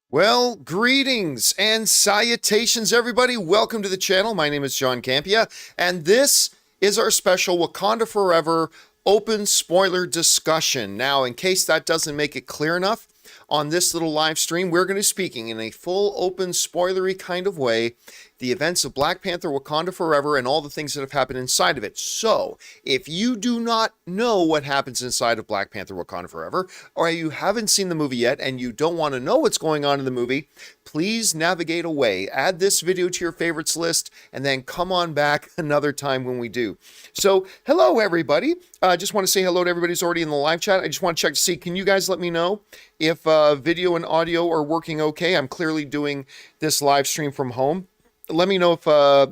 Well, greetings and salutations, everybody. Welcome to the channel. My name is John Campea, and this is our special Wakanda Forever open spoiler discussion. Now, in case that doesn't make it clear enough, on this little live stream, we're going to be speaking in a full open spoilery kind of way the events of Black Panther Wakanda Forever and all the things that have happened inside of it. So, if you do not know what happens inside of Black Panther Wakanda Forever, or you haven't seen the movie yet and you don't want to know what's going on in the movie, please navigate away. Add this video to your favorites list and then come on back another time when we do. So, hello everybody. I just want to say hello to everybody who's already in the live chat. I just want to check to see, can you guys let me know if video and audio are working okay? I'm clearly doing this live stream from home. Let me know if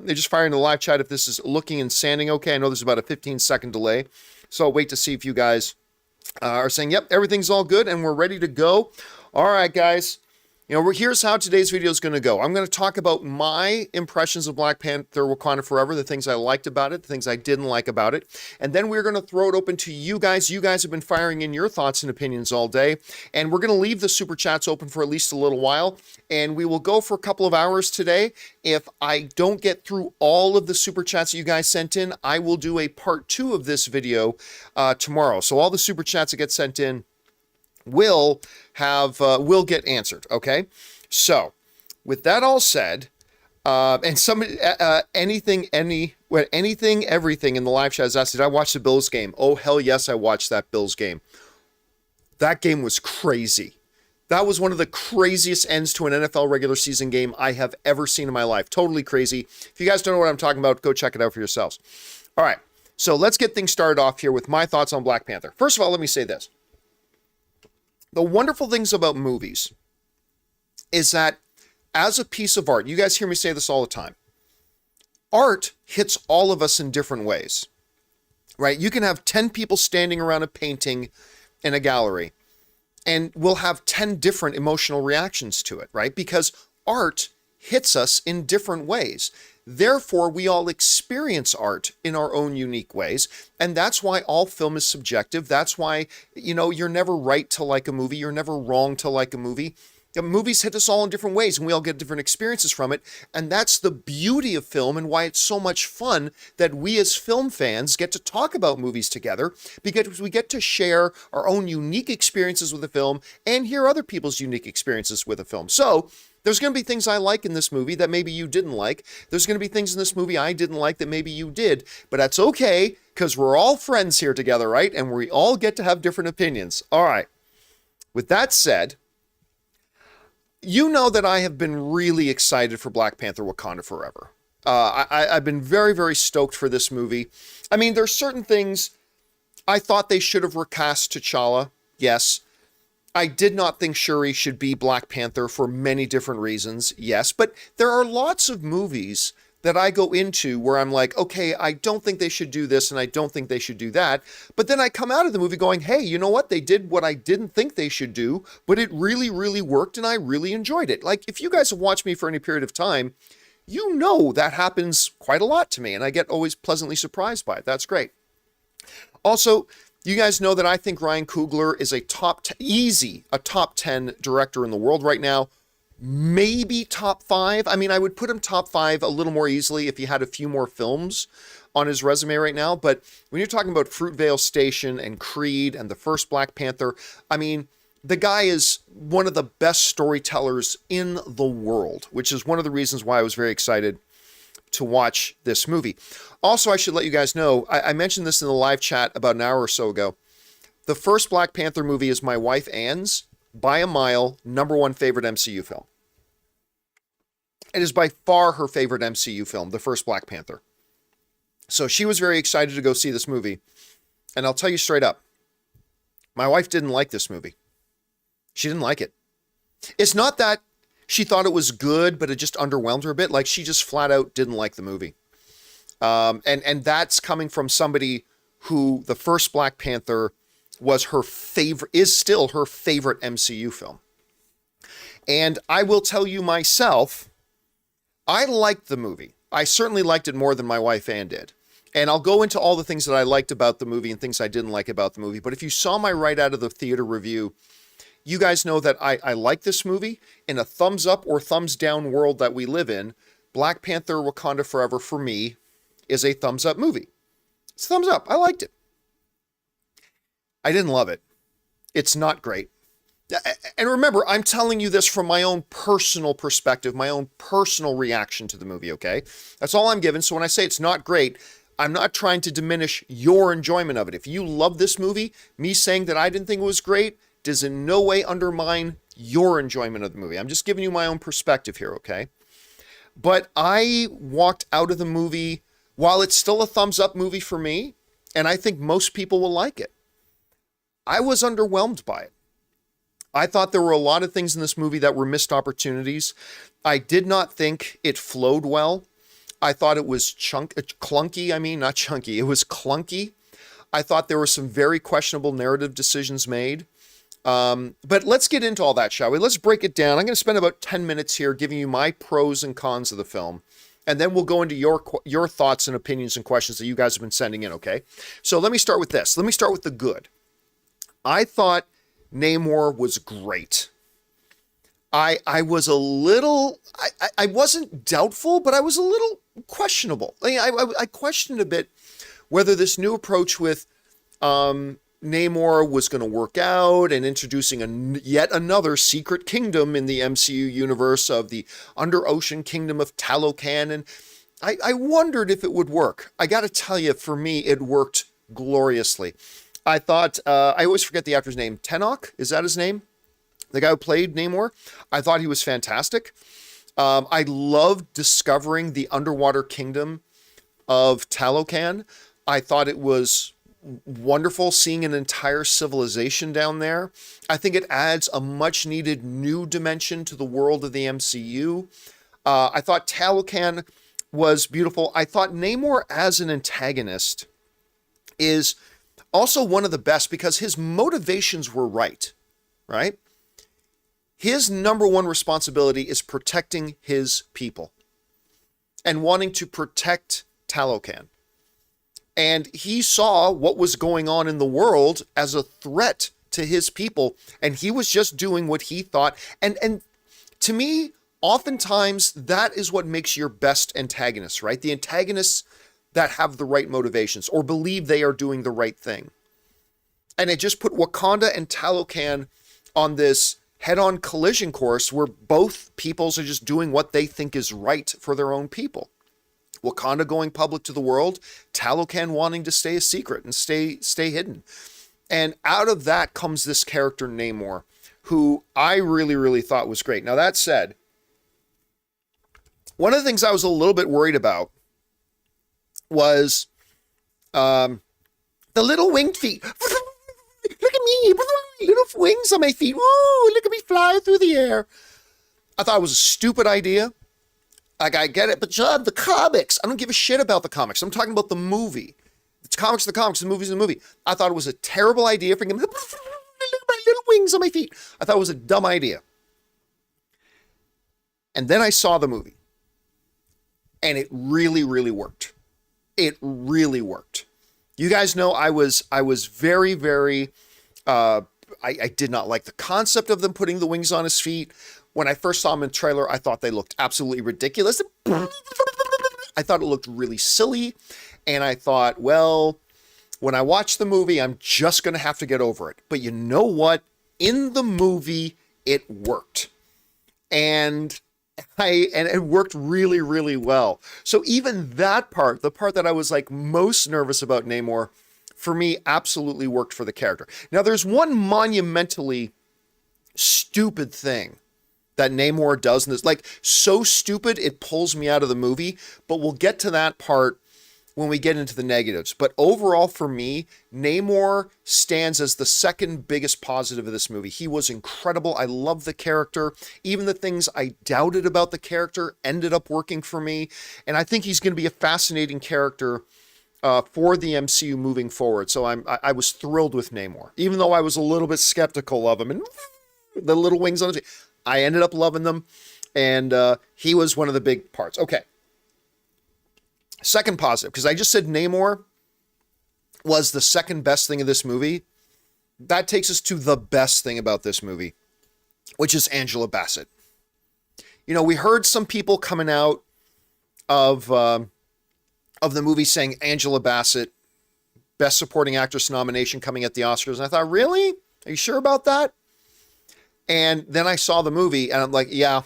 they just fire in the live chat if this is looking and sounding okay. I know there's about a 15-second delay, so I'll wait to see if you guys are saying, yep, everything's all good and we're ready to go. All right, guys. Here's how today's video is going to go. I'm going to talk about my impressions of Black Panther Wakanda Forever, the things I liked about it, the things I didn't like about it. And then we're going to throw it open to you guys. You guys have been firing in your thoughts and opinions all day. And we're going to leave the super chats open for at least a little while. And we will go for a couple of hours today. If I don't get through all of the super chats that you guys sent in, I will do a part 2 of this video tomorrow. So all the super chats that get sent in will get answered. Okay, so with that all said, and everything in the live chat is asked, did I watch the Bills game? Oh hell yes, I watched that Bills game. That game was crazy. That was one of the craziest ends to an NFL regular season game I have ever seen in my life. Totally crazy. If you guys don't know what I'm talking about, go check it out for yourselves. All right, so let's get things started off here with my thoughts on Black Panther. First of all, let me say this. The wonderful things about movies is that as a piece of art, you guys hear me say this all the time, art hits all of us in different ways, right? You can have 10 people standing around a painting in a gallery and we'll have 10 different emotional reactions to it, right? Because art hits us in different ways. Therefore, we all experience art in our own unique ways. And that's why all film is subjective. That's why, you're never right to like a movie. You're never wrong to like a movie. Movies hit us all in different ways and we all get different experiences from it. And that's the beauty of film and why it's so much fun that we as film fans get to talk about movies together, because we get to share our own unique experiences with the film and hear other people's unique experiences with a film. So there's going to be things I like in this movie that maybe you didn't like. There's going to be things in this movie I didn't like that maybe you did. But that's okay, because we're all friends here together, right? And we all get to have different opinions. All right. With that said, you know that I have been really excited for Black Panther Wakanda Forever. I've been very, very stoked for this movie. I mean, there's certain things I thought they should have recast T'Challa. Yes. I did not think Shuri should be Black Panther for many different reasons, yes, but there are lots of movies that I go into where I'm like, okay, I don't think they should do this and I don't think they should do that, but then I come out of the movie going, hey, you know what, they did what I didn't think they should do, but it really, really worked and I really enjoyed it. Like, if you guys have watched me for any period of time, you know that happens quite a lot to me and I get always pleasantly surprised by it. That's great. Also, you guys know that I think Ryan Coogler is a top 10 director in the world right now. Maybe top 5. I mean, I would put him top 5 a little more easily if he had a few more films on his resume right now. But when you're talking about Fruitvale Station and Creed and the first Black Panther, I mean, the guy is one of the best storytellers in the world, which is one of the reasons why I was very excited to watch this movie. Also, I should let you guys know, I mentioned this in the live chat about an hour or so ago. The first Black Panther movie is my wife Anne's, by a mile, #1 favorite MCU film. It is by far her favorite MCU film, the first Black Panther. So she was very excited to go see this movie. And I'll tell you straight up, my wife didn't like this movie. She didn't like it. It's not that she thought it was good, but it just underwhelmed her a bit. Like, she just flat out didn't like the movie. And that's coming from somebody who the first Black Panther was her favorite, is still her favorite MCU film. And I will tell you myself, I liked the movie. I certainly liked it more than my wife Ann did. And I'll go into all the things that I liked about the movie and things I didn't like about the movie. But if you saw my right out of the theater review, you guys know that I like this movie. In a thumbs up or thumbs down world that we live in, Black Panther Wakanda Forever for me is a thumbs up movie. It's a thumbs up. I liked it. I didn't love it. It's not great. And remember, I'm telling you this from my own personal perspective, my own personal reaction to the movie, okay? That's all I'm giving. So when I say it's not great, I'm not trying to diminish your enjoyment of it. If you love this movie, me saying that I didn't think it was great does in no way undermine your enjoyment of the movie. I'm just giving you my own perspective here, okay? But I walked out of the movie, while it's still a thumbs up movie for me, and I think most people will like it, I was underwhelmed by it. I thought there were a lot of things in this movie that were missed opportunities. I did not think it flowed well. I thought it was clunky. I mean, not chunky. It was clunky. I thought there were some very questionable narrative decisions made. But let's get into all that, shall we? Let's break it down. I'm going to spend about 10 minutes here giving you my pros and cons of the film. And then we'll go into your thoughts and opinions and questions that you guys have been sending in, okay? So let me start with this. Let me start with the good. I thought Namor was great. I was a little, I wasn't doubtful, but I was a little questionable. I questioned a bit whether this new approach with Namor was going to work out, and introducing yet another secret kingdom in the MCU universe of the under-ocean kingdom of Talocan. And I wondered if it would work. I got to tell you, for me, it worked gloriously. I thought, I always forget the actor's name. Tenoch, is that his name? The guy who played Namor? I thought he was fantastic. I loved discovering the underwater kingdom of Talocan. I thought it was wonderful seeing an entire civilization down there. I think it adds a much needed new dimension to the world of the MCU. I thought Talocan was beautiful. I thought Namor as an antagonist is also one of the best because his motivations were right? His number one responsibility is protecting his people and wanting to protect Talocan. And he saw what was going on in the world as a threat to his people, and he was just doing what he thought. And to me, oftentimes that is what makes your best antagonists, right? The antagonists that have the right motivations or believe they are doing the right thing. And it just put Wakanda and Talocan on this head-on collision course where both peoples are just doing what they think is right for their own people. Wakanda going public to the world, Talocan wanting to stay a secret and stay hidden. And out of that comes this character Namor, who I really, really thought was great. Now that said, one of the things I was a little bit worried about was the little winged feet. Look at me, little wings on my feet. Woo, look at me fly through the air. I thought it was a stupid idea. Like, I get it, but John, the comics, I don't give a shit about the comics. I'm talking about the movie. It's comics, the movie's the movie. I thought it was a terrible idea for him. Look at my little wings on my feet. I thought it was a dumb idea. And then I saw the movie. And it really, really worked. It really worked. You guys know I was very, very, I did not like the concept of them putting the wings on his feet. When I first saw them in the trailer, I thought they looked absolutely ridiculous. I thought it looked really silly. And I thought, well, when I watch the movie, I'm just going to have to get over it. But you know what? In the movie, it worked. And it worked really, really well. So even that part, the part that I was like most nervous about Namor, for me, absolutely worked for the character. Now, there's one monumentally stupid thing that Namor does in this, like, so stupid it pulls me out of the movie, but we'll get to that part when we get into the negatives. But overall, for me, Namor stands as the second biggest positive of this movie. He was incredible. I love the character. Even the things I doubted about the character ended up working for me. And I think he's going to be a fascinating character for the MCU moving forward. So I was thrilled with Namor, even though I was a little bit skeptical of him and the little wings on his feet. I ended up loving them, and he was one of the big parts. Okay. Second positive, because I just said Namor was the second best thing of this movie. that takes us to the best thing about this movie, which is Angela Bassett. You know, we heard some people coming out of the movie saying Angela Bassett, Best Supporting Actress nomination coming at the Oscars. And I thought, really? Are you sure about that? And then I saw the movie and I'm like, yeah.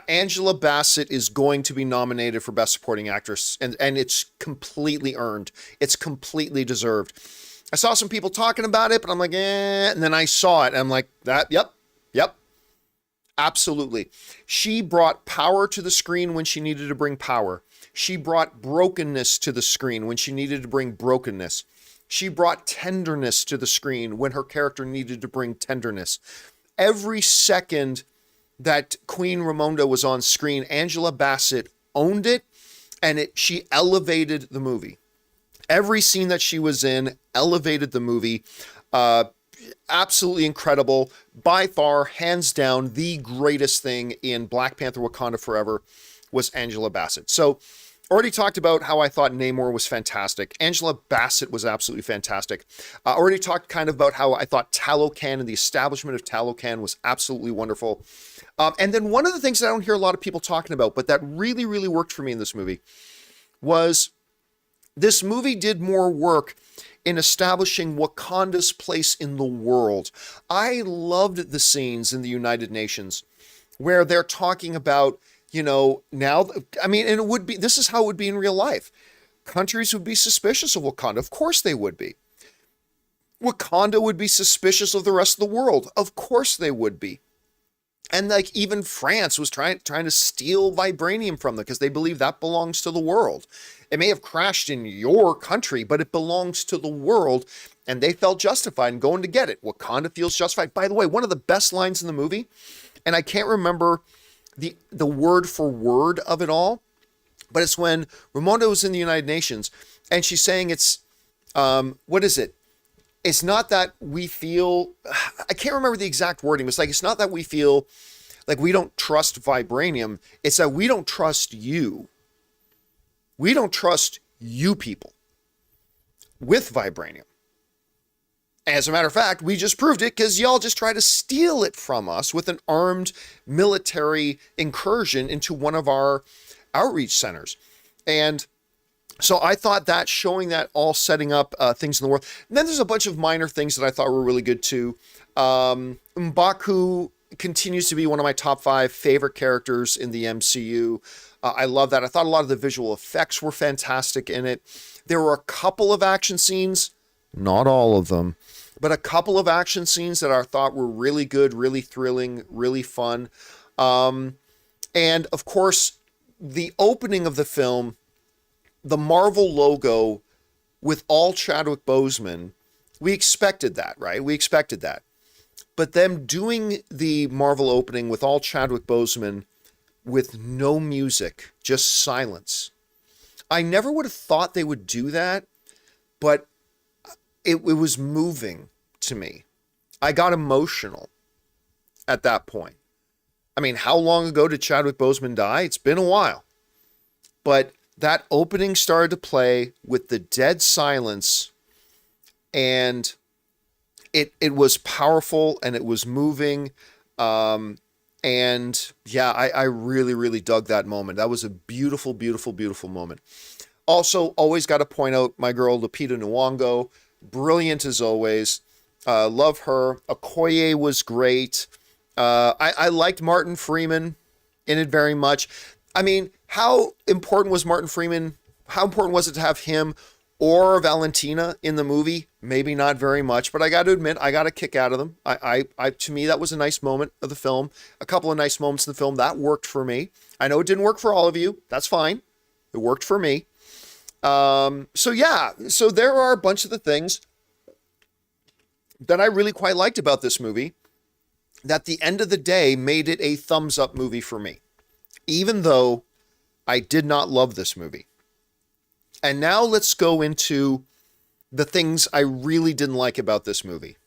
Angela Bassett is going to be nominated for Best Supporting Actress, and it's completely earned. It's completely deserved. I saw some people talking about it, but I'm like, and then I saw it and I'm like, yep, absolutely. She brought power to the screen when she needed to bring power. She brought brokenness to the screen when she needed to bring brokenness. She brought tenderness to the screen when her character needed to bring tenderness. Every second that Queen Ramonda was on screen, Angela Bassett owned it, and she elevated the movie. Every scene that she was in elevated the movie. Absolutely incredible. By far, hands down, the greatest thing in Black Panther Wakanda Forever was Angela Bassett. So, already talked about how I thought Namor was fantastic. Angela Bassett was absolutely fantastic. Already talked kind of about how I thought Talocan and the establishment of Talocan was absolutely wonderful. And then one of the things that I don't hear a lot of people talking about, but that really, really worked for me in this movie, was this movie did more work in establishing Wakanda's place in the world. I loved the scenes in the United Nations where they're talking about, you know, now, I mean, and this is how it would be in real life. Countries would be suspicious of Wakanda. Of course they would be. Wakanda would be suspicious of the rest of the world. Of course they would be. And like even France was trying to steal vibranium from them because they believe that belongs to the world. It may have crashed in your country, but it belongs to the world. And they felt justified in going to get it. Wakanda feels justified. By the way, one of the best lines in the movie, and I can't remember the word for word of it all, but it's when Ramonda was in the United Nations and she's saying it's, what is it? It's not that we feel, I can't remember the exact wording, but it's like, it's not that we feel like we don't trust vibranium. It's that we don't trust you. We don't trust you people with vibranium. As a matter of fact, we just proved it because y'all just tried to steal it from us with an armed military incursion into one of our outreach centers. And so I thought that showing that all setting up things in the world. And then there's a bunch of minor things that I thought were really good too. M'Baku continues to be one of my top 5 favorite characters in the MCU. I love that. I thought a lot of the visual effects were fantastic in it. There were a couple of action scenes, not all of them, but a couple of action scenes that I thought were really good, really thrilling, really fun. And of course, the opening of the film, the Marvel logo with all Chadwick Boseman, we expected that, right? We expected that. But them doing the Marvel opening with all Chadwick Boseman with no music, just silence. I never would have thought they would do that, but it was moving to me. I got emotional at that point. I mean, how long ago did Chadwick Boseman die? It's been a while. But that opening started to play with the dead silence, and it was powerful and it was moving. And yeah, I really, really dug that moment. That was a beautiful, beautiful, beautiful moment. Also, always got to point out my girl, Lupita Nyong'o. Brilliant as always. Love her. Okoye was great. I liked Martin Freeman in it very much. I mean, how important was Martin Freeman? How important was it to have him or Valentina in the movie? Maybe not very much, but I got to admit, I got a kick out of them. To me, that was a nice moment of the film. A couple of nice moments in the film that worked for me. I know it didn't work for all of you. That's fine. It worked for me. So there are a bunch of the things that I really quite liked about this movie that at the end of the day made it a thumbs up movie for me, even though I did not love this movie. And now let's go into the things I really didn't like about this movie.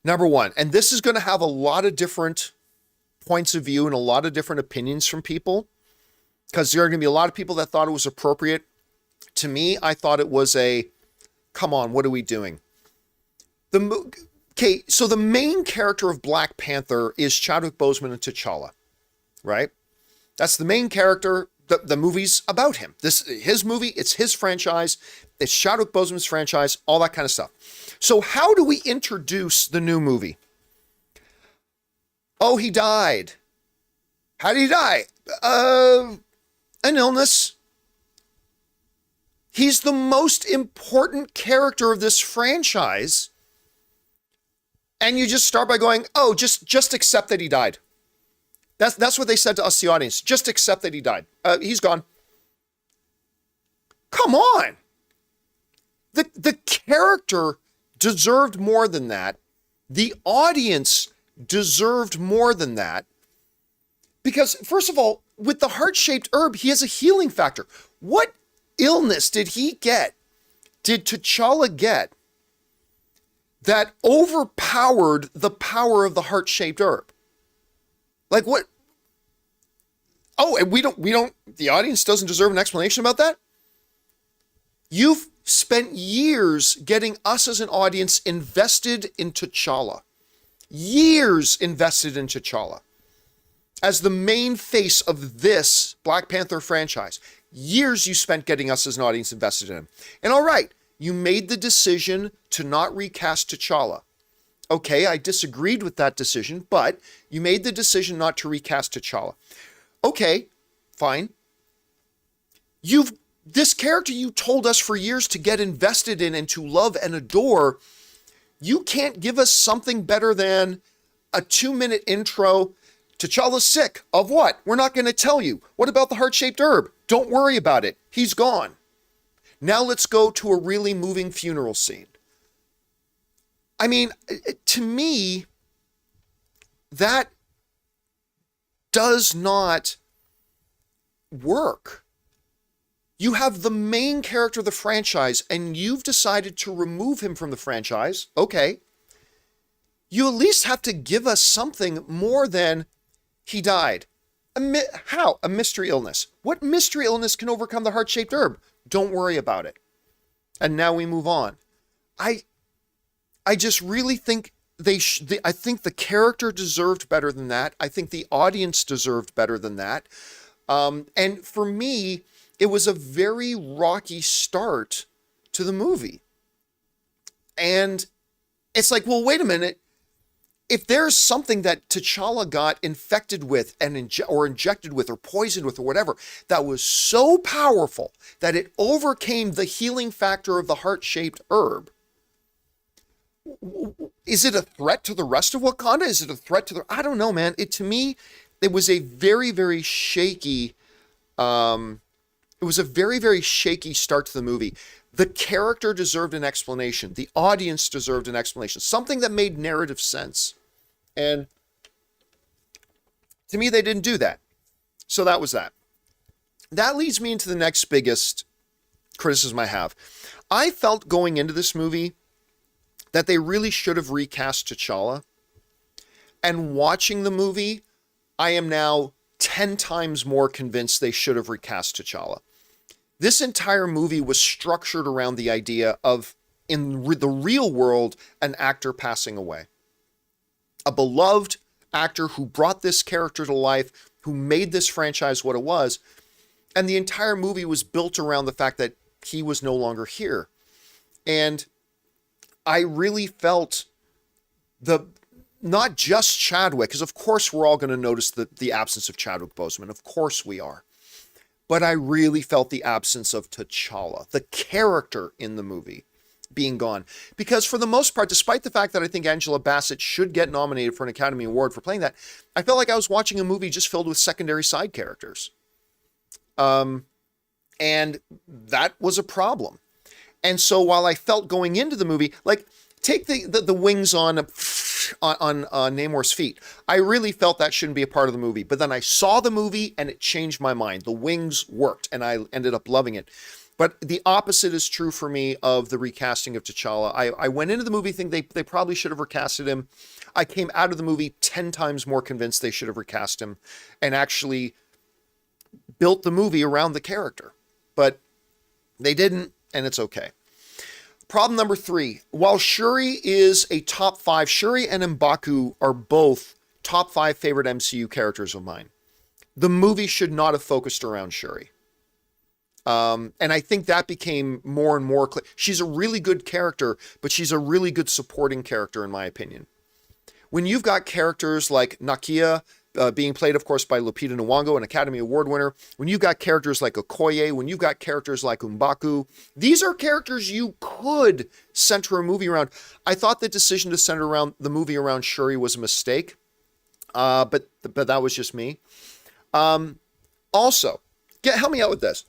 Number one, and this is going to have a lot of different points of view and a lot of different opinions from people, because there are going to be a lot of people that thought it was appropriate. To me, I thought it was a come on, what are we doing? Okay, so the main character of Black Panther is Chadwick Boseman and T'Challa, right? That's the main character. The movie's about him. His movie, it's his franchise, it's Chadwick Boseman's franchise, all that kind of stuff. So how do we introduce the new movie? Oh, he died. How did he die? An illness. He's the most important character of this franchise. And you just start by going, oh, just accept that he died. That's what they said to us, the audience. Just accept that he died. He's gone. Come on. The character deserved more than that. The audience deserved more than that. Because, first of all, with the heart-shaped herb, he has a healing factor. What illness did he get? Did T'Challa get that overpowered the power of the heart-shaped herb? Like what? Oh, and we don't, the audience doesn't deserve an explanation about that? You've spent years getting us as an audience invested in T'Challa. Years invested in T'Challa. As the main face of this Black Panther franchise. Years you spent getting us as an audience invested in him. And all right, you made the decision to not recast T'Challa. Okay, I disagreed with that decision, but you made the decision not to recast T'Challa. Okay, fine. This character you told us for years to get invested in and to love and adore, you can't give us something better than a 2-minute intro. T'Challa's sick. Of what? We're not going to tell you. What about the heart-shaped herb? Don't worry about it. He's gone. Now let's go to a really moving funeral scene. I mean, to me, that does not work. You have the main character of the franchise and you've decided to remove him from the franchise. Okay. You at least have to give us something more than he died. How? A mystery illness. What mystery illness can overcome the heart-shaped herb? Don't worry about it. And now we move on. I just really think I think the character deserved better than that. I think the audience deserved better than that. And for me, it was a very rocky start to the movie. And it's like, well, wait a minute. If there's something that T'Challa got infected with or injected with or poisoned with or whatever that was so powerful that it overcame the healing factor of the heart-shaped herb, is it a threat to the rest of Wakanda? Is it a threat to I don't know, man. To me, it was a very, very shaky, it was a very, very shaky start to the movie. The character deserved an explanation. The audience deserved an explanation. Something that made narrative sense. And to me, they didn't do that. So that was that. That leads me into the next biggest criticism I have. I felt going into this movie that they really should have recast T'Challa. And watching the movie, I am now 10 times more convinced they should have recast T'Challa. This entire movie was structured around the idea of, in the real world, an actor passing away. A beloved actor who brought this character to life, who made this franchise what it was, and the entire movie was built around the fact that he was no longer here. And I really felt not just Chadwick, because of course we're all going to notice the absence of Chadwick Boseman. Of course we are. But I really felt the absence of T'Challa, the character in the movie, being gone. Because for the most part, despite the fact that I think Angela Bassett should get nominated for an Academy Award for playing that, I felt like I was watching a movie just filled with secondary side characters. And that was a problem. And so while I felt going into the movie, like take the wings on Namor's feet, I really felt that shouldn't be a part of the movie. But then I saw the movie and it changed my mind. The wings worked and I ended up loving it. But the opposite is true for me of the recasting of T'Challa. I went into the movie thinking they probably should have recasted him. I came out of the movie 10 times more convinced they should have recast him and actually built the movie around the character. But they didn't, and it's okay. Problem number 3. While Shuri is a top 5, Shuri and M'Baku are both top 5 favorite MCU characters of mine. The movie should not have focused around Shuri. And I think that became more and more clear. She's a really good character, but she's a really good supporting character, in my opinion. When you've got characters like Nakia, being played, of course, by Lupita Nyong'o, an Academy Award winner, when you've got characters like Okoye, when you've got characters like M'Baku, these are characters you could center a movie around. I thought the decision to center around the movie around Shuri was a mistake, but that was just me. Also, help me out with this.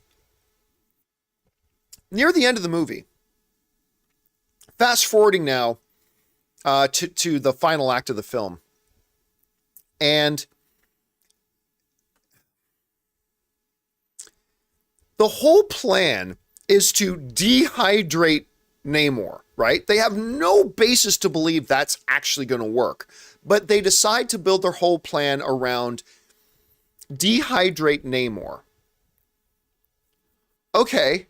Near the end of the movie, fast forwarding now to the final act of the film, and the whole plan is to dehydrate Namor, right? They have no basis to believe that's actually going to work, but they decide to build their whole plan around dehydrate Namor. Okay.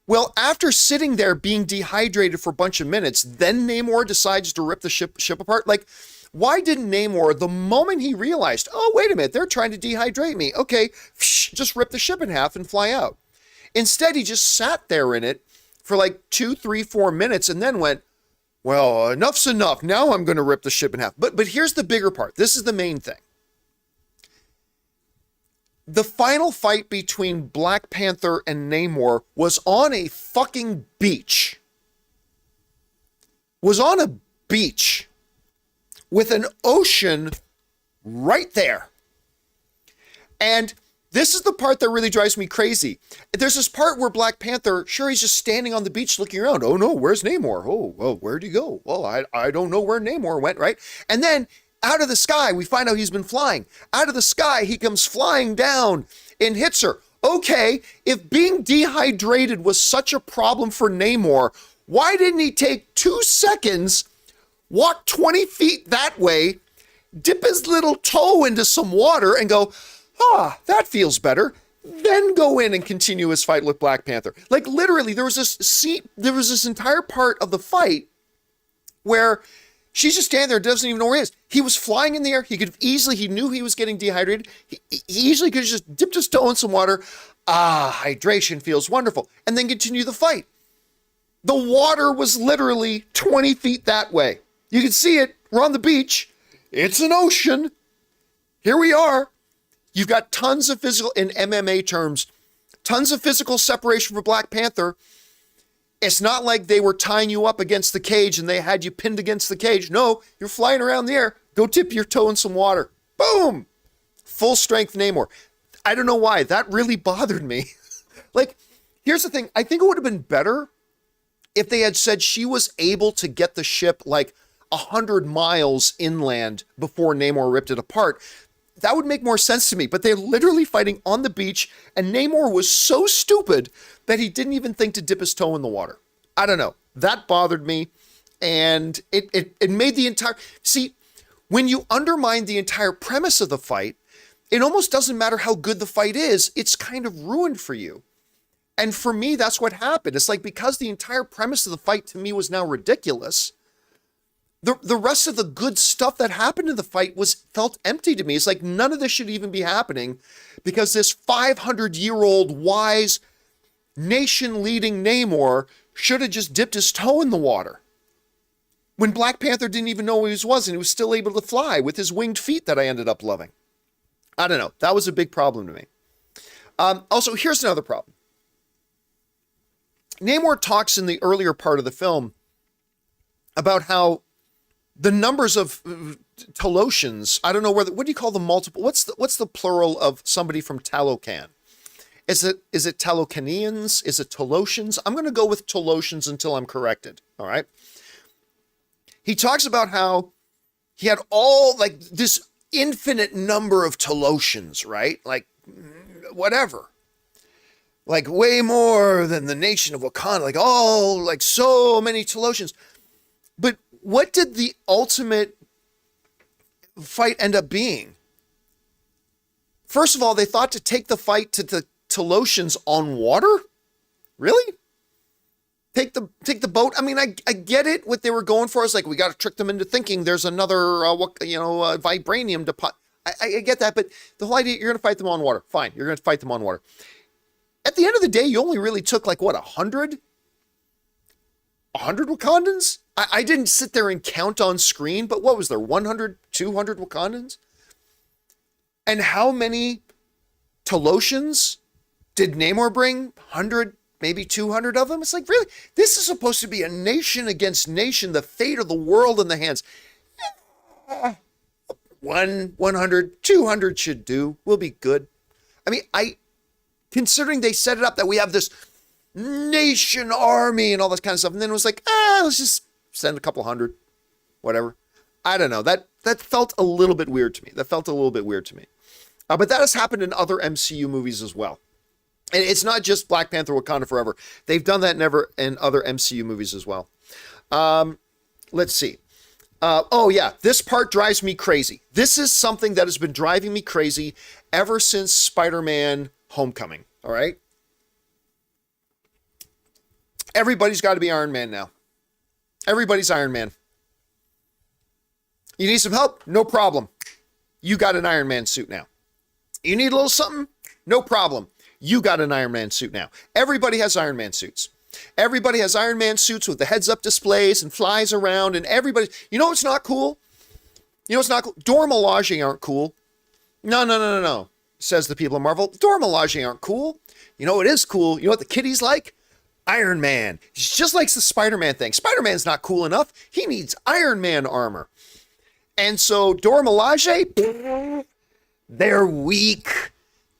Well, after sitting there being dehydrated for a bunch of minutes, then Namor decides to rip the ship apart. Like, why didn't Namor, the moment he realized, oh, wait a minute, they're trying to dehydrate me. Okay, just rip the ship in half and fly out. Instead, he just sat there in it for like 2, 3, 4 minutes and then went, well, enough's enough. Now I'm going to rip the ship in half. But here's the bigger part. This is the main thing. The final fight between Black Panther and Namor was on a fucking beach. Was on a beach with an ocean right there. And this is the part that really drives me crazy. There's this part where Black Panther, sure, he's just standing on the beach looking around. Oh no, where's Namor? Oh, well, where'd he go? Well, I don't know where Namor went, right? And then out of the sky, we find out he's been flying. Out of the sky, he comes flying down and hits her. Okay, if being dehydrated was such a problem for Namor, why didn't he take 2 seconds, walk 20 feet that way, dip his little toe into some water and go, that feels better, then go in and continue his fight with Black Panther? Like, literally, there was this entire part of the fight where she's just standing there, doesn't even know where he is. He was flying in the air. He knew he was getting dehydrated. He easily could have just dipped his toe in some water. Hydration feels wonderful. And then continue the fight. The water was literally 20 feet that way. You can see it. We're on the beach. It's an ocean. Here we are. You've got tons of physical, in MMA terms, tons of physical separation for Black Panther. It's not like they were tying you up against the cage and they had you pinned against the cage. No, you're flying around the air. Go dip your toe in some water. Boom! Full strength Namor. I don't know why. That really bothered me. Like, here's the thing. I think it would have been better if they had said she was able to get the ship like 100 miles inland before Namor ripped it apart. That would make more sense to me, but they're literally fighting on the beach, and Namor was so stupid that he didn't even think to dip his toe in the water. I don't know. That bothered me, and it made the entire... See, when you undermine the entire premise of the fight, it almost doesn't matter how good the fight is. It's kind of ruined for you. And for me, that's what happened. It's like, because the entire premise of the fight to me was now ridiculous, the rest of the good stuff that happened in the fight felt empty to me. It's like none of this should even be happening because this 500-year-old wise nation-leading Namor should have just dipped his toe in the water. When Black Panther didn't even know who he was and he was still able to fly with his winged feet that I ended up loving. I don't know. That was a big problem to me. Also, here's another problem. Namor talks in the earlier part of the film about how the numbers of Talosians, I don't know what do you call the multiple? What's the plural of somebody from Talocan? Is it Talocanians? Is it Talosians? I'm going to go with Talosians until I'm corrected. All right. He talks about how he had all like this infinite number of Talosians, right? Like whatever. Like way more than the nation of Wakanda, like so many Talosians. But what did the ultimate fight end up being? First of all, they thought to take the fight to the Talosians on water? Really? take the boat. I mean, I get it. What they were going for is like, we got to trick them into thinking there's another, vibranium deposit. I get that, but the whole idea, you're going to fight them on water. Fine, you're going to fight them on water. At the end of the day, you only really took like, what, 100? 100 Wakandans? I didn't sit there and count on screen, but what was there, 100, 200 Wakandans? And how many Taloshans did Namor bring? 100, maybe 200 of them? It's like, really? This is supposed to be a nation against nation, the fate of the world in the hands. 100, 200 should do. We'll be good. I mean, considering they set it up that we have this nation army and all this kind of stuff, and then it was like, let's just send a couple hundred, whatever. I don't know. That felt a little bit weird to me. But that has happened in other MCU movies as well. And it's not just Black Panther, Wakanda Forever. They've done that in other MCU movies as well. Let's see. This part drives me crazy. This is something that has been driving me crazy ever since Spider-Man Homecoming. All right? Everybody's got to be Iron Man now. Everybody's Iron Man. You need some help? No problem. You got an Iron Man suit now. You need a little something? No problem. You got an Iron Man suit now. Everybody has Iron Man suits. Everybody has Iron Man suits with the heads-up displays and flies around, and everybody... You know what's not cool? Dora Milaje aren't cool. No, says the people of Marvel. Dora Milaje aren't cool. You know what is cool? You know what the kiddies like? Iron Man. He just likes the Spider-Man thing. Spider-Man's not cool enough. He needs Iron Man armor. And so Dora Milaje, they're weak.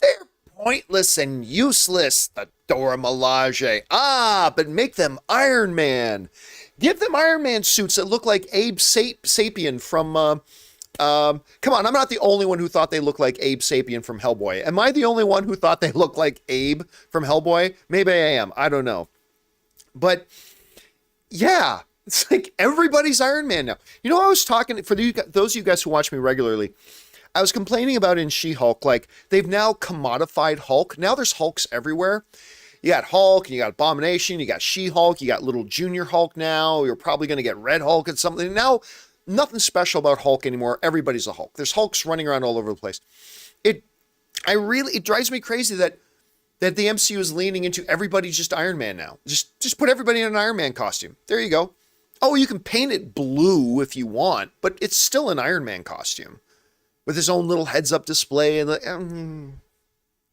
They're pointless and useless, the Dora Milaje. But make them Iron Man. Give them Iron Man suits that look like Abe Sapien from... come on, I'm not the only one who thought they looked like Abe Sapien from Hellboy. Am I the only one who thought they looked like Abe from Hellboy? Maybe I am. I don't know. But, yeah, it's like everybody's Iron Man now. You know, I was talking, for those of you guys who watch me regularly, I was complaining about in She-Hulk, like, they've now commodified Hulk. Now there's Hulks everywhere. You got Hulk, and you got Abomination, you got She-Hulk, you got little Junior Hulk now. You're probably going to get Red Hulk and something. Now, nothing special about Hulk anymore. Everybody's a Hulk. There's Hulks running around all over the place. It drives me crazy that the MCU is leaning into everybody's just Iron Man now. Just put everybody in an Iron Man costume. There you go. Oh, you can paint it blue if you want, but it's still an Iron Man costume with his own little heads-up display and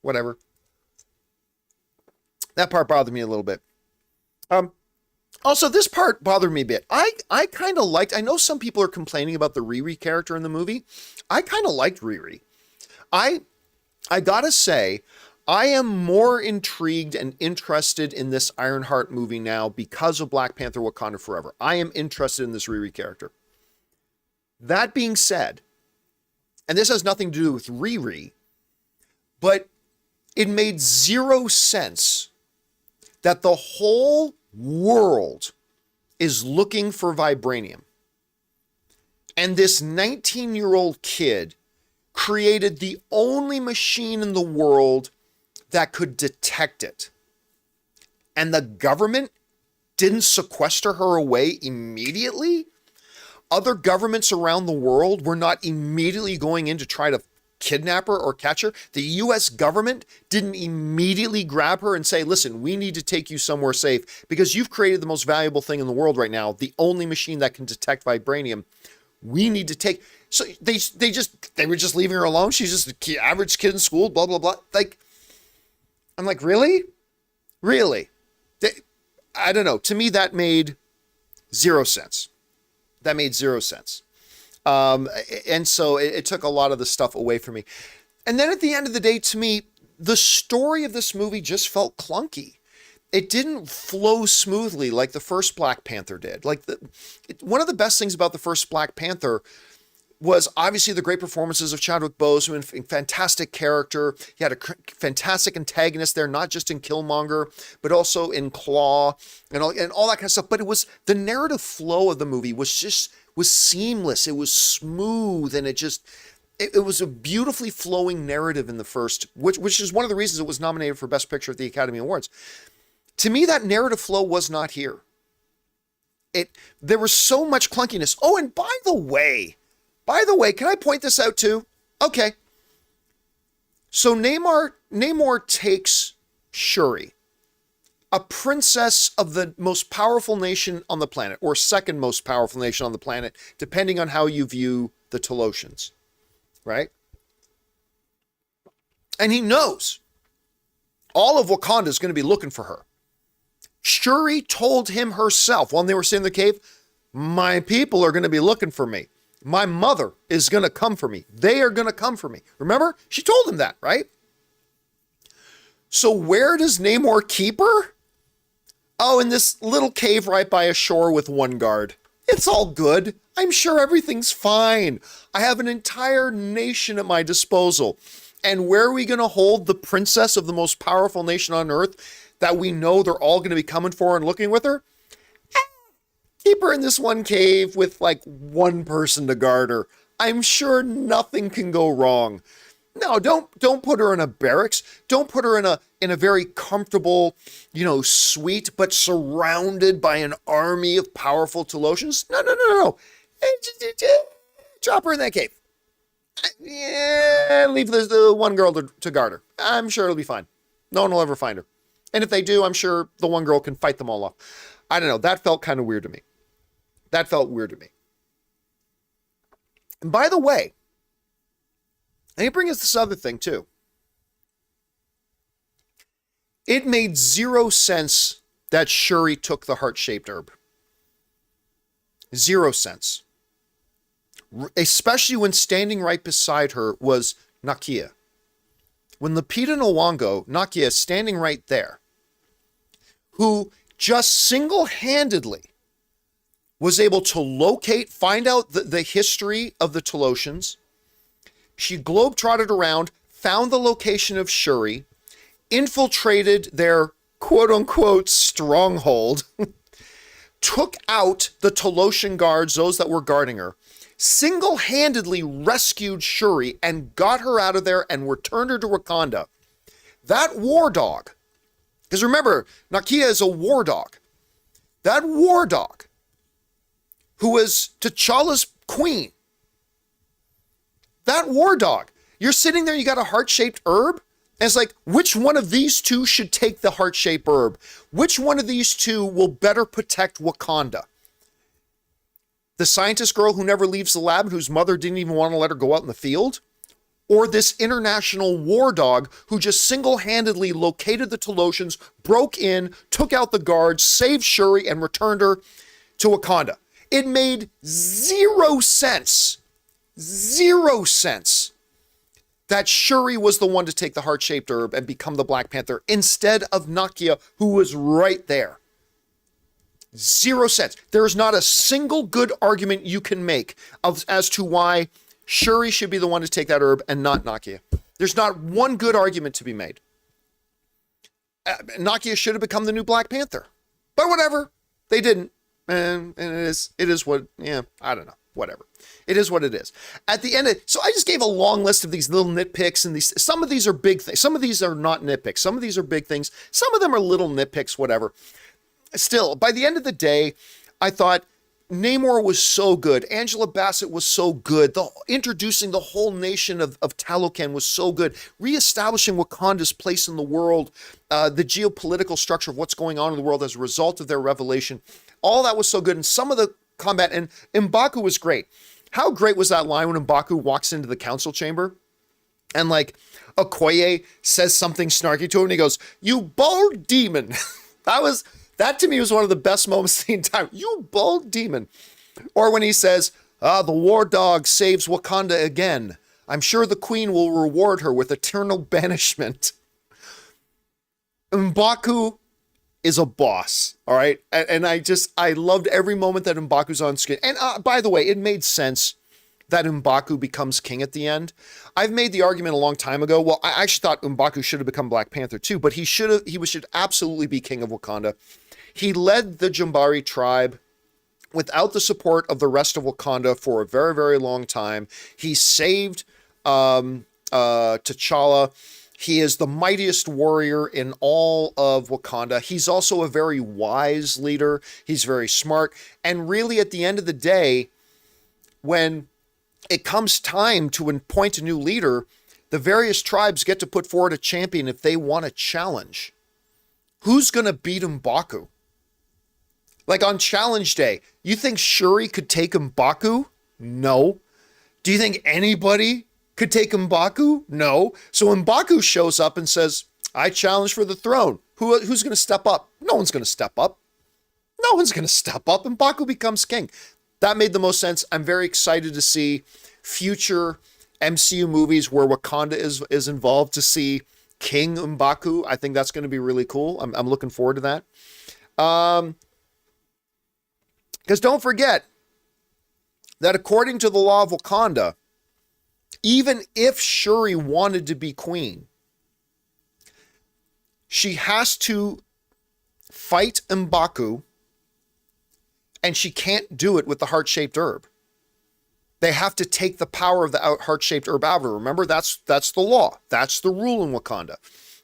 whatever. That part bothered me a little bit. Also, this part bothered me a bit. I kind of liked... I know some people are complaining about the Riri character in the movie. I kind of liked Riri. I gotta say, I am more intrigued and interested in this Ironheart movie now because of Black Panther Wakanda Forever. I am interested in this Riri character. That being said, and this has nothing to do with Riri, but it made zero sense that the whole world is looking for vibranium. And this 19-year-old kid created the only machine in the world that could detect it. And the government didn't sequester her away immediately? Other governments around the world were not immediately going in to try to kidnap her or catch her. The US government didn't immediately grab her and say, listen, we need to take you somewhere safe because you've created the most valuable thing in the world right now, the only machine that can detect vibranium. We need to take... So they were just leaving her alone. She's just an average kid in school, blah, blah, blah. Like, I'm like, really? Really? I don't know. To me, that made zero sense. And so it took a lot of the stuff away from me. And then at the end of the day, to me, the story of this movie just felt clunky. It didn't flow smoothly like the first Black Panther did. One of the best things about the first Black Panther was obviously the great performances of Chadwick Boseman, fantastic character. He had a fantastic antagonist there, not just in Killmonger, but also in Claw and all that kind of stuff. But it was the narrative flow of the movie was seamless. It was smooth, and it was a beautifully flowing narrative in the first, which is one of the reasons it was nominated for Best Picture at the Academy Awards. To me, that narrative flow was not here. There was so much clunkiness. Oh, and by the way, can I point this out too? Okay. So Namor takes Shuri, a princess of the most powerful nation on the planet, or second most powerful nation on the planet, depending on how you view the Talosians, right? And he knows all of Wakanda is going to be looking for her. Shuri told him herself when they were sitting in the cave, my people are going to be looking for me. My mother is going to come for me. They are going to come for me. Remember? She told him that, right? So where does Namor keep her? Oh, in this little cave right by a shore with one guard. It's all good. I'm sure everything's fine. I have an entire nation at my disposal. And where are we going to hold the princess of the most powerful nation on earth that we know they're all going to be coming for and looking with her? Keep her in this one cave with like one person to guard her. I'm sure nothing can go wrong. No, don't put her in a barracks. Don't put her in a very comfortable, suite, but surrounded by an army of powerful Talosians. No. Drop her in that cave. Yeah, leave the one girl to guard her. I'm sure it'll be fine. No one will ever find her. And if they do, I'm sure the one girl can fight them all off. I don't know. That felt kind of weird to me. And by the way, let me bring us this other thing too. It made zero sense that Shuri took the heart-shaped herb. 0 cents. Especially when standing right beside her was Nakia. When Lupita Nyong'o, Nakia, is standing right there, who just single-handedly was able to find out the history of the Talosians. She globetrotted around, found the location of Shuri, infiltrated their quote-unquote stronghold, took out the Talosian guards, those that were guarding her, single-handedly rescued Shuri and got her out of there and returned her to Wakanda. That war dog, because remember, Nakia is a war dog. That war dog, who was T'Challa's queen, that war dog, you're sitting there, you got a heart-shaped herb, and it's like, which one of these two should take the heart-shaped herb? Which one of these two will better protect Wakanda? The scientist girl who never leaves the lab and whose mother didn't even want to let her go out in the field? Or this international war dog who just single-handedly located the Talosians, broke in, took out the guards, saved Shuri, and returned her to Wakanda? It made 0 sense. 0 sense that Shuri was the one to take the heart-shaped herb and become the Black Panther instead of Nakia, who was right there. 0 sense. There is not a single good argument you can make as to why Shuri should be the one to take that herb and not Nakia. There's not one good argument to be made. Nakia should have become the new Black Panther. But whatever. They didn't. And it is what, I don't know. Whatever. It is what it is. At the end so I just gave a long list of these little nitpicks, and some of these are big things. Some of these are not nitpicks. Some of these are big things. Some of them are little nitpicks, whatever. Still, by the end of the day, I thought Namor was so good. Angela Bassett was so good. Introducing the whole nation of Talokan was so good. Reestablishing Wakanda's place in the world, the geopolitical structure of what's going on in the world as a result of their revelation. All that was so good. And some of the combat, and M'Baku was great. How great was that line when M'Baku walks into the council chamber and like Okoye says something snarky to him and he goes, "You bold demon." That to me was one of the best moments of the entire, "You bold demon." Or when he says, the war dog saves Wakanda again. I'm sure the queen will reward her with eternal banishment. M'Baku is a boss, all right? And I loved every moment that M'Baku's on screen. And by the way, it made sense that M'Baku becomes king at the end. I've made the argument a long time ago. Well, I actually thought M'Baku should have become Black Panther too, but he should absolutely be king of Wakanda. He led the Jambari tribe without the support of the rest of Wakanda for a very, very long time. He saved T'Challa. He is the mightiest warrior in all of Wakanda. He's also a very wise leader. He's very smart. And really, at the end of the day, when it comes time to appoint a new leader, the various tribes get to put forward a champion if they want a challenge. Who's going to beat M'Baku? Like on challenge day, you think Shuri could take M'Baku? No. Do you think anybody could take M'Baku? No. So M'Baku shows up and says, I challenge for the throne. Who's going to step up? No one's going to step up. No one's going to step up. M'Baku becomes king. That made the most sense. I'm very excited to see future MCU movies where Wakanda is involved, to see King M'Baku. I think that's going to be really cool. I'm looking forward to that. Because don't forget that according to the law of Wakanda, even if Shuri wanted to be queen, she has to fight M'Baku, and she can't do it with the heart-shaped herb. They have to take the power of the heart-shaped herb out of her. Remember, that's the law. That's the rule in Wakanda.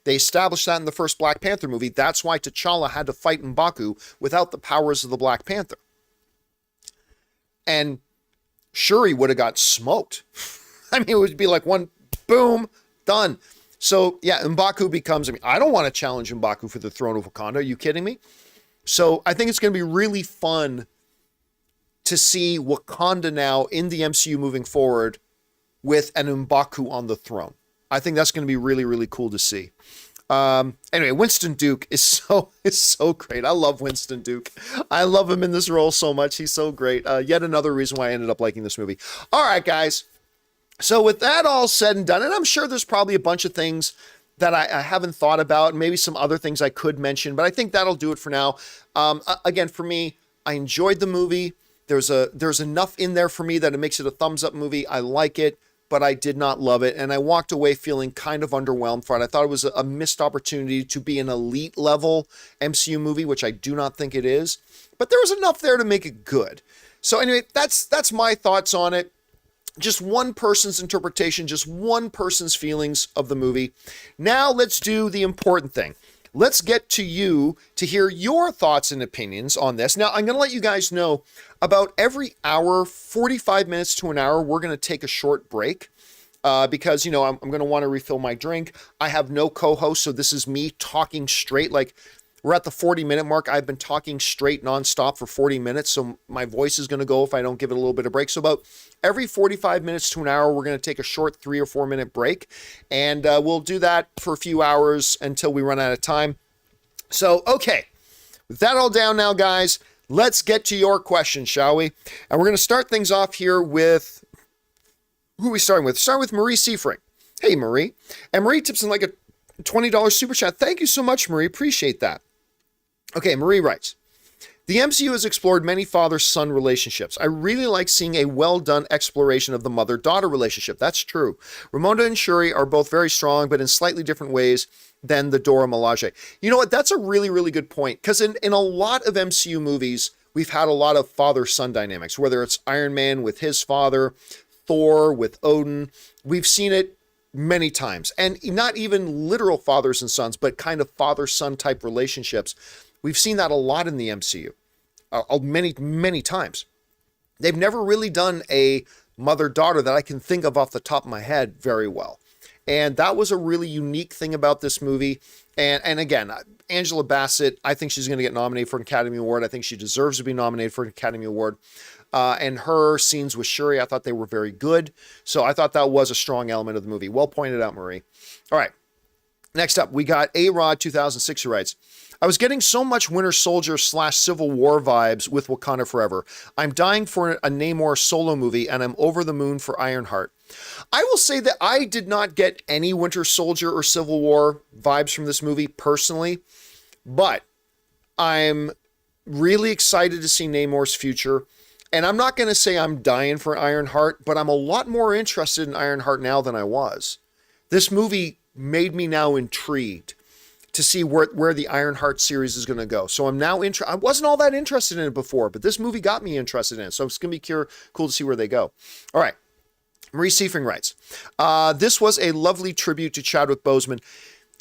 They established that in the first Black Panther movie. That's why T'Challa had to fight M'Baku without the powers of the Black Panther. And Shuri would have got smoked. I mean, it would be like one, boom, done. So, yeah, M'Baku becomes, I don't want to challenge M'Baku for the throne of Wakanda. Are you kidding me? So I think it's going to be really fun to see Wakanda now in the MCU moving forward with an M'Baku on the throne. I think that's going to be really, really cool to see. Anyway, Winston Duke is so great. I love Winston Duke. I love him in this role so much. He's so great. Yet another reason why I ended up liking this movie. All right, guys. So with that all said and done, and I'm sure there's probably a bunch of things that I haven't thought about, and maybe some other things I could mention, but I think that'll do it for now. Again, for me, I enjoyed the movie. There's enough in there for me that it makes it a thumbs up movie. I like it, but I did not love it. And I walked away feeling kind of underwhelmed for it. I thought it was a missed opportunity to be an elite level MCU movie, which I do not think it is, but there was enough there to make it good. So anyway, that's my thoughts on it. Just one person's interpretation, just one person's feelings of the movie. Now let's do the important thing. Let's get to you to hear your thoughts and opinions on this. Now, I'm going to let you guys know about every hour, 45 minutes to an hour, we're going to take a short break because, I'm going to want to refill my drink. I have no co-host, so this is me talking straight. Like, we're at the 40-minute mark. I've been talking straight nonstop for 40 minutes, so my voice is going to go if I don't give it a little bit of break. So about every 45 minutes to an hour, we're going to take a short 3 or 4 minute break, and we'll do that for a few hours until we run out of time. So, okay, with that all down now, guys, let's get to your questions, shall we? And we're going to start things off here with, who are we starting with? Start with Marie Seafring. Hey, Marie. And Marie tips in like a $20 super chat. Thank you so much, Marie. Appreciate that. Okay, Marie writes, the MCU has explored many father-son relationships. I really like seeing a well-done exploration of the mother-daughter relationship. That's true. Ramonda and Shuri are both very strong, but in slightly different ways than the Dora Milaje. You know what? That's a really, really good point. Because in a lot of MCU movies, we've had a lot of father-son dynamics, whether it's Iron Man with his father, Thor with Odin. We've seen it many times. And not even literal fathers and sons, but kind of father-son type relationships. We've seen that a lot in the MCU, many, many times. They've never really done a mother-daughter that I can think of off the top of my head very well. And that was a really unique thing about this movie. And again, Angela Bassett, I think she's going to get nominated for an Academy Award. I think she deserves to be nominated for an Academy Award. And her scenes with Shuri, I thought they were very good. So I thought that was a strong element of the movie. Well pointed out, Marie. All right. Next up, we got A-Rod 2006 who writes, I was getting so much Winter Soldier / Civil War vibes with Wakanda Forever. I'm dying for a Namor solo movie, and I'm over the moon for Ironheart. I will say that I did not get any Winter Soldier or Civil War vibes from this movie personally, but I'm really excited to see Namor's future. And I'm not going to say I'm dying for Ironheart, but I'm a lot more interested in Ironheart now than I was. This movie made me now intrigued to see where the Ironheart series is going to go. So I'm now I wasn't all that interested in it before, but this movie got me interested in it. So it's going to be cool to see where they go. All right. Marie Seifring writes, this was a lovely tribute to Chadwick Boseman.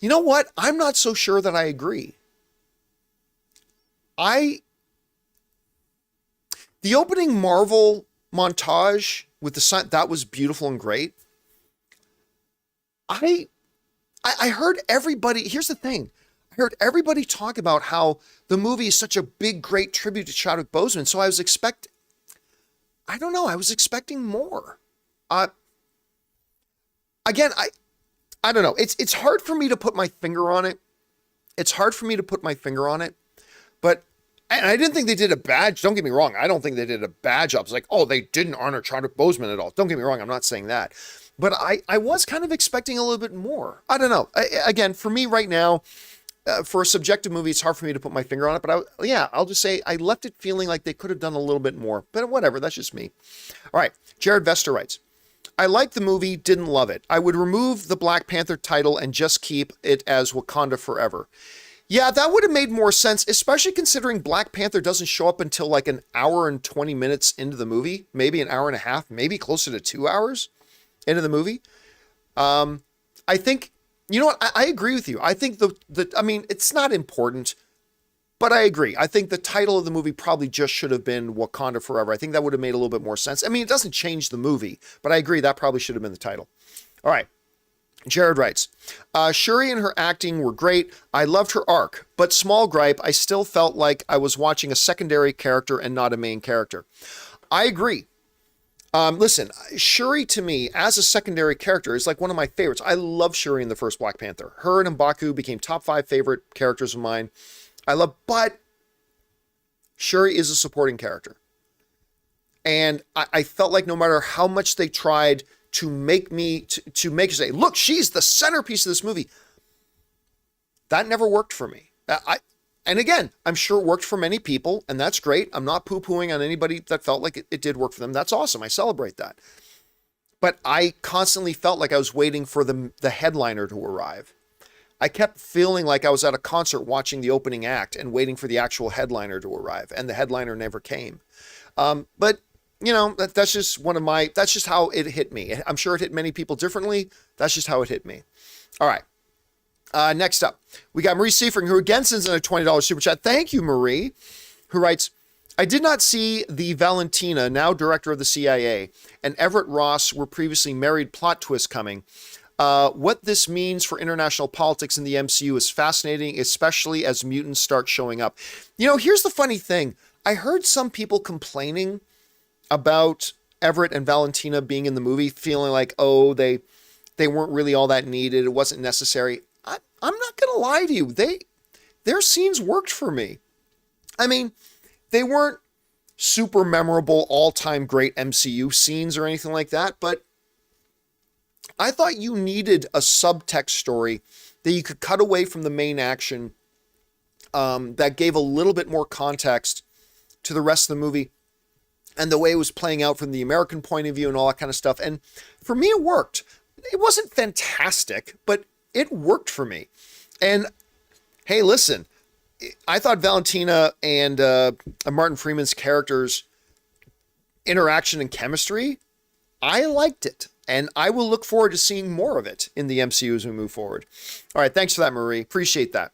You know what? I'm not so sure that I agree. The opening Marvel montage with the sun, that was beautiful and great. I heard everybody, here's the thing. I heard everybody talk about how the movie is such a big, great tribute to Chadwick Boseman. So I was expecting more. Again, I don't know. It's hard for me to put my finger on it. But, and I didn't think they did a bad, don't get me wrong. I don't think they did a bad job. It's like, oh, they didn't honor Chadwick Boseman at all. Don't get me wrong. I'm not saying that. But I was kind of expecting a little bit more. I don't know. Again, for me right now, for a subjective movie, it's hard for me to put my finger on it. But I'll just say I left it feeling like they could have done a little bit more. But whatever, that's just me. All right, Jared Vester writes, I liked the movie, didn't love it. I would remove the Black Panther title and just keep it as Wakanda Forever. Yeah, that would have made more sense, especially considering Black Panther doesn't show up until like an hour and 20 minutes into the movie, maybe an hour and a half, maybe closer to 2 hours into the movie. I think, you know what? I agree with you. I think I mean, it's not important, but I agree. I think the title of the movie probably just should have been Wakanda Forever. I think that would have made a little bit more sense. I mean, it doesn't change the movie, but I agree that probably should have been the title. All right. Jared writes, Shuri and her acting were great. I loved her arc, but small gripe, I still felt like I was watching a secondary character and not a main character. I agree. Listen, Shuri to me as a secondary character is like one of my favorites. I love Shuri in the first Black Panther. Her and M'Baku became top 5 favorite characters of mine. But Shuri is a supporting character. And I felt like no matter how much they tried to make me, to make you say, look, she's the centerpiece of this movie, that never worked for me. And again, I'm sure it worked for many people, and that's great. I'm not poo-pooing on anybody that felt like it did work for them. That's awesome. I celebrate that. But I constantly felt like I was waiting for the headliner to arrive. I kept feeling like I was at a concert watching the opening act and waiting for the actual headliner to arrive, and the headliner never came. But you know, that's just that's just how it hit me. I'm sure it hit many people differently. That's just how it hit me. All right. Next up, we got Marie Seifring, who again sends in a $20 super chat. Thank you, Marie, who writes, I did not see the Valentina, now director of the CIA, and Everett Ross were previously married plot twist coming. What this means for international politics in the MCU is fascinating, especially as mutants start showing up. You know, here's the funny thing. I heard some people complaining about Everett and Valentina being in the movie, feeling like, oh, they weren't really all that needed. It wasn't necessary. I'm not going to lie to you. Their scenes worked for me. I mean, they weren't super memorable, all-time great MCU scenes or anything like that, but I thought you needed a subtext story that you could cut away from the main action, that gave a little bit more context to the rest of the movie and the way it was playing out from the American point of view and all that kind of stuff. And for me, it worked. It wasn't fantastic, but it worked for me. And hey, listen, I thought Valentina and Martin Freeman's characters' interaction and chemistry, I liked it. And I will look forward to seeing more of it in the MCU as we move forward. All right, thanks for that, Marie. Appreciate that.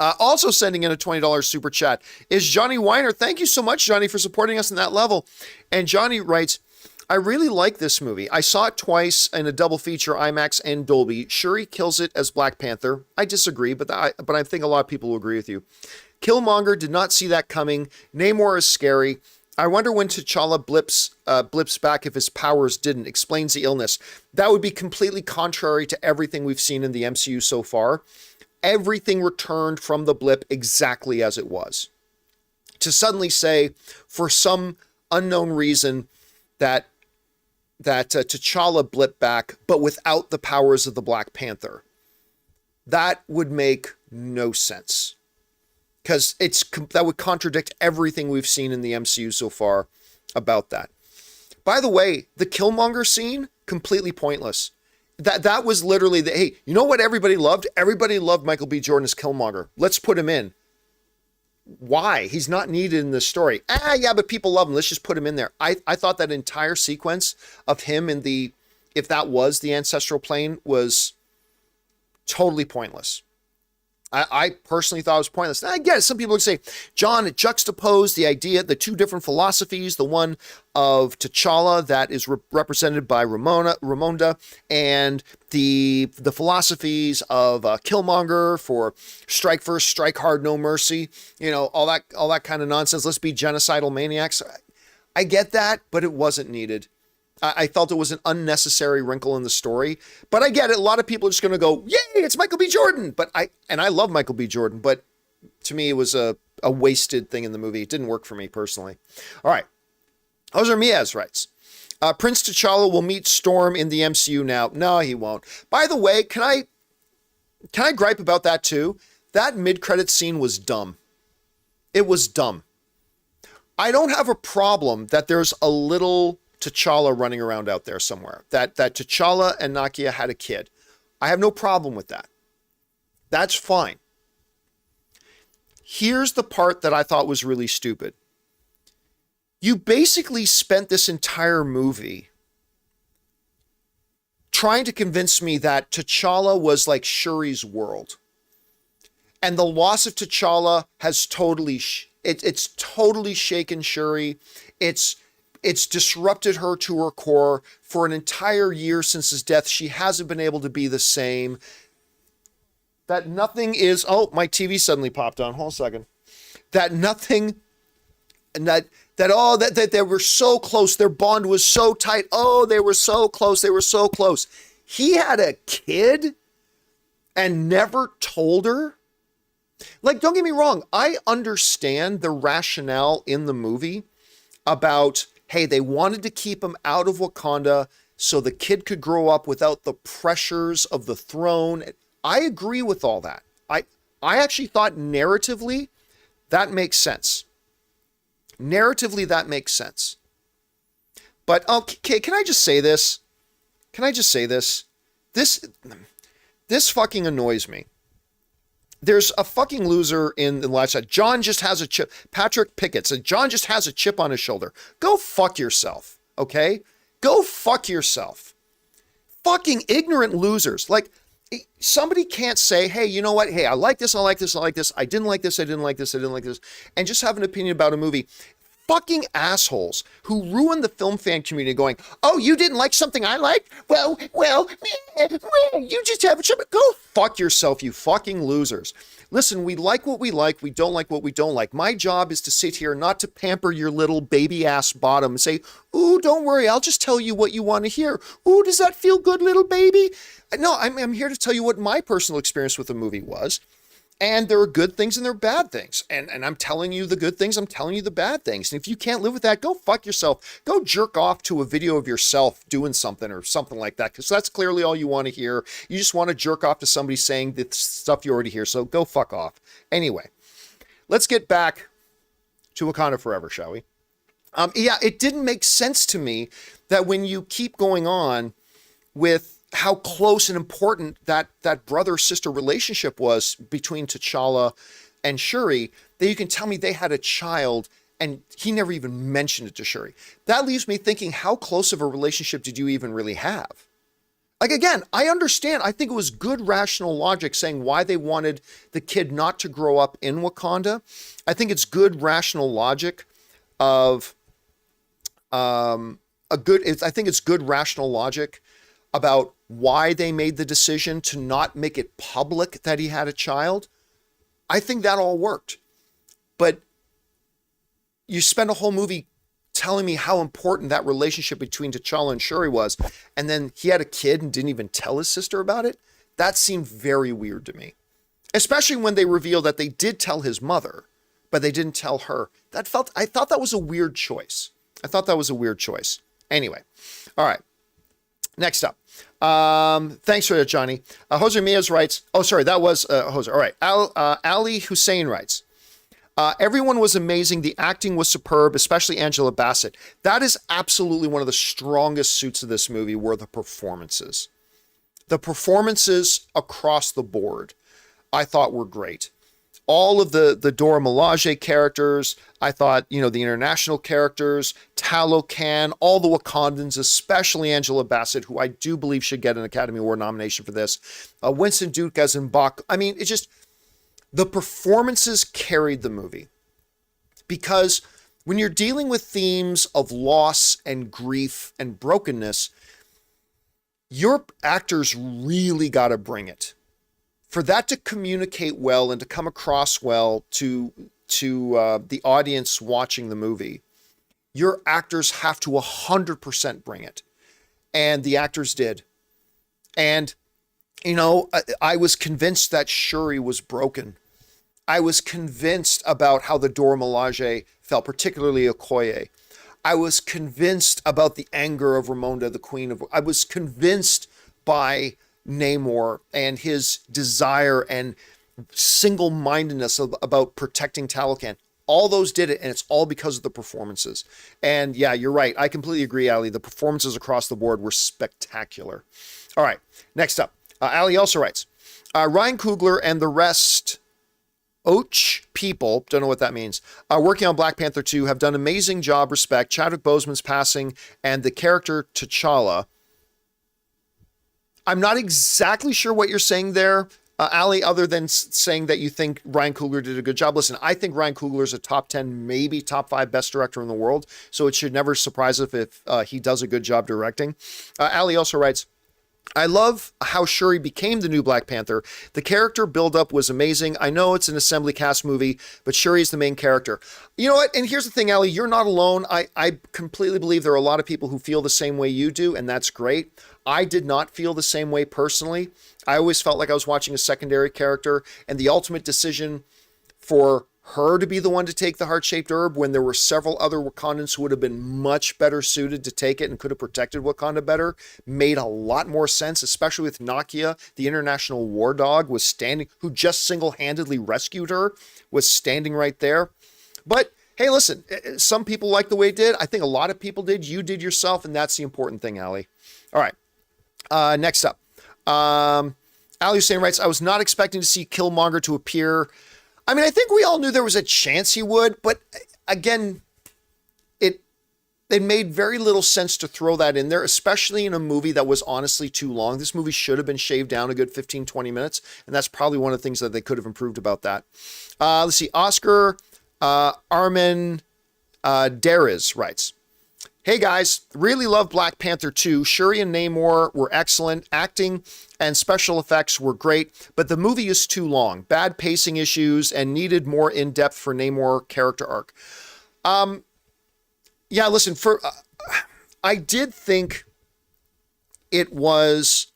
Also sending in a $20 super chat is Johnny Weiner. Thank you so much, Johnny, for supporting us on that level. And Johnny writes, I really like this movie. I saw it twice in a double feature, IMAX and Dolby. Shuri kills it as Black Panther. I disagree, but I think a lot of people will agree with you. Killmonger did not see that coming. Namor is scary. I wonder when T'Challa blips back if his powers didn't. Explains the illness. That would be completely contrary to everything we've seen in the MCU so far. Everything returned from the blip exactly as it was. To suddenly say, for some unknown reason, that T'Challa blipped back, but without the powers of the Black Panther, that would make no sense. Because that would contradict everything we've seen in the MCU so far about that. By the way, the Killmonger scene, completely pointless. That was literally hey, you know what everybody loved? Everybody loved Michael B. Jordan as Killmonger. Let's put him in. why? He's not needed in this story. Yeah, but people love him. Let's just put him in there. I thought that entire sequence of him in the, if that was the ancestral plane, was totally pointless. I personally thought it was pointless. Now, I get it. Some people would say, John, it juxtaposed the idea, the two different philosophies, the one of T'Challa that is represented by Ramonda, and the philosophies of Killmonger for strike first, strike hard, no mercy. You know, all that kind of nonsense. Let's be genocidal maniacs. I get that, but it wasn't needed. I felt it was an unnecessary wrinkle in the story, but I get it. A lot of people are just going to go, yay, it's Michael B. Jordan. But I love Michael B. Jordan, but to me, it was a wasted thing in the movie. It didn't work for me personally. All right. Jose Miaz writes, Prince T'Challa will meet Storm in the MCU now. No, he won't. By the way, can I gripe about that too? That mid-credit scene was dumb. It was dumb. I don't have a problem that there's a little T'Challa running around out there somewhere. That T'Challa and Nakia had a kid. I have no problem with that. That's fine. Here's the part that I thought was really stupid. You basically spent this entire movie trying to convince me that T'Challa was like Shuri's world. And the loss of T'Challa has totally, it's totally shaken Shuri. It's disrupted her to her core. For an entire year since his death, she hasn't been able to be the same. That nothing is, oh, my TV suddenly popped on. Hold on a second. That nothing, and that they were so close. Their bond was so tight. Oh, they were so close. They were so close. He had a kid and never told her. Like, don't get me wrong. I understand the rationale in the movie about, hey, they wanted to keep him out of Wakanda so the kid could grow up without the pressures of the throne. I agree with all that. I actually thought narratively that makes sense. Narratively, that makes sense. But, okay, can I just say this? This fucking annoys me. There's a fucking loser in the last side. John just has a chip. Patrick Pickett said, John just has a chip on his shoulder. Go fuck yourself, okay? Go fuck yourself. Fucking ignorant losers. Like, somebody can't say, hey, you know what? Hey, I like this, I like this, I like this. I didn't like this, I didn't like this, I didn't like this. And just have an opinion about a movie. Fucking assholes who ruin the film fan community going, oh, you didn't like something I liked? Well, you just have a chip. Go fuck yourself, you fucking losers. Listen, we like what we like. We don't like what we don't like. My job is to sit here, not to pamper your little baby ass bottom and say, ooh, don't worry. I'll just tell you what you want to hear. Ooh, does that feel good, little baby? No, I'm here to tell you what my personal experience with the movie was. And there are good things and there are bad things. And I'm telling you the good things, I'm telling you the bad things. And if you can't live with that, go fuck yourself. Go jerk off to a video of yourself doing something or something like that. Because that's clearly all you want to hear. You just want to jerk off to somebody saying the stuff you already hear. So go fuck off. Anyway, let's get back to Wakanda Forever, shall we? Yeah, it didn't make sense to me that when you keep going on with how close and important that brother-sister relationship was between T'Challa and Shuri, that you can tell me they had a child and he never even mentioned it to Shuri. That leaves me thinking, how close of a relationship did you even really have? Like, again, I understand. I think it was good rational logic saying why they wanted the kid not to grow up in Wakanda. I think it's good rational logic of I think it's good rational logic about why they made the decision to not make it public that he had a child. I think that all worked. But you spend a whole movie telling me how important that relationship between T'Challa and Shuri was, and then he had a kid and didn't even tell his sister about it? That seemed very weird to me. Especially when they revealed that they did tell his mother, but they didn't tell her. I thought that was a weird choice. Anyway, all right. Next up. Thanks for that, Johnny. Jose Miaz writes, oh, sorry, that was Jose. All right. Ali Hussein writes, everyone was amazing. The acting was superb, especially Angela Bassett. That is absolutely one of the strongest suits of this movie were the performances. The performances across the board, I thought were great. all of the Dora Milaje characters. I thought, the international characters, Talocan, all the Wakandans, especially Angela Bassett, who I do believe should get an Academy Award nomination for this. Winston Duke as M'Baku. I mean, it's just, the performances carried the movie. Because when you're dealing with themes of loss and grief and brokenness, your actors really got to bring it. For that to communicate well and to come across well to the audience watching the movie, your actors have to 100% bring it. And the actors did. And, I was convinced that Shuri was broken. I was convinced about how the Dora Milaje felt, particularly Okoye. I was convinced about the anger of Ramonda, the Queen of... I was convinced by Namor and his desire and single-mindedness about protecting Talocan. All those did it, and it's all because of the performances. And yeah, you're right. I completely agree, Ali. The performances across the board were spectacular. All right, next up. Ali also writes, Ryan Coogler and the rest... people, don't know what that means, working on Black Panther 2 have done an amazing job, respect. Chadwick Boseman's passing and the character T'Challa. I'm not exactly sure what you're saying there, Ali, other than saying that you think Ryan Coogler did a good job. Listen, I think Ryan Coogler is a top 10, maybe top 5 best director in the world, so it should never surprise us if he does a good job directing. Ali also writes, I love how Shuri became the new Black Panther. The character buildup was amazing. I know it's an assembly cast movie, but Shuri is the main character. You know what? And here's the thing, Ali, you're not alone. I completely believe there are a lot of people who feel the same way you do, and that's great. I did not feel the same way personally. I always felt like I was watching a secondary character, and the ultimate decision for her to be the one to take the heart-shaped herb when there were several other Wakandans who would have been much better suited to take it and could have protected Wakanda better made a lot more sense, especially with Nakia, the international war dog, was standing, who just single-handedly rescued her, was standing right there. But hey, listen, some people like the way it did. I think a lot of people did. You did yourself, and that's the important thing, Ali. All right, next up. Ali Hussein writes, I was not expecting to see Killmonger to appear. I mean, I think we all knew there was a chance he would, but again, it made very little sense to throw that in there, especially in a movie that was honestly too long. This movie should have been shaved down a good 15, 20 minutes, and that's probably one of the things that they could have improved about that. Let's see, Oscar Armin Deriz writes, hey guys, really love Black Panther 2. Shuri and Namor were excellent. Acting and special effects were great, but the movie is too long. Bad pacing issues and needed more in-depth for Namor character arc. Yeah, listen, I did think it was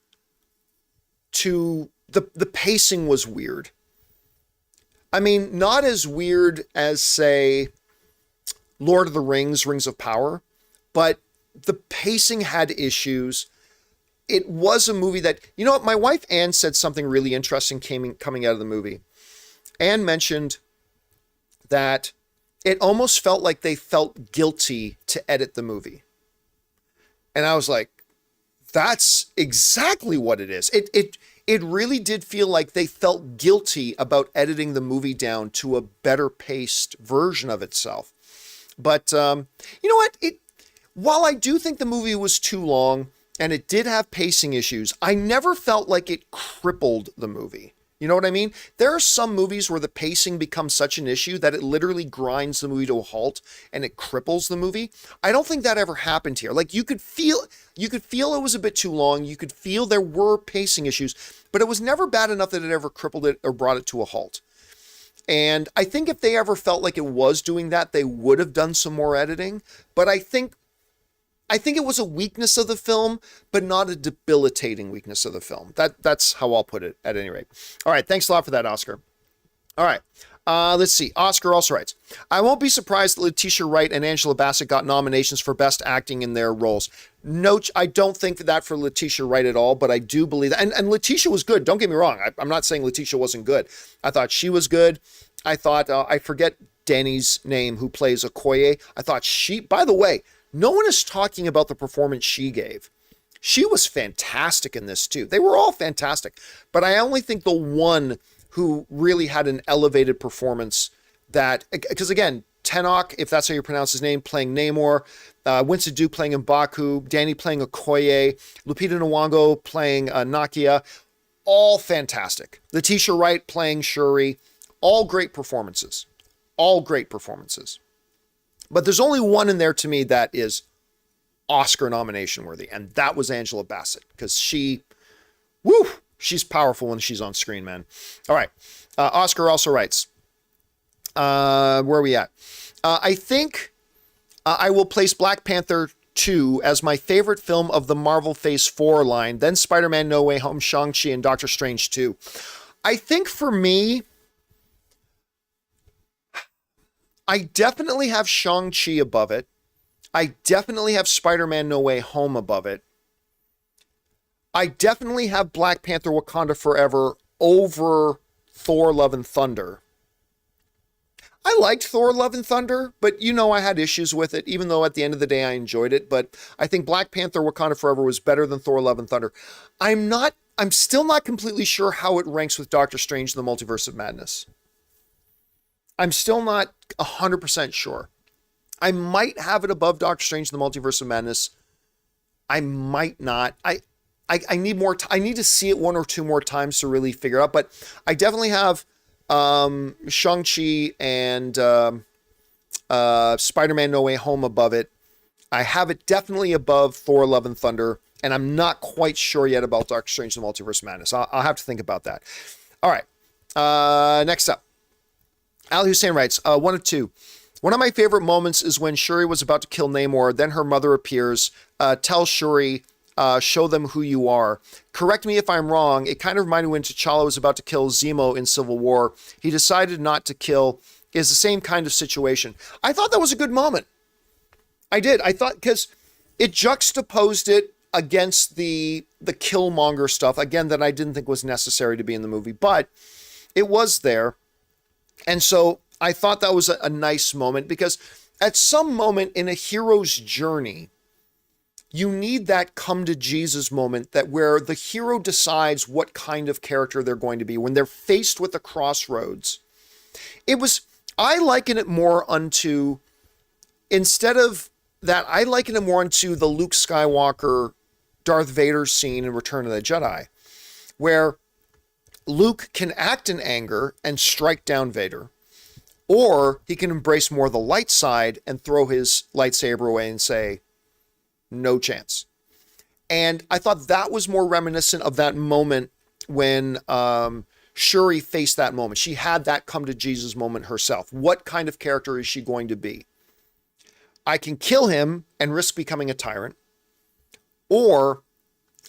the pacing was weird. I mean, not as weird as, say, Lord of the Rings, Rings of Power, but the pacing had issues. It was a movie that, you know what, my wife Ann said something really interesting coming out of the movie. Ann mentioned that it almost felt like they felt guilty to edit the movie. And I was like, that's exactly what it is. It really did feel like they felt guilty about editing the movie down to a better paced version of itself. But you know what? While I do think the movie was too long and it did have pacing issues, I never felt like it crippled the movie. You know what I mean? There are some movies where the pacing becomes such an issue that it literally grinds the movie to a halt and it cripples the movie. I don't think that ever happened here. Like you could feel it was a bit too long. You could feel there were pacing issues, but it was never bad enough that it ever crippled it or brought it to a halt. And I think if they ever felt like it was doing that, they would have done some more editing. But I think it was a weakness of the film, but not a debilitating weakness of the film. That's how I'll put it at any rate. All right. Thanks a lot for that, Oscar. All right. Let's see. Oscar also writes, I won't be surprised that Letitia Wright and Angela Bassett got nominations for Best Acting in their roles. No, I don't think that for Letitia Wright at all, but I do believe that. And Letitia was good. Don't get me wrong. I'm not saying Letitia wasn't good. I thought she was good. I thought, I forget Danny's name, who plays Okoye. I thought by the way, no one is talking about the performance she gave. She was fantastic in this too. They were all fantastic, but I only think the one who really had an elevated performance that, because again, Tenok, if that's how you pronounce his name, playing Namor, Winston Duke playing M'Baku, Danny playing Okoye, Lupita Nyong'o playing Nakia, all fantastic. Letitia Wright playing Shuri, all great performances. All great performances. But there's only one in there to me that is Oscar nomination worthy, and that was Angela Bassett, because she's powerful when she's on screen, man. All right. Oscar also writes, where are we at? I think I will place Black Panther 2 as my favorite film of the Marvel Phase 4 line, then Spider-Man No Way Home, Shang-Chi, and Doctor Strange 2. I think for me, I definitely have Shang-Chi above it. I definitely have Spider-Man No Way Home above it. I definitely have Black Panther Wakanda Forever over Thor Love and Thunder. I liked Thor Love and Thunder, but I had issues with it, even though at the end of the day I enjoyed it. But I think Black Panther Wakanda Forever was better than Thor Love and Thunder. I'm still not completely sure how it ranks with Doctor Strange and the Multiverse of Madness. I'm still not 100% sure. I might have it above Doctor Strange and the Multiverse of Madness. I might not. I need more. I need to see it one or two more times to really figure it out. But I definitely have Shang-Chi and Spider-Man No Way Home above it. I have it definitely above Thor Love and Thunder, and I'm not quite sure yet about Doctor Strange and the Multiverse of Madness. I'll have to think about that. All right. Next up, Ali Hussein writes, 1 of 2. One of my favorite moments is when Shuri was about to kill Namor, then her mother appears, tells Shuri, show them who you are. Correct me if I'm wrong, it kind of reminded me when T'Challa was about to kill Zemo in Civil War. He decided not to kill. Is the same kind of situation. I thought that was a good moment. I did. I thought, because it juxtaposed it against the Killmonger stuff, again, that I didn't think was necessary to be in the movie, but it was there. And so I thought that was a nice moment, because at some moment in a hero's journey, you need that come to Jesus moment, that where the hero decides what kind of character they're going to be when they're faced with a crossroads. I liken it more unto, instead of that, I liken it more unto the Luke Skywalker, Darth Vader scene in Return of the Jedi, where Luke can act in anger and strike down Vader, or he can embrace more the light side and throw his lightsaber away and say, no chance. And I thought that was more reminiscent of that moment when Shuri faced that moment. She had that come to Jesus moment herself. What kind of character is she going to be? I can kill him and risk becoming a tyrant, or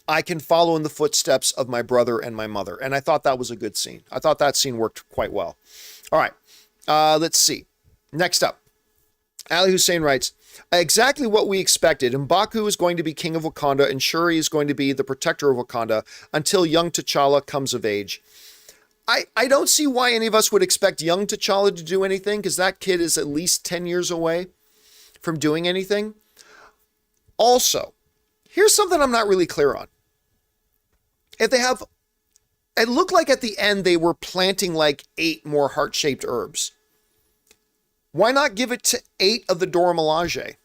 I can follow in the footsteps of my brother and my mother. And I thought that was a good scene. I thought that scene worked quite well. All right, let's see. Next up, Ali Hussein writes, exactly what we expected. M'Baku is going to be king of Wakanda, and Shuri is going to be the protector of Wakanda until young T'Challa comes of age. I don't see why any of us would expect young T'Challa to do anything, because that kid is at least 10 years away from doing anything. Also, here's something I'm not really clear on. If they have, it looked like at the end they were planting like 8 more heart-shaped herbs. Why not give it to 8 of the Dora Milaje?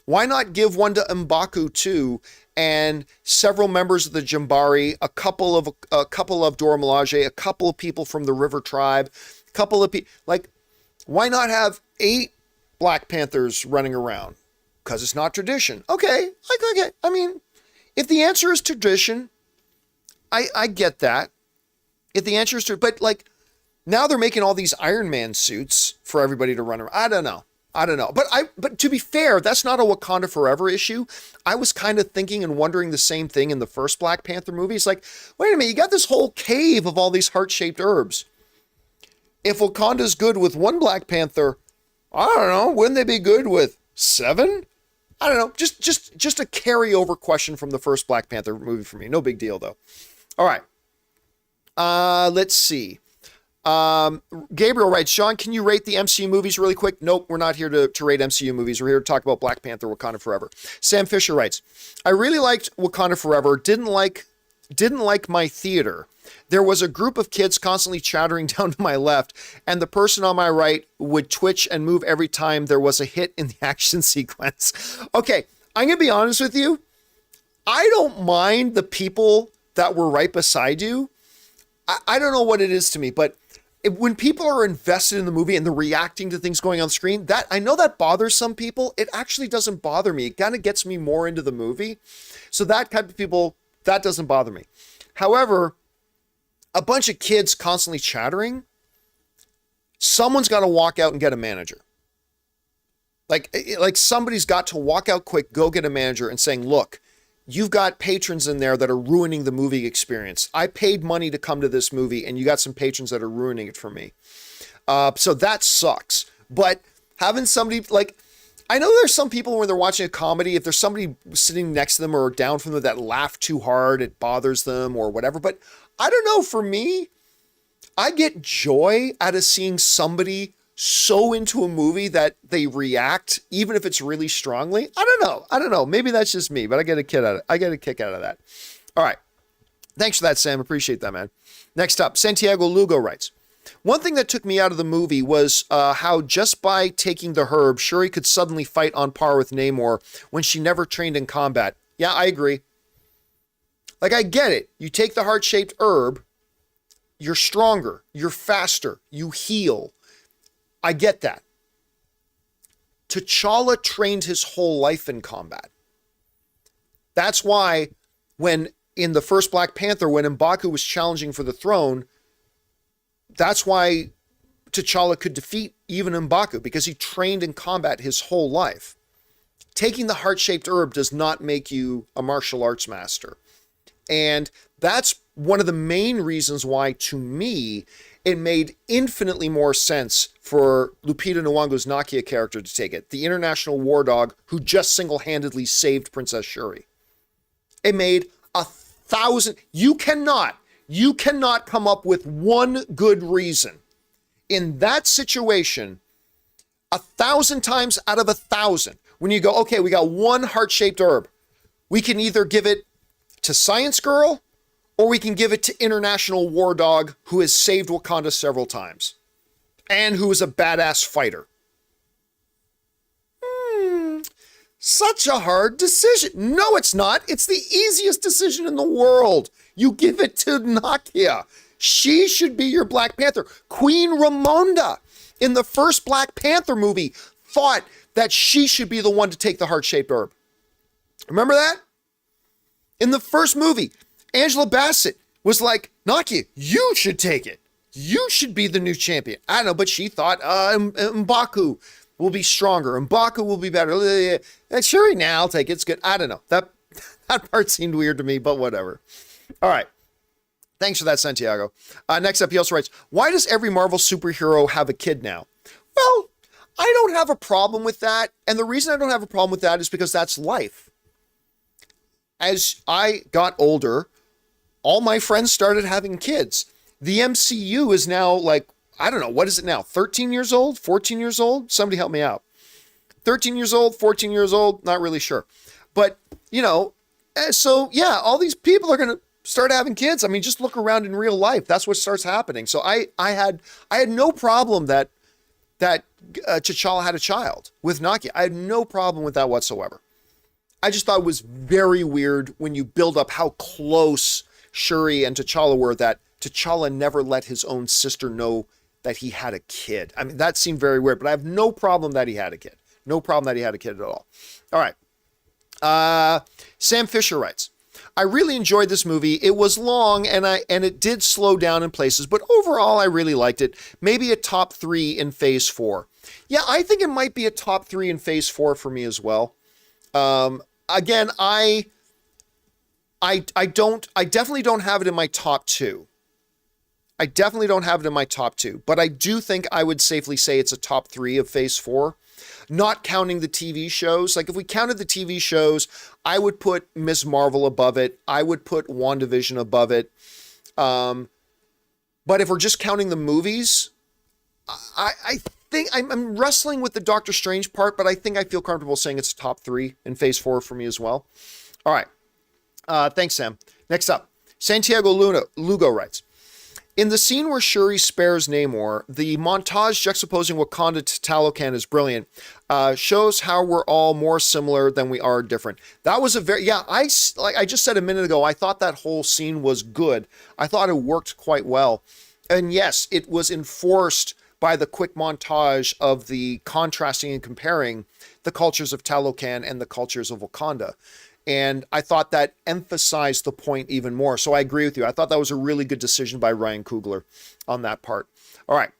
Why not give one to M'Baku too, and several members of the Jambari, a couple of Dora Milaje, a couple of people from the River Tribe, a couple of people, like, why not have 8 Black Panthers running around? Because it's not tradition. Okay, okay. I mean, if the answer is tradition, I get that. If the answer is but like, now they're making all these Iron Man suits for everybody to run around. I don't know. But to be fair, that's not a Wakanda Forever issue. I was kind of thinking and wondering the same thing in the first Black Panther movie. It's like, wait a minute, you got this whole cave of all these heart-shaped herbs. If Wakanda's good with 1 Black Panther, I don't know, wouldn't they be good with 7? I don't know. Just a carryover question from the first Black Panther movie for me. No big deal though. All right. Let's see. Gabriel writes, Sean, can you rate the MCU movies really quick? Nope, we're not here to rate MCU movies. We're here to talk about Black Panther, Wakanda Forever. Sam Fisher writes, I really liked Wakanda Forever. Didn't like didn't like my theater. There was a group of kids constantly chattering down to my left, and the person on my right would twitch and move every time there was a hit in the action sequence. Okay, I'm going to be honest with you. I don't mind the people that were right beside you. I don't know what it is to me, but when people are invested in the movie and they're reacting to things going on screen, that I know that bothers some people. It actually doesn't bother me. It kind of gets me more into the movie. So that type of people, that doesn't bother me. However, a bunch of kids constantly chattering, someone's got to walk out and get a manager. Like somebody's got to walk out quick, go get a manager and saying, look, you've got patrons in there that are ruining the movie experience. I paid money to come to this movie and you got some patrons that are ruining it for me. So that sucks. But having somebody like, I know there's some people when they're watching a comedy, if there's somebody sitting next to them or down from them that laugh too hard, it bothers them or whatever. But I don't know, for me, I get joy out of seeing somebody so into a movie that they react, even if it's really strongly. I don't know. Maybe that's just me, but I get a kick out of it. I get a kick out of that. All right. Thanks for that, Sam. Appreciate that, man. Next up, Santiago Lugo writes, one thing that took me out of the movie was how just by taking the herb, Shuri could suddenly fight on par with Namor when she never trained in combat. Yeah, I agree. Like, I get it. You take the heart-shaped herb, you're stronger, you're faster, you heal. I get that. T'Challa trained his whole life in combat. That's why when in the first Black Panther, when M'Baku was challenging for the throne, that's why T'Challa could defeat even M'Baku, because he trained in combat his whole life. Taking the heart-shaped herb does not make you a martial arts master. And that's one of the main reasons why, to me, it made infinitely more sense for Lupita Nyong'o's Nakia character to take it, the international war dog who just single-handedly saved Princess Shuri. It made 1,000... You cannot come up with one good reason in that situation 1,000 times out of 1,000. When you go, okay, we got one heart-shaped herb. We can either give it to Science Girl, or we can give it to international war dog who has saved Wakanda several times and who is a badass fighter. Such a hard decision. No, it's not. It's the easiest decision in the world. You give it to Nakia. She should be your Black Panther. Queen Ramonda in the first Black Panther movie thought that she should be the one to take the heart-shaped herb. Remember that? In the first movie, Angela Bassett was like, Nakia, you should take it. You should be the new champion. I don't know, but she thought M'Baku will be stronger. M'Baku will be better. Sure, now I'll take it. It's good. I don't know. That part seemed weird to me, but whatever. All right. Thanks for that, Santiago. Next up, he also writes, why does every Marvel superhero have a kid now? Well, I don't have a problem with that. And the reason I don't have a problem with that is because that's life. As I got older, all my friends started having kids. The MCU is now like, I don't know, what is it now? 13 years old? 14 years old? Somebody help me out. 13 years old, 14 years old? Not really sure. But, you know, so yeah, all these people are going to start having kids. I mean, just look around in real life. That's what starts happening. So I had no problem that T'Challa had a child with Nakia. I had no problem with that whatsoever. I just thought it was very weird when you build up how close Shuri and T'Challa were, that T'Challa never let his own sister know that he had a kid. I mean, that seemed very weird, but I have no problem that he had a kid. No problem that he had a kid at all. All right. Sam Fisher writes, I really enjoyed this movie. It was long and it did slow down in places, but overall I really liked it. Maybe a top 3 in phase 4. Yeah, I think it might be a top 3 in phase 4 for me as well. Again, I definitely don't have it in my top 2. I definitely don't have it in my top 2, but I do think I would safely say it's a top 3 of phase 4, not counting the TV shows. Like if we counted the TV shows, I would put Ms. Marvel above it. I would put WandaVision above it. But if we're just counting the movies, I think I'm wrestling with the Doctor Strange part, but I think I feel comfortable saying it's top 3 in phase 4 for me as well. All right. Thanks, Sam. Next up, Santiago Lugo writes, in the scene where Shuri spares Namor, the montage juxtaposing Wakanda to Talokan is brilliant. Shows how we're all more similar than we are different. That was a very, yeah, like I just said a minute ago, I thought that whole scene was good. I thought it worked quite well. And yes, it was enforced by the quick montage of the contrasting and comparing the cultures of Talokan and the cultures of Wakanda. And I thought that emphasized the point even more. So I agree with you. I thought that was a really good decision by Ryan Coogler on that part. All right.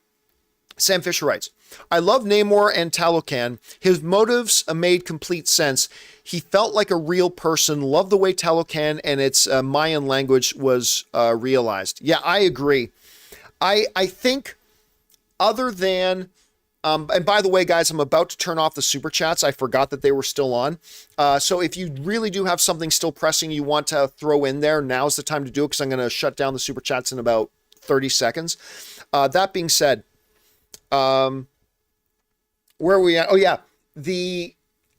Sam Fisher writes, I love Namor and Talokan. His motives made complete sense. He felt like a real person. Loved the way Talokan and its Mayan language was realized. Yeah, I agree. I think other than... and by the way, guys, I'm about to turn off the super chats. I forgot that they were still on. So if you really do have something still pressing you want to throw in there, now's the time to do it because I'm going to shut down the super chats in about 30 seconds. That being said, where are we at? Oh, yeah.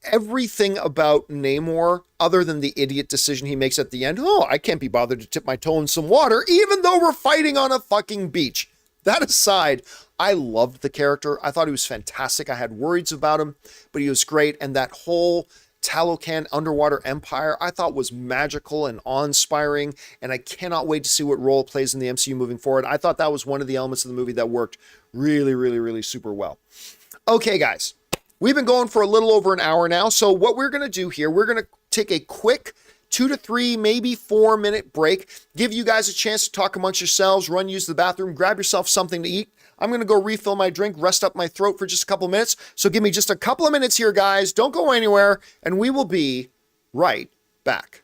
Everything about Namor, other than the idiot decision he makes at the end, oh, I can't be bothered to tip my toe in some water, even though we're fighting on a fucking beach. That aside, I loved the character. I thought he was fantastic. I had worries about him, but he was great. And that whole Talokan underwater empire, I thought was magical and awe-inspiring. And I cannot wait to see what role it plays in the MCU moving forward. I thought that was one of the elements of the movie that worked really, really, really super well. Okay, guys, we've been going for a little over an hour now. So what we're going to do here, we're going to take a quick 2 to 3, maybe 4 minute break. Give you guys a chance to talk amongst yourselves, run, use the bathroom, grab yourself something to eat. I'm going to go refill my drink, rest up my throat for just a couple of minutes. So give me just a couple of minutes here, guys. Don't go anywhere, and we will be right back.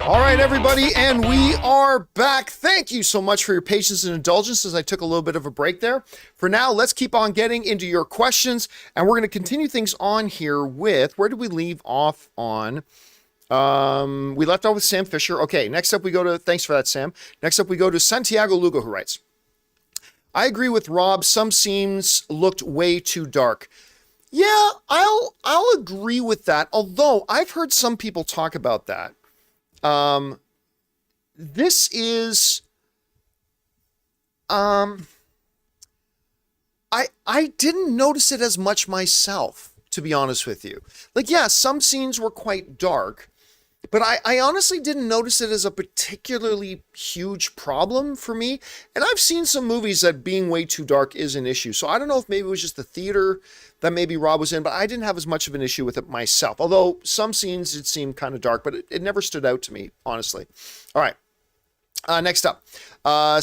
All right, everybody, and we are back. Thank you so much for your patience and indulgence as I took a little bit of a break there. For now, let's keep on getting into your questions, and we're going to continue things on here with, where did we leave off on? We left off with Sam Fisher. Okay, next up we go to, thanks for that, Sam. Next up we go to Santiago Lugo, who writes, I agree with Rob, some scenes looked way too dark. Yeah, I'll agree with that, although I've heard some people talk about that. This is, I didn't notice it as much myself, to be honest with you. Like, yeah, some scenes were quite dark, but I honestly didn't notice it as a particularly huge problem for me. And I've seen some movies that being way too dark is an issue. So I don't know if maybe it was just the theater that maybe Rob was in, but I didn't have as much of an issue with it myself. Although some scenes did seem kind of dark, but it never stood out to me, honestly. All right. Next up,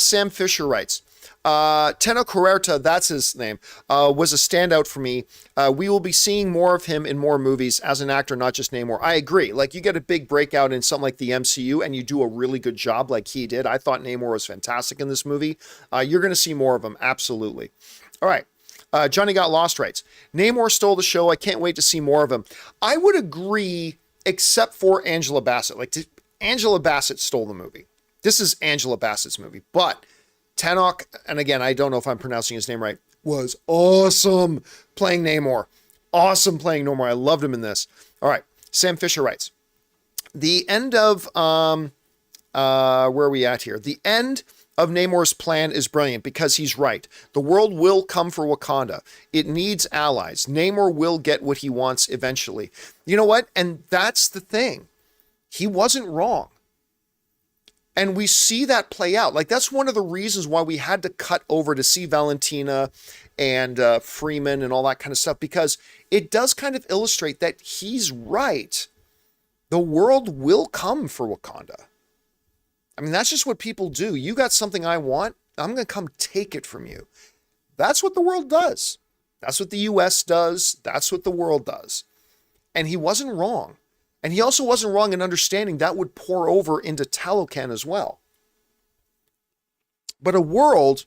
Sam Fisher writes, Teno Huerta, that's his name, was a standout for me. We will be seeing more of him in more movies as an actor, not just Namor. I agree. Like, you get a big breakout in something like the MCU and you do a really good job like he did. I thought Namor was fantastic in this movie. You're going to see more of him. Absolutely. All right. Johnny Got Lost writes, Namor stole the show. I can't wait to see more of him. I would agree, except for Angela Bassett. Like, Angela Bassett stole the movie. This is Angela Bassett's movie, but Tenoch, and again, I don't know if I'm pronouncing his name right, was awesome playing Namor. Awesome playing Namor. I loved him in this. All right. Sam Fisher writes, the end of, where are we at here? The end of Namor's plan is brilliant because he's right. The world will come for Wakanda. It needs allies. Namor will get what he wants eventually. You know what? And that's the thing. He wasn't wrong. And we see that play out. Like, that's one of the reasons why we had to cut over to see Valentina and Freeman and all that kind of stuff, because it does kind of illustrate that he's right. The world will come for Wakanda. I mean, that's just what people do. You got something I want, I'm going to come take it from you. That's what the world does. That's what the US does. That's what the world does. And he wasn't wrong. And he also wasn't wrong in understanding that would pour over into Talokan as well. But a world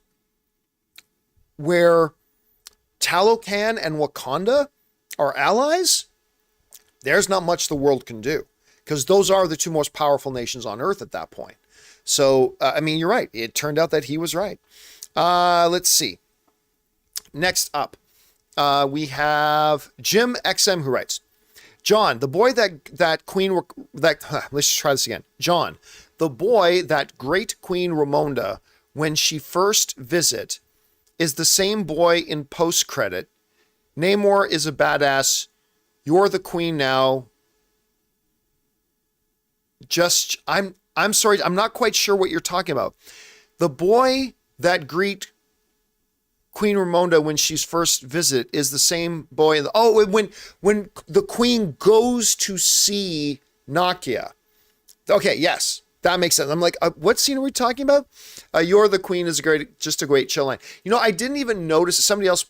where Talokan and Wakanda are allies, there's not much the world can do, because those are the two most powerful nations on Earth at that point. So, I mean, you're right. It turned out that he was right. Let's see. Next up, we have Jim XM, who writes, John, the boy let's try this again. John, the boy that great Queen Ramonda, when she first visit, is the same boy in post-credit. Namor is a badass. You're the queen now. I'm sorry, I'm not quite sure what you're talking about. The boy that greet Queen Ramonda when she's first visit is the same boy. When the queen goes to see Nakia. Okay, yes, that makes sense. I'm like, what scene are we talking about? You're the queen is just a great chill line. You know, I didn't even notice somebody else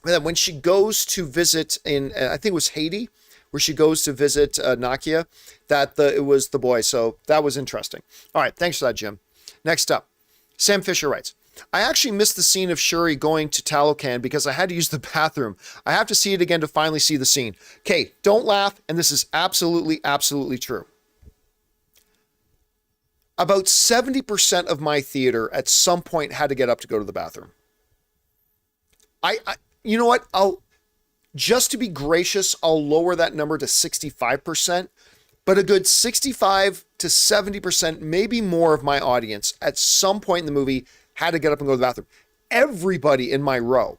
that when she goes to visit in, I think it was Haiti, where she goes to visit Nakia, it was the boy. So that was interesting. All right, thanks for that, Jim. Next up, Sam Fisher writes, I actually missed the scene of Shuri going to Talokan because I had to use the bathroom. I have to see it again to finally see the scene. Okay, don't laugh, and this is absolutely, absolutely true. About 70% of my theater at some point had to get up to go to the bathroom. You know what? Just to be gracious, I'll lower that number to 65%, but a good 65 to 70%, maybe more of my audience at some point in the movie had to get up and go to the bathroom. Everybody in my row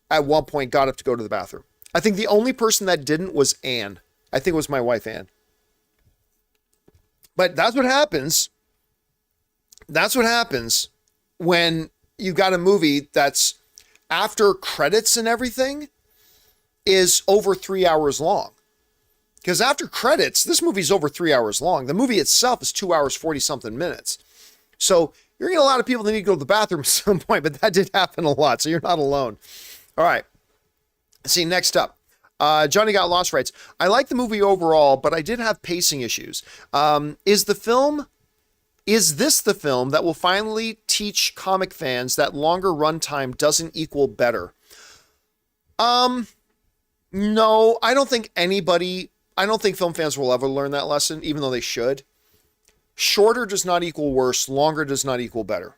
at one point got up to go to the bathroom. I think the only person that didn't was Anne. I think it was my wife, Anne. But that's what happens. That's what happens when you got a movie that's after credits and everything is over 3 hours long. Because after credits, this movie's over 3 hours long. The movie itself is 2 hours, 40 something minutes. So you're going to get a lot of people that need to go to the bathroom at some point, but that did happen a lot. So you're not alone. All right. See, next up, Johnny Got Lost writes, I like the movie overall, but I did have pacing issues. Is this the film that will finally teach comic fans that longer runtime doesn't equal better? No, I don't think film fans will ever learn that lesson, even though they should. Shorter does not equal worse. Longer does not equal better.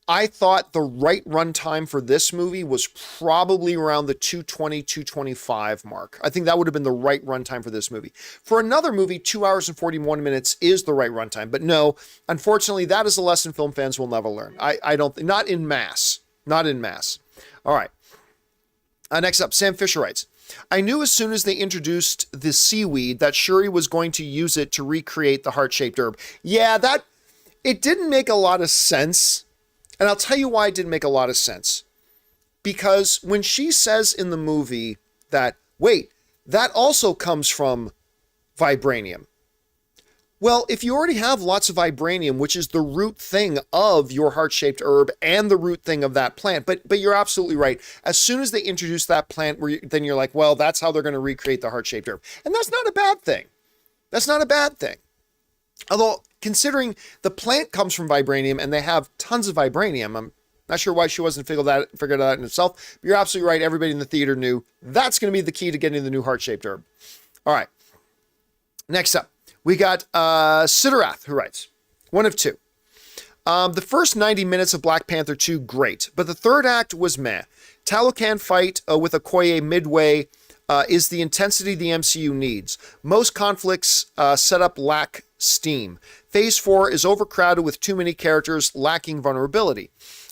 I thought the right runtime for this movie was probably around the 220, 225 mark. I think that would have been the right runtime for this movie. For another movie, 2 hours and 41 minutes is the right runtime. But no, unfortunately, that is a lesson film fans will never learn. I don't think, not in mass. Not in mass. All right. Next up, Sam Fisher writes, I knew as soon as they introduced the seaweed that Shuri was going to use it to recreate the heart-shaped herb. Yeah, it didn't make a lot of sense. And I'll tell you why it didn't make a lot of sense. Because when she says in the movie that, wait, that also comes from vibranium. Well, if you already have lots of vibranium, which is the root thing of your heart-shaped herb and the root thing of that plant, but you're absolutely right. As soon as they introduce that plant, then you're like, well, that's how they're going to recreate the heart-shaped herb. And that's not a bad thing. That's not a bad thing. Although, considering the plant comes from vibranium and they have tons of vibranium, I'm not sure why she wasn't figured that out in itself. But you're absolutely right. Everybody in the theater knew that's going to be the key to getting the new heart-shaped herb. All right. Next up, we got Siderath, who writes, one of two. The first 90 minutes of Black Panther 2, great. But the third act was meh. Talocan fight with Okoye midway is the intensity the MCU needs. Most conflicts setup lack steam. Phase 4 is overcrowded with too many characters lacking vulnerability.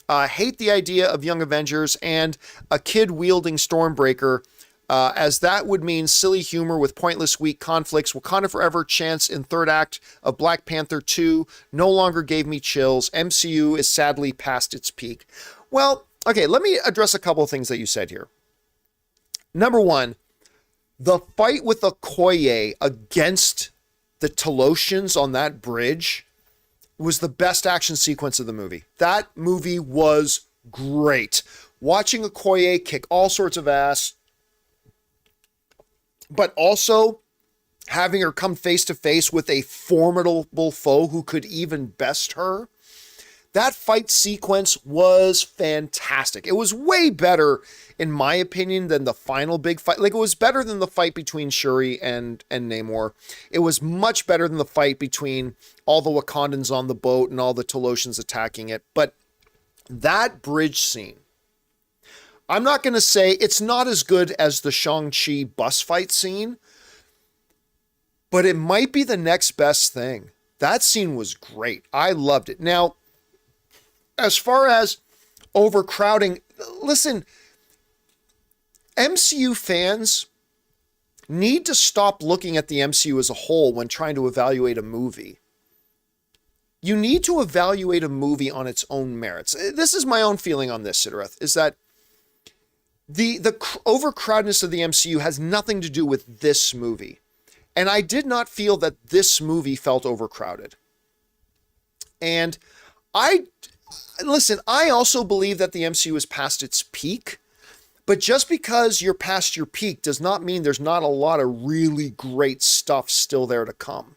Hate the idea of Young Avengers and a kid wielding Stormbreaker, as that would mean silly humor with pointless weak conflicts. Wakanda Forever chance in third act of Black Panther 2 no longer gave me chills. MCU is sadly past its peak. Well, okay, let me address a couple of things that you said here. Number one, the fight with Okoye against the Talosians on that bridge was the best action sequence of the movie. That movie was great. Watching Okoye kick all sorts of ass, but also having her come face to face with a formidable foe who could even best her. That fight sequence was fantastic. It was way better, in my opinion, than the final big fight. Like, it was better than the fight between Shuri and Namor. It was much better than the fight between all the Wakandans on the boat and all the Talosians attacking it. But that bridge scene, I'm not going to say it's not as good as the Shang-Chi bus fight scene, but it might be the next best thing. That scene was great. I loved it. Now, as far as overcrowding, listen, MCU fans need to stop looking at the MCU as a whole when trying to evaluate a movie. You need to evaluate a movie on its own merits. This is my own feeling on this, Siderath, is that the overcrowdedness of the MCU has nothing to do with this movie. And I did not feel that this movie felt overcrowded. And listen, I also believe that the MCU is past its peak, but just because you're past your peak does not mean there's not a lot of really great stuff still there to come.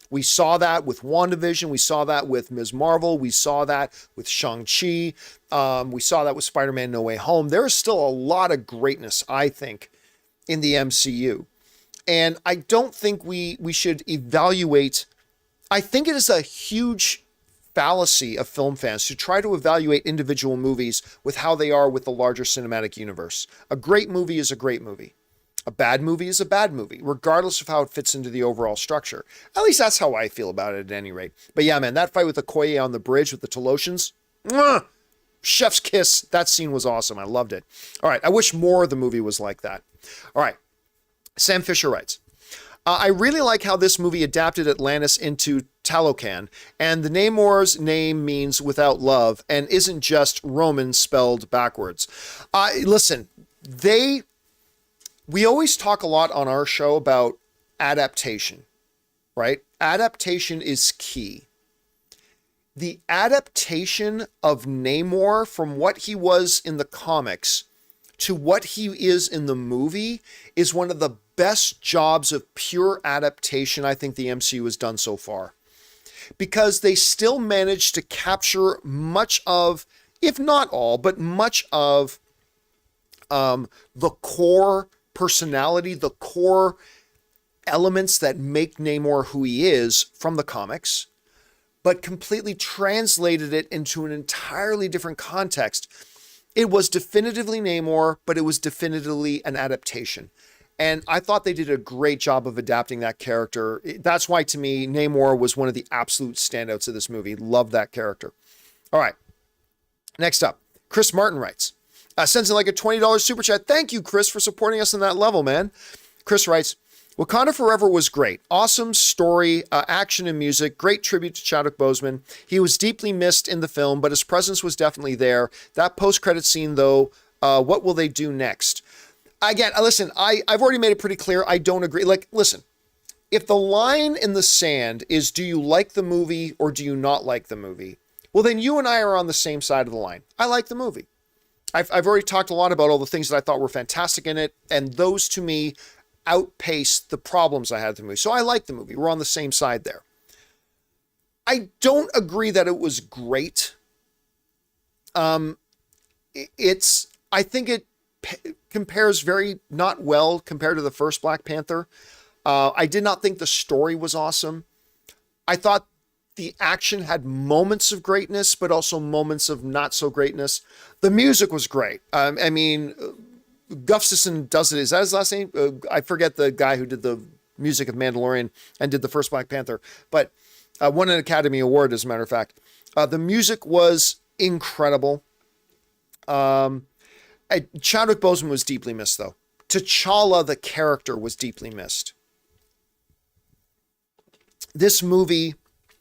We saw that with WandaVision. We saw that with Ms. Marvel. We saw that with Shang-Chi. We saw that with Spider-Man No Way Home. There is still a lot of greatness, I think, in the MCU. And I don't think we should evaluate. I think it is a huge fallacy of film fans to try to evaluate individual movies with how they are with the larger cinematic universe. A great movie is a great movie. A bad movie is a bad movie, regardless of how it fits into the overall structure. At least that's how I feel about it at any rate. But yeah, man, that fight with Okoye on the bridge with the Talosians, chef's kiss. That scene was awesome. I loved it. All right, I wish more of the movie was like that. All right, Sam Fisher writes, I really like how this movie adapted Atlantis into Talocan, and the Namor's name means without love and isn't just Roman spelled backwards. Listen, we always talk a lot on our show about adaptation, right? Adaptation is key. The adaptation of Namor from what he was in the comics to what he is in the movie is one of the best jobs of pure adaptation I think the MCU has done so far. Because they still managed to capture much of, if not all, but much of the core personality, the core elements that make Namor who he is from the comics, but completely translated it into an entirely different context. It was definitively Namor, but it was definitively an adaptation. And I thought they did a great job of adapting that character. That's why, to me, Namor was one of the absolute standouts of this movie. Love that character. All right. Next up, Chris Martin writes, sends in like a $20 super chat. Thank you, Chris, for supporting us on that level, man. Chris writes, Wakanda Forever was great. Awesome story, action and music. Great tribute to Chadwick Boseman. He was deeply missed in the film, but his presence was definitely there. That post-credit scene, though, what will they do next? Again, listen, I've already made it pretty clear. I don't agree. Like, listen, if the line in the sand is, do you like the movie or do you not like the movie? Well, then you and I are on the same side of the line. I like the movie. I've already talked a lot about all the things that I thought were fantastic in it, and those to me outpaced the problems I had with the movie. So I like the movie. We're on the same side there. I don't agree that it was great. I think it compares very not well compared to the first Black Panther. I did not think the story was awesome. I thought the action had moments of greatness, but also moments of not so greatness. The music was great. I mean, Gustafson does it. Is that his last name? I forget the guy who did the music of Mandalorian and did the first Black Panther, but won an Academy Award, as a matter of fact. The music was incredible. Chadwick Boseman was deeply missed, though. T'Challa, the character, was deeply missed. This movie,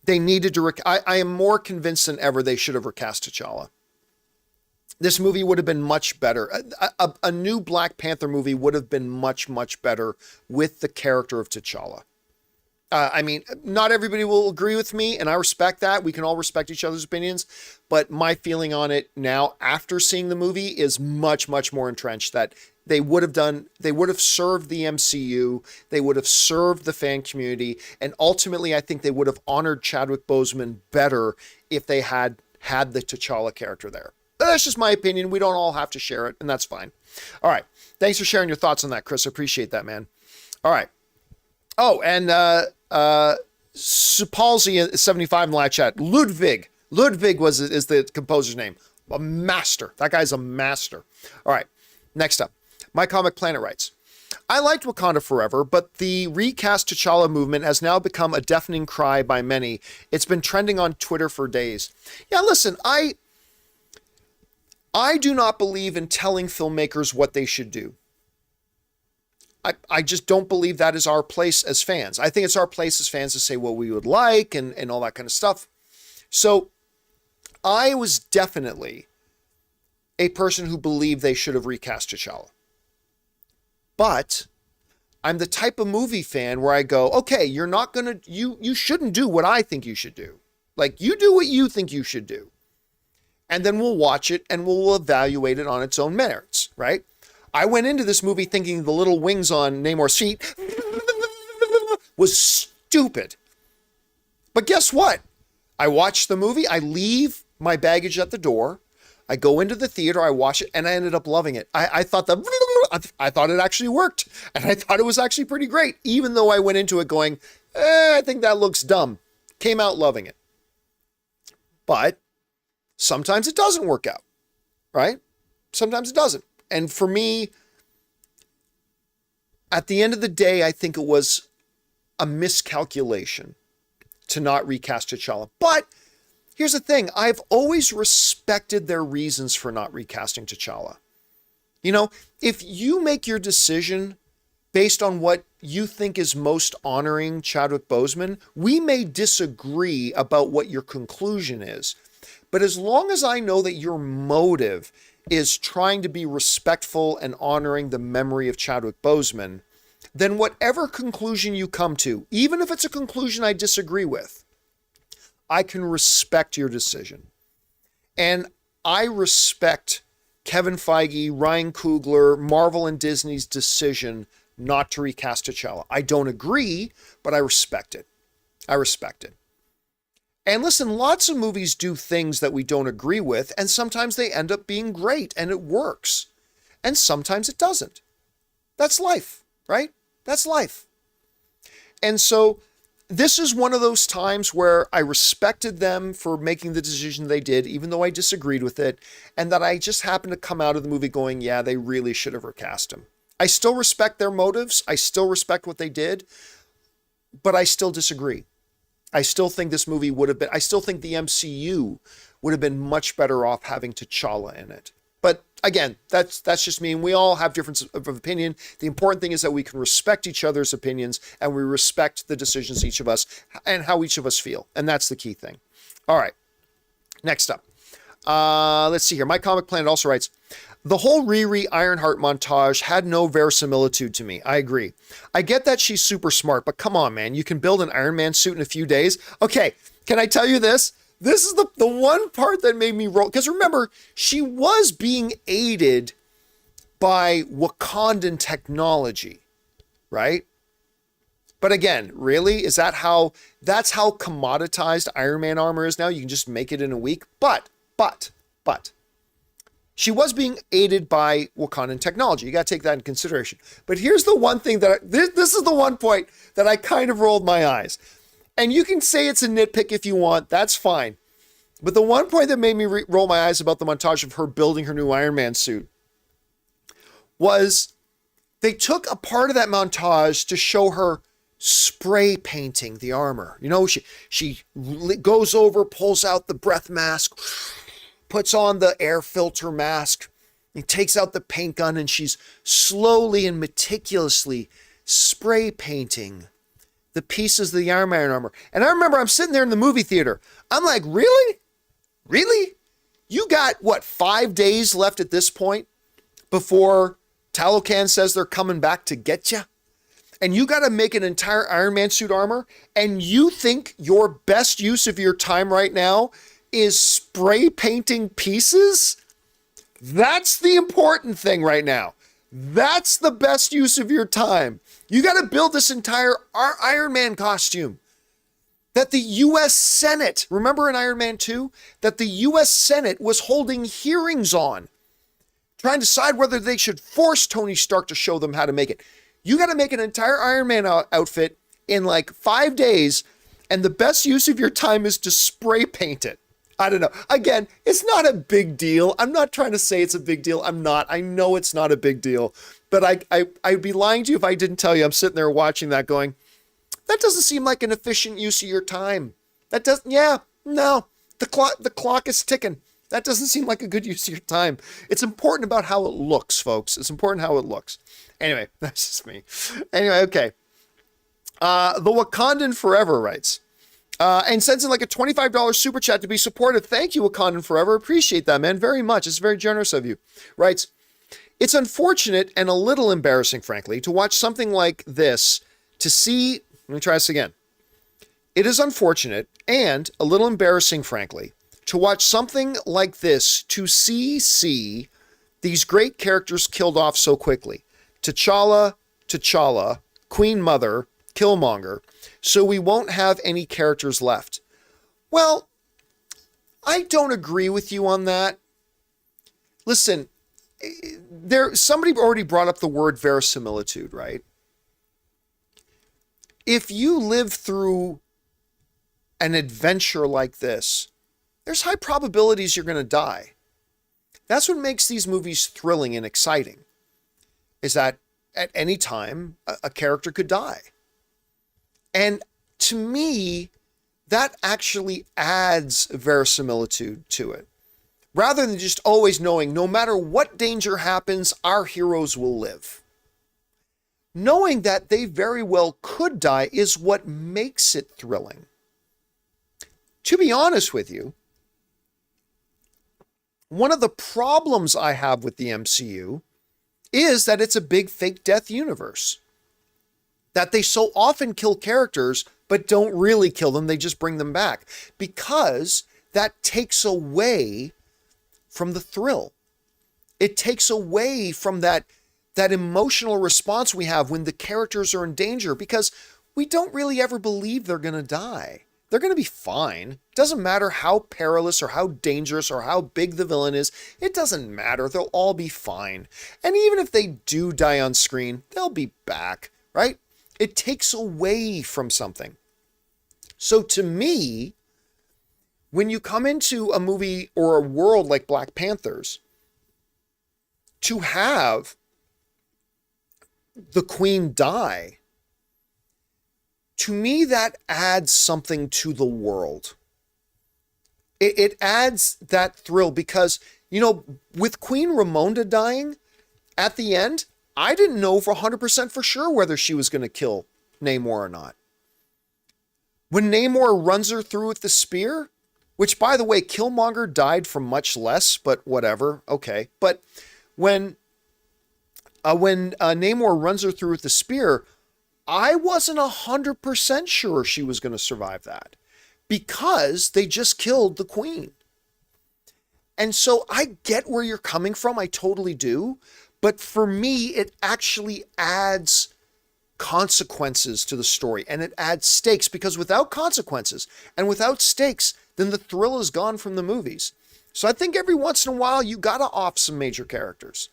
they needed to... I am more convinced than ever they should have recast T'Challa. This movie would have been much better. A new Black Panther movie would have been much, much better with the character of T'Challa. I mean, not everybody will agree with me, and I respect that. We can all respect each other's opinions. But my feeling on it now, after seeing the movie, is much, much more entrenched that they would have served the MCU, they would have served the fan community, and ultimately, I think they would have honored Chadwick Boseman better if they had the T'Challa character there. That's just my opinion. We don't all have to share it, and that's fine. All right. Thanks for sharing your thoughts on that, Chris. I appreciate that, man. All right. Oh, and Supalzi 75 in the live chat. Ludwig is the composer's name. A master. That guy's a master. All right. Next up, My Comic Planet writes, I liked Wakanda Forever, but the recast T'Challa movement has now become a deafening cry by many. It's been trending on Twitter for days. Yeah, listen, I do not believe in telling filmmakers what they should do. I just don't believe that is our place as fans. I think it's our place as fans to say what we would like and all that kind of stuff. So I was definitely a person who believed they should have recast T'Challa. But I'm the type of movie fan where I go, okay, you're not going to, you shouldn't do what I think you should do. Like, you do what you think you should do. And then we'll watch it and we'll evaluate it on its own merits, right? I went into this movie thinking the little wings on Namor's feet was stupid. But guess what? I watched the movie. I leave my baggage at the door. I go into the theater. I watch it, and I ended up loving it. I thought it actually worked, and I thought it was actually pretty great, even though I went into it going, I think that looks dumb. Came out loving it. But sometimes it doesn't work out, right? Sometimes it doesn't. And for me, at the end of the day, I think it was a miscalculation to not recast T'Challa. But here's the thing. I've always respected their reasons for not recasting T'Challa. You know, if you make your decision based on what you think is most honoring Chadwick Boseman, we may disagree about what your conclusion is. But as long as I know that your motive is trying to be respectful and honoring the memory of Chadwick Boseman, then whatever conclusion you come to, even if it's a conclusion I disagree with, I can respect your decision. And I respect Kevin Feige, Ryan Coogler, Marvel and Disney's decision not to recast T'Challa. I don't agree, but I respect it. I respect it. And listen, lots of movies do things that we don't agree with, and sometimes they end up being great and it works. And sometimes it doesn't. That's life, right? That's life. And so this is one of those times where I respected them for making the decision they did, even though I disagreed with it, and that I just happened to come out of the movie going, yeah, they really should have recast him. I still respect their motives. I still respect what they did, but I still disagree. I still think this movie would have been, I still think the MCU would have been much better off having T'Challa in it. But again, that's just me, and we all have differences of opinion. The important thing is that we can respect each other's opinions, and we respect the decisions each of us and how each of us feel. And that's the key thing. All right. Next up. Let's see here. My Comic Planet also writes, the whole Riri Ironheart montage had no verisimilitude to me. I agree. I get that she's super smart, but come on, man. You can build an Iron Man suit in a few days. Okay, can I tell you this? This is the one part that made me roll. Because remember, she was being aided by Wakandan technology, right? But again, really? Is that how, that's how commoditized Iron Man armor is now? You can just make it in a week? But, she was being aided by Wakandan technology. You got to take that in consideration. But here's the one thing that, this is the one point that I kind of rolled my eyes. And you can say it's a nitpick if you want, that's fine. But the one point that made me roll my eyes about the montage of her building her new Iron Man suit was they took a part of that montage to show her spray painting the armor. You know, she goes over, pulls out the breath mask, puts on the air filter mask, and takes out the paint gun, and she's slowly and meticulously spray painting the pieces of the Iron Man armor. And I remember I'm sitting there in the movie theater. I'm like, really? Really? You got, what, 5 days left at this point before Talocan says they're coming back to get you? And you got to make an entire Iron Man suit armor? And you think your best use of your time right now is spray painting pieces? That's the important thing right now. That's the best use of your time. You got to build this entire Iron Man costume that the U.S. Senate, remember in Iron Man 2, that the U.S. Senate was holding hearings on, trying to decide whether they should force Tony Stark to show them how to make it. You got to make an entire Iron Man outfit in like 5 days, and the best use of your time is to spray paint it. I don't know. Again, it's not a big deal. I'm not trying to say it's a big deal. I'm not. I know it's not a big deal. But I'd be lying to you if I didn't tell you. I'm sitting there watching that going, that doesn't seem like an efficient use of your time. That doesn't, yeah, no. The clock is ticking. That doesn't seem like a good use of your time. It's important about how it looks, folks. It's important how it looks. Anyway, that's just me. Anyway, okay. The Wakandan Forever writes, and sends in like a $25 super chat to be supportive. Thank you, Wakandan Forever. Appreciate that, man, very much. It's very generous of you. Writes, it's unfortunate and a little embarrassing, frankly, to watch something like this, to see, let me try this again. It is unfortunate and a little embarrassing, frankly, to watch something like this, to see these great characters killed off so quickly. T'Challa, Queen Mother, Killmonger, so we won't have any characters left. Well, I don't agree with you on that. Listen, somebody already brought up the word verisimilitude, right? If you live through an adventure like this, there's high probabilities you're going to die. That's what makes these movies thrilling and exciting, is that at any time, a character could die. And to me, that actually adds verisimilitude to it. Rather than just always knowing no matter what danger happens, our heroes will live. Knowing that they very well could die is what makes it thrilling. To be honest with you, one of the problems I have with the MCU is that it's a big fake death universe. That they so often kill characters, but don't really kill them, they just bring them back. Because that takes away from the thrill. It takes away from that emotional response we have when the characters are in danger, because we don't really ever believe they're going to die. They're going to be fine. Doesn't matter how perilous or how dangerous or how big the villain is. It doesn't matter. They'll all be fine. And even if they do die on screen, they'll be back, right? It takes away from something. So to me, when you come into a movie or a world like Black Panthers, to have the Queen die, to me, that adds something to the world. It adds that thrill because, with Queen Ramonda dying at the end, I didn't know for 100% for sure whether she was going to kill Namor or not. When Namor runs her through with the spear, which, by the way, Killmonger died from much less, but whatever, okay. But when Namor runs her through with the spear, I wasn't 100% sure she was going to survive that because they just killed the Queen. And so I get where you're coming from. I totally do. But for me, it actually adds consequences to the story, and it adds stakes, because without consequences and without stakes, then the thrill is gone from the movies. So I think every once in a while, you got to off some major characters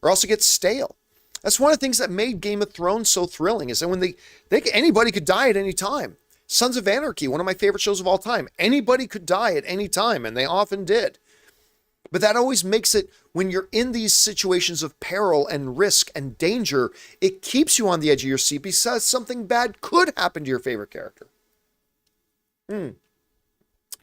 or else it gets stale. That's one of the things that made Game of Thrones so thrilling, is that when anybody could die at any time. Sons of Anarchy, one of my favorite shows of all time. Anybody could die at any time, and they often did. But that always makes it, when you're in these situations of peril and risk and danger, it keeps you on the edge of your seat because something bad could happen to your favorite character.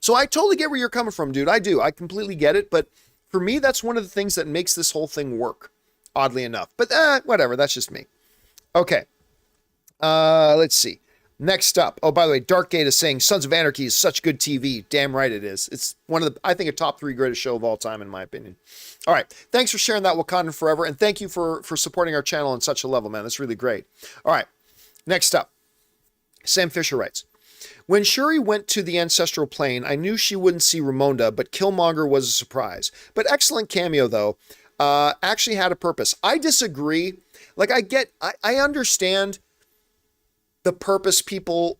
So I totally get where you're coming from, dude. I do. I completely get it. But for me, that's one of the things that makes this whole thing work, oddly enough. But whatever, that's just me. Okay. Let's see. Next up. Oh, by the way, Darkgate is saying Sons of Anarchy is such good TV. Damn right it is. It's one of I think, a top 3 greatest show of all time, in my opinion. All right. Thanks for sharing that, Wakanda Forever. And thank you for supporting our channel on such a level, man. That's really great. All right. Next up. Sam Fisher writes, when Shuri went to the ancestral plane, I knew she wouldn't see Ramonda, but Killmonger was a surprise. But excellent cameo, though. Actually had a purpose. I disagree. Like, I understand the purpose people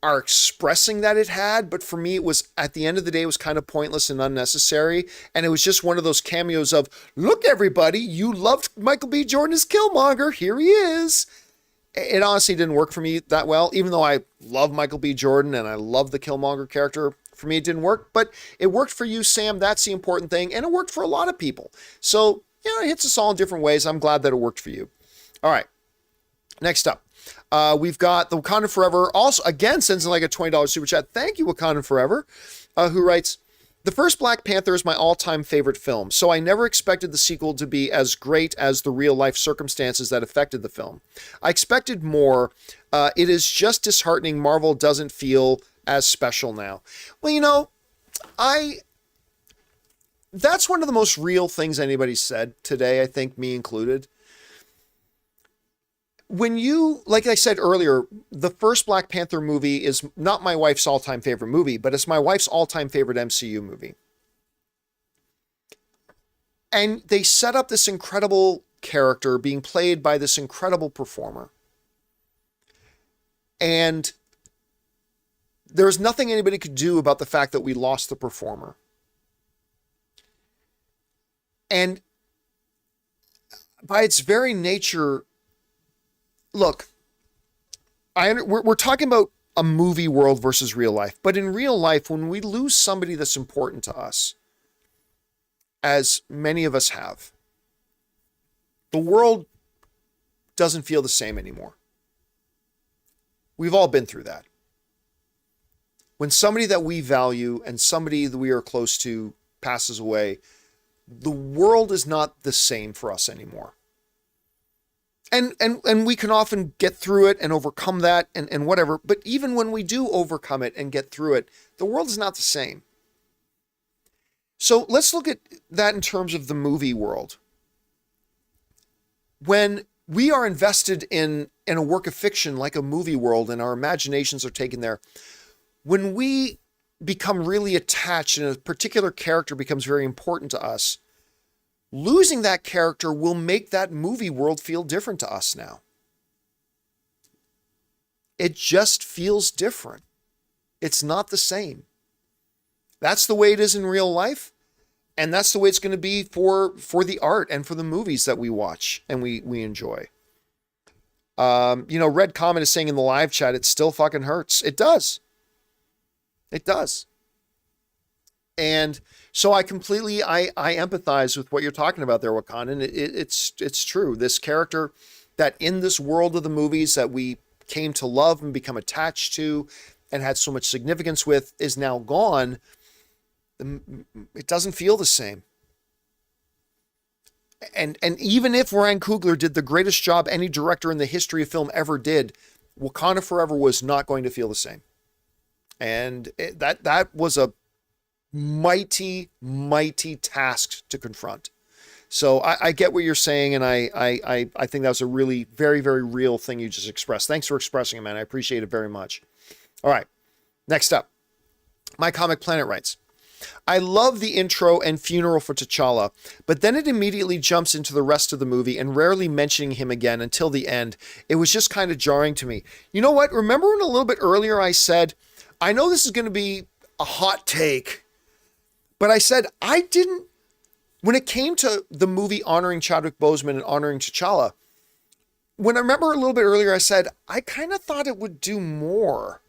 are expressing that it had, but for me, it was, at the end of the day, it was kind of pointless and unnecessary. And it was just one of those cameos of, look, everybody, you loved Michael B. Jordan as Killmonger. Here he is. It honestly didn't work for me that well, even though I love Michael B. Jordan and I love the Killmonger character. For me, it didn't work, but it worked for you, Sam. That's the important thing. And it worked for a lot of people. So, it hits us all in different ways. I'm glad that it worked for you. All right. Next up, we've got the Wakanda Forever. Also, again, sends in like a $20 super chat. Thank you, Wakanda Forever, who writes, the first Black Panther is my all-time favorite film, so I never expected the sequel to be as great as the real-life circumstances that affected the film. I expected more. It is just disheartening Marvel doesn't feel as special now. Well, that's one of the most real things anybody said today, I think, me included. When like I said earlier, the first Black Panther movie is not my wife's all-time favorite movie, but it's my wife's all-time favorite MCU movie. And they set up this incredible character being played by this incredible performer. And there's nothing anybody could do about the fact that we lost the performer. And by its very nature, look, we're talking about a movie world versus real life. But in real life, when we lose somebody that's important to us, as many of us have, the world doesn't feel the same anymore. We've all been through that. When somebody that we value and somebody that we are close to passes away, the world is not the same for us anymore. And we can often get through it and overcome that and whatever. But even when we do overcome it and get through it, the world is not the same. So let's look at that in terms of the movie world. When we are invested in a work of fiction like a movie world and our imaginations are taken there, when we become really attached and a particular character becomes very important to us, losing that character will make that movie world feel different to us now. It just feels different. It's not the same. That's the way it is in real life. And that's the way it's going to be for the art and for the movies that we watch and we enjoy. Red Comment is saying in the live chat, it still fucking hurts. It does. It does. And so I empathize with what you're talking about there, Wakanda. And it's true. This character that in this world of the movies that we came to love and become attached to and had so much significance with is now gone. It doesn't feel the same. And even if Ryan Coogler did the greatest job any director in the history of film ever did, Wakanda Forever was not going to feel the same. And that was a mighty, mighty task to confront. So I get what you're saying, and I think that was a really very, very real thing you just expressed. Thanks for expressing it, man. I appreciate it very much. All right, next up, My Comic Planet writes, I love the intro and funeral for T'Challa, but then it immediately jumps into the rest of the movie and rarely mentioning him again until the end. It was just kind of jarring to me. You know what? Remember when a little bit earlier I said, I know this is going to be a hot take, but I said when it came to the movie honoring Chadwick Boseman and honoring T'Challa, when I remember a little bit earlier, I said, I kind of thought it would do more.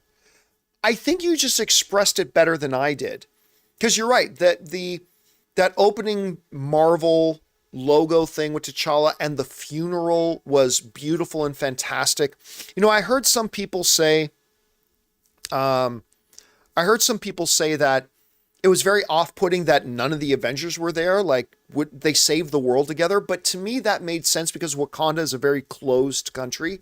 I think you just expressed it better than I did. Because you're right, that opening Marvel logo thing with T'Challa and the funeral was beautiful and fantastic. You know, I heard some people say that it was very off-putting that none of the Avengers were there. Like, would they save the world together? But to me, that made sense because Wakanda is a very closed country.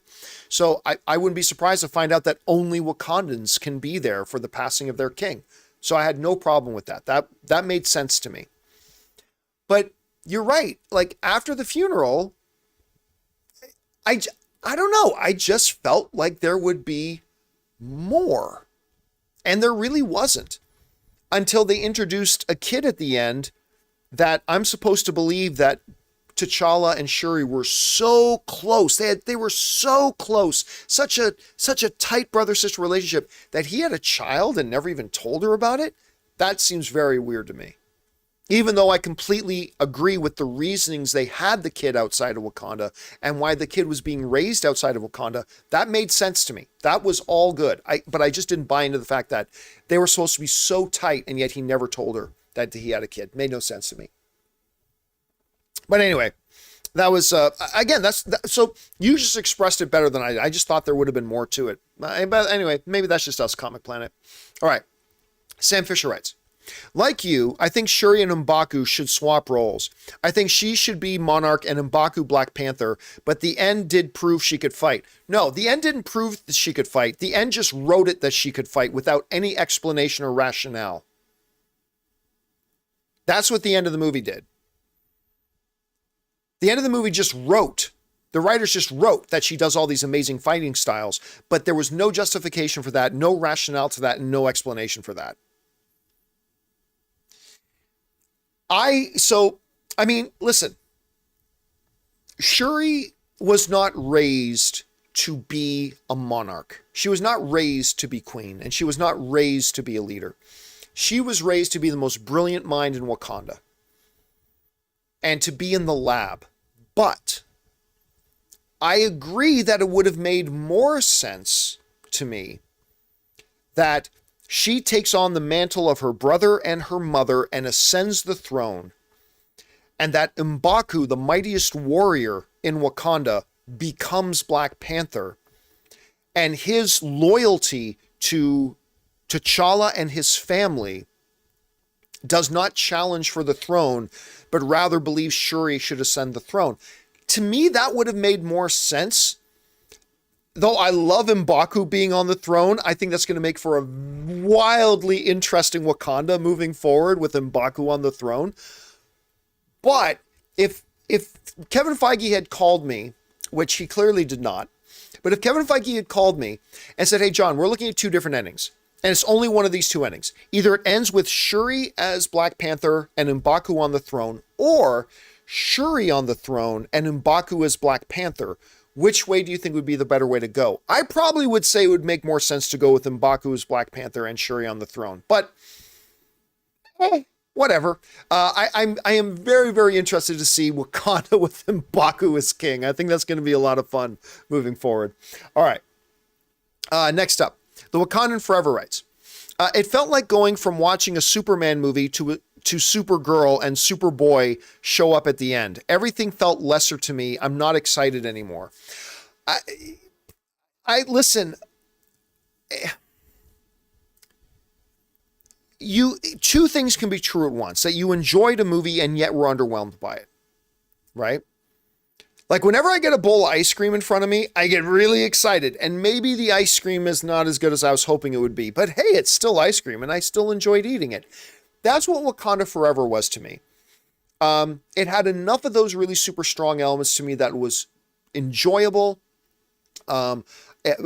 So I wouldn't be surprised to find out that only Wakandans can be there for the passing of their king. So I had no problem with that. That made sense to me. But you're right. Like, after the funeral, I don't know. I just felt like there would be more. And there really wasn't. Until they introduced a kid at the end that I'm supposed to believe that T'Challa and Shuri were so close. They were so close. Such a tight brother-sister relationship that he had a child and never even told her about it. That seems very weird to me. Even though I completely agree with the reasonings they had the kid outside of Wakanda and why the kid was being raised outside of Wakanda, that made sense to me. That was all good. But I just didn't buy into the fact that they were supposed to be so tight and yet he never told her that he had a kid. Made no sense to me. But anyway, that was, again, so you just expressed it better than I did. I just thought there would have been more to it. But anyway, maybe that's just us, Comic Planet. All right. Sam Fisher writes, like you, I think Shuri and M'Baku should swap roles. I think she should be Monarch and M'Baku Black Panther, but the end did prove she could fight. No, the end didn't prove that she could fight. The end just wrote it that she could fight without any explanation or rationale. That's what the end of the movie did. The end of the movie the writers just wrote that she does all these amazing fighting styles, but there was no justification for that, no rationale to that, and no explanation for that. Listen, Shuri was not raised to be a monarch. She was not raised to be queen, and she was not raised to be a leader. She was raised to be the most brilliant mind in Wakanda and to be in the lab. But I agree that it would have made more sense to me that she takes on the mantle of her brother and her mother and ascends the throne, and that M'Baku, the mightiest warrior in Wakanda, becomes Black Panther, and his loyalty to T'Challa and his family does not challenge for the throne, but rather believes Shuri should ascend the throne. To me, that would have made more sense. Though I love M'Baku being on the throne, I think that's going to make for a wildly interesting Wakanda moving forward with M'Baku on the throne. But if Kevin Feige had called me, which he clearly did not, but if Kevin Feige had called me and said, hey, John, we're looking at two different endings, and it's only one of these two endings. Either it ends with Shuri as Black Panther and M'Baku on the throne, or Shuri on the throne and M'Baku as Black Panther, which way do you think would be the better way to go? I probably would say it would make more sense to go with M'Baku as Black Panther and Shuri on the throne, but whatever. I am very, very interested to see Wakanda with M'Baku as king. I think that's going to be a lot of fun moving forward. All right. Next up, the Wakandan Forever writes, it felt like going from watching a Superman movie to Supergirl and Superboy show up at the end. Everything felt lesser to me. I'm not excited anymore. I listen. Two things can be true at once: that you enjoyed a movie and yet were underwhelmed by it, right? Like whenever I get a bowl of ice cream in front of me, I get really excited. And maybe the ice cream is not as good as I was hoping it would be, but hey, it's still ice cream and I still enjoyed eating it. That's what Wakanda Forever was to me. It had enough of those really super strong elements to me that was enjoyable.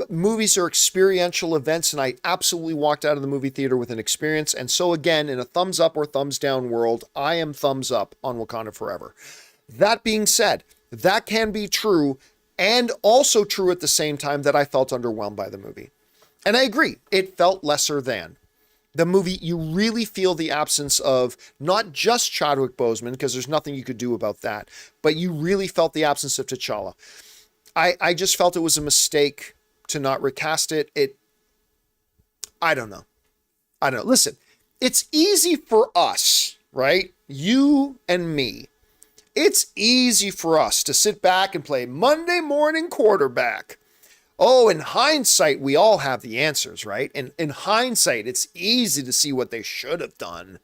Movies are experiential events, and I absolutely walked out of the movie theater with an experience. And so again, in a thumbs up or thumbs down world, I am thumbs up on Wakanda Forever. That being said, that can be true and also true at the same time that I felt underwhelmed by the movie. And I agree, it felt lesser than. The movie, you really feel the absence of not just Chadwick Boseman, because there's nothing you could do about that, but you really felt the absence of T'Challa. I just felt it was a mistake to not recast it. I don't know. Listen, it's easy for us, right? You and me. It's easy for us to sit back and play Monday morning quarterback. Oh, in hindsight, we all have the answers, right? And in hindsight, it's easy to see what they should have done.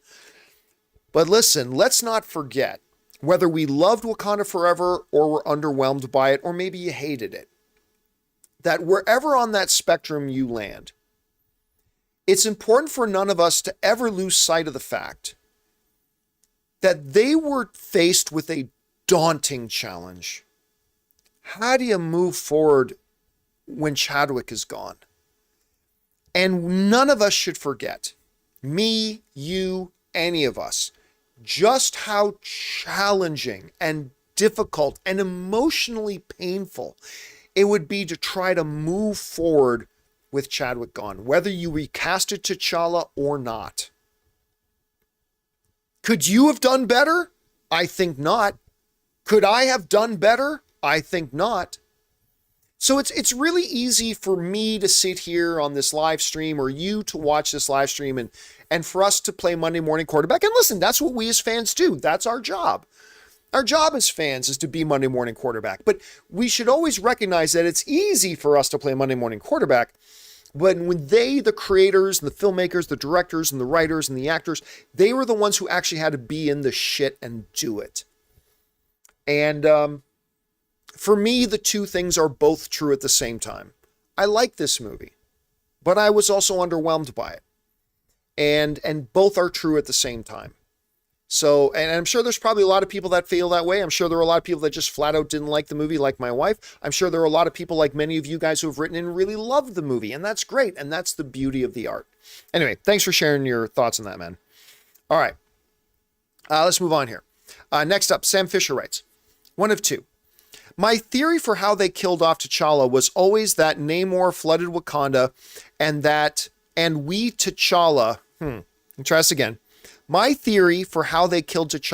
But listen, let's not forget, whether we loved Wakanda Forever or were underwhelmed by it, or maybe you hated it, that wherever on that spectrum you land, it's important for none of us to ever lose sight of the fact that they were faced with a daunting challenge. How do you move forward when Chadwick is gone? And none of us should forget, me, you, any of us, just how challenging and difficult and emotionally painful it would be to try to move forward with Chadwick gone, whether you recasted T'Challa or not. Could you have done better? I think not. Could I have done better? I think not. So it's really easy for me to sit here on this live stream, or you to watch this live stream, and for us to play Monday morning quarterback. And listen, that's what we as fans do. That's our job. Our job as fans is to be Monday morning quarterback. But we should always recognize that it's easy for us to play Monday morning quarterback, but when they, the creators and the filmmakers, the directors and the writers and the actors, they were the ones who actually had to be in the shit and do it. And for me, the two things are both true at the same time. I like this movie, but I was also underwhelmed by it. And both are true at the same time. So, and I'm sure there's probably a lot of people that feel that way. I'm sure there are a lot of people that just flat out didn't like the movie, like my wife. I'm sure there are a lot of people like many of you guys who have written and really loved the movie, and that's great. And that's the beauty of the art. Anyway, thanks for sharing your thoughts on that, man. All right, let's move on here. Next up, Sam Fisher writes, one of two. My theory for how they killed off T'Challa was always that Namor flooded Wakanda and we T'Challa, let me try this again. My theory for how they killed off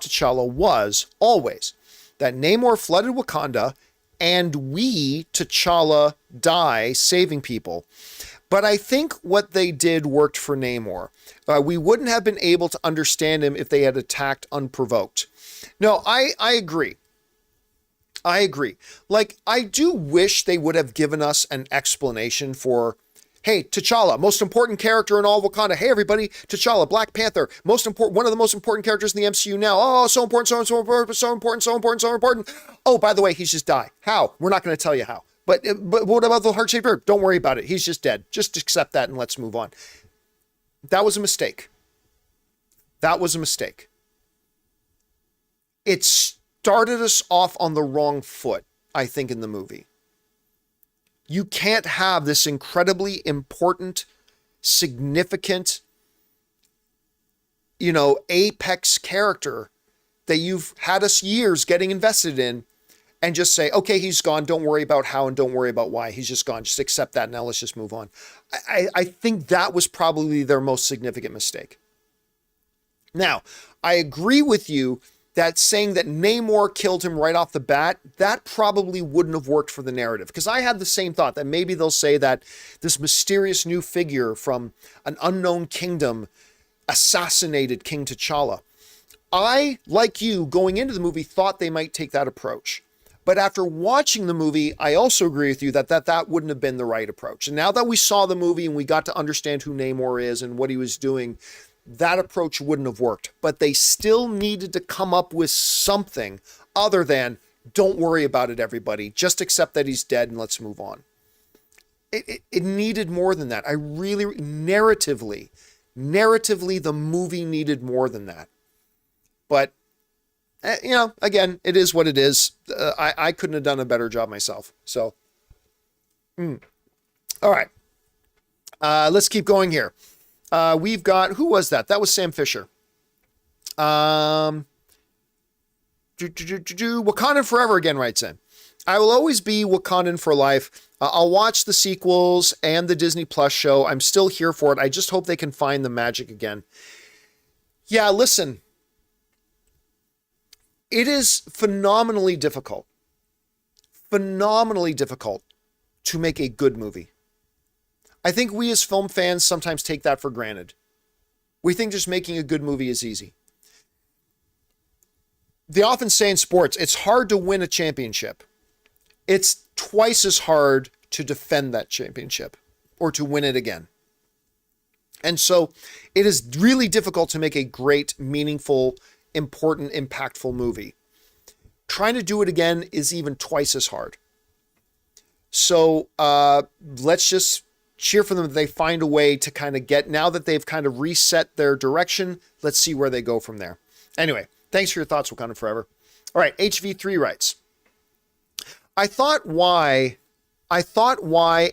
T'Challa was always that Namor flooded Wakanda and we, T'Challa, die saving people. But I think what they did worked for Namor. We wouldn't have been able to understand him if they had attacked unprovoked. No, I agree. I agree. Like, I do wish they would have given us an explanation for, hey, T'Challa, most important character in all of Wakanda. Hey, everybody, T'Challa, Black Panther, one of the most important characters in the MCU now. Oh, so important, so important, so important, so important, so important. Oh, by the way, he's just died. How? We're not going to tell you how. But what about the heart-shaped herb? Don't worry about it. He's just dead. Just accept that and let's move on. That was a mistake. That was a mistake. It started us off on the wrong foot, I think, in the movie. You can't have this incredibly important, significant, apex character that you've had us years getting invested in and just say, okay, he's gone. Don't worry about how and don't worry about why. He's just gone. Just accept that. Now let's just move on. I think that was probably their most significant mistake. Now, I agree with you that saying that Namor killed him right off the bat, that probably wouldn't have worked for the narrative. Because I had the same thought that maybe they'll say that this mysterious new figure from an unknown kingdom assassinated King T'Challa. I, like you, going into the movie, thought they might take that approach. But after watching the movie, I also agree with you that wouldn't have been the right approach. And now that we saw the movie and we got to understand who Namor is and what he was doing, that approach wouldn't have worked. But they still needed to come up with something other than, don't worry about it, everybody. Just accept that he's dead and let's move on. It needed more than that. I really, narratively, the movie needed more than that. But, again, it is what it is. I couldn't have done a better job myself. So, all right. Let's keep going here. We've got, who was that? That was Sam Fisher. Wakanda Forever again writes in. I will always be Wakandan for life. I'll watch the sequels and the Disney Plus show. I'm still here for it. I just hope they can find the magic again. Yeah, listen. It is phenomenally difficult to make a good movie. I think we as film fans sometimes take that for granted. We think just making a good movie is easy. They often say in sports, it's hard to win a championship. It's twice as hard to defend that championship or to win it again. And so it is really difficult to make a great, meaningful, important, impactful movie. Trying to do it again is even twice as hard. So let's just cheer for them that they find a way to kind of get, now that they've kind of reset their direction, let's see where they go from there. Anyway, thanks for your thoughts, Wakanda Forever. All right, HV3 writes, I thought why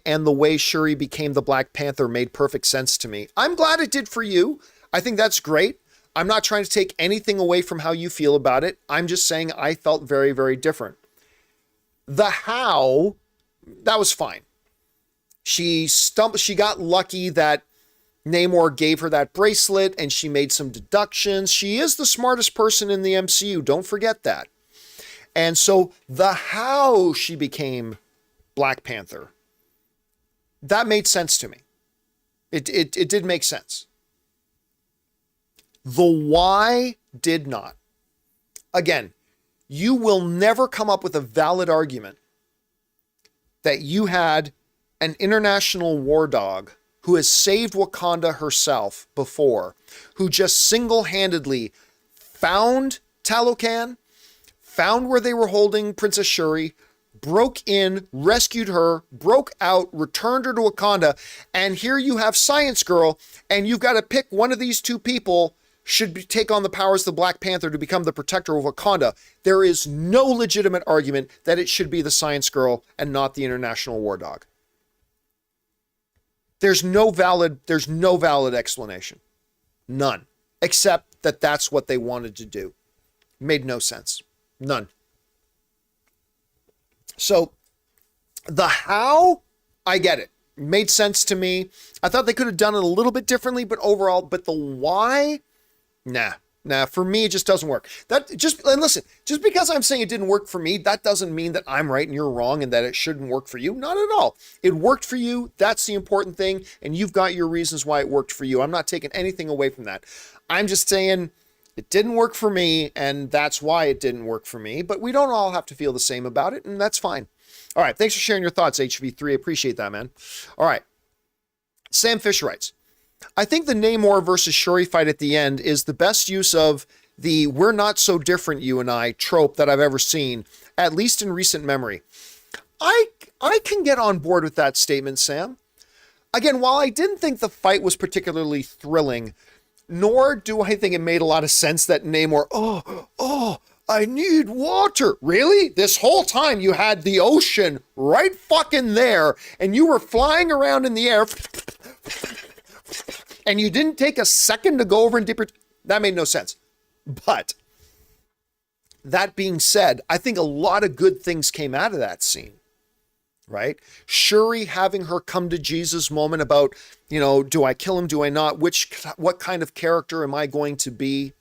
and the way Shuri became the Black Panther made perfect sense to me. I'm glad it did for you. I think that's great. I'm not trying to take anything away from how you feel about it. I'm just saying I felt very, very different. The how, that was fine. She got lucky that Namor gave her that bracelet and she made some deductions. She is the smartest person in the MCU. Don't forget that. And so the how she became Black Panther, that made sense to me. It did make sense. The why did not. Again, you will never come up with a valid argument that you had an international war dog who has saved Wakanda herself before, who just single-handedly found Talocan, found where they were holding Princess Shuri, broke in, rescued her, broke out, returned her to Wakanda, and here you have Science Girl, and you've got to pick one of these two people should take on the powers of the Black Panther to become the protector of Wakanda. There is no legitimate argument that it should be the Science Girl and not the international war dog. There's no valid explanation. None. Except that that's what they wanted to do. Made no sense. None. So the how, I get it. Made sense to me. I thought they could have done it a little bit differently, but the why, nah, for me, it just doesn't work. And listen, just because I'm saying it didn't work for me, that doesn't mean that I'm right and you're wrong and that it shouldn't work for you. Not at all. It worked for you. That's the important thing. And you've got your reasons why it worked for you. I'm not taking anything away from that. I'm just saying it didn't work for me and that's why it didn't work for me. But we don't all have to feel the same about it and that's fine. All right. Thanks for sharing your thoughts, HV3. Appreciate that, man. All right. Sam Fisher writes, I think the Namor versus Shuri fight at the end is the best use of the "we're not so different, you and I" trope that I've ever seen, at least in recent memory. I can get on board with that statement, Sam. Again, while I didn't think the fight was particularly thrilling, nor do I think it made a lot of sense that Namor, I need water. Really? This whole time you had the ocean right fucking there, and you were flying around in the air, and you didn't take a second to go over and dip your... That made no sense. But that being said, I think a lot of good things came out of that scene, right? Shuri having her come to Jesus moment about, do I kill him? Do I not? What kind of character am I going to be?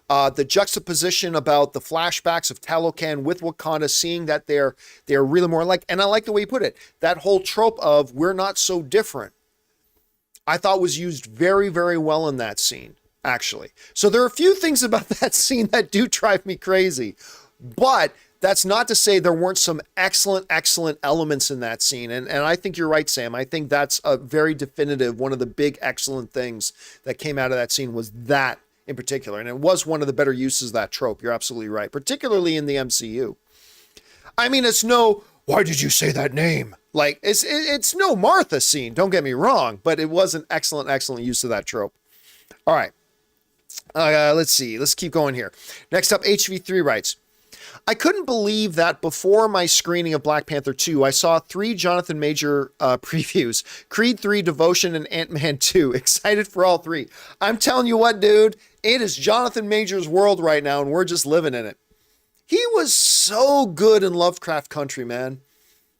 The juxtaposition about the flashbacks of Talocan with Wakanda, seeing that they're really more alike. And I like the way you put it. That whole trope of we're not so different, I thought was used very, very well in that scene, actually. So there are a few things about that scene that do drive me crazy. But that's not to say there weren't some excellent, excellent elements in that scene. And I think you're right, Sam. I think that's a very definitive, one of the big excellent things that came out of that scene was that in particular. And it was one of the better uses of that trope. You're absolutely right, particularly in the MCU. I mean, it's no, why did you say that name? Like, it's no Martha scene, don't get me wrong, but it was an excellent, excellent use of that trope. All right. Let's see. Let's keep going here. Next up, HV3 writes, I couldn't believe that before my screening of Black Panther 2, I saw 3 Jonathan Major previews, Creed 3, Devotion, and Ant-Man 2. Excited for all 3. I'm telling you what, dude, it is Jonathan Major's world right now, and we're just living in it. He was so good in Lovecraft Country, man.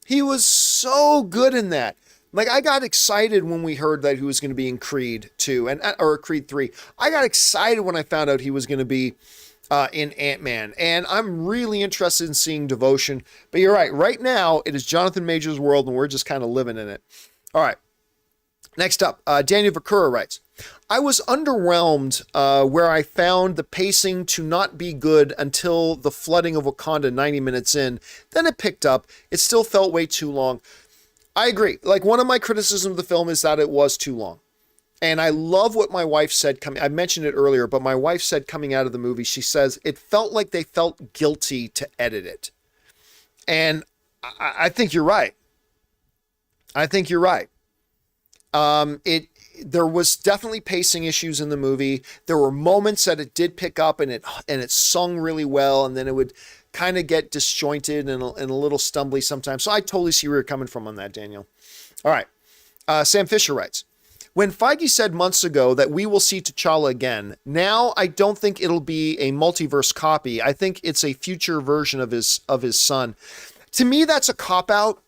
He was so good in that. Like, I got excited when we heard that he was going to be in Creed 2, or Creed 3. I got excited when I found out he was going to be in Ant-Man, and I'm really interested in seeing Devotion. But you're right. Right now, it is Jonathan Major's world, and we're just kind of living in it. All right. Next up, Daniel Vakura writes, I was underwhelmed where I found the pacing to not be good until the flooding of Wakanda 90 minutes in. Then it picked up. It still felt way too long. I agree. Like, one of my criticisms of the film is that it was too long. And I love what my wife said I mentioned it earlier, but my wife said coming out of the movie, she says, it felt like they felt guilty to edit it. And I think you're right. I think you're right. There was definitely pacing issues in the movie. There were moments that it did pick up and it sung really well, and then it would kind of get disjointed and a little stumbly sometimes. So I totally see where you're coming from on that, Daniel. All right. Sam Fisher writes, when Feige said months ago that we will see T'Challa again, now I don't think it'll be a multiverse copy. I think it's a future version of his son. To me, that's a cop-out.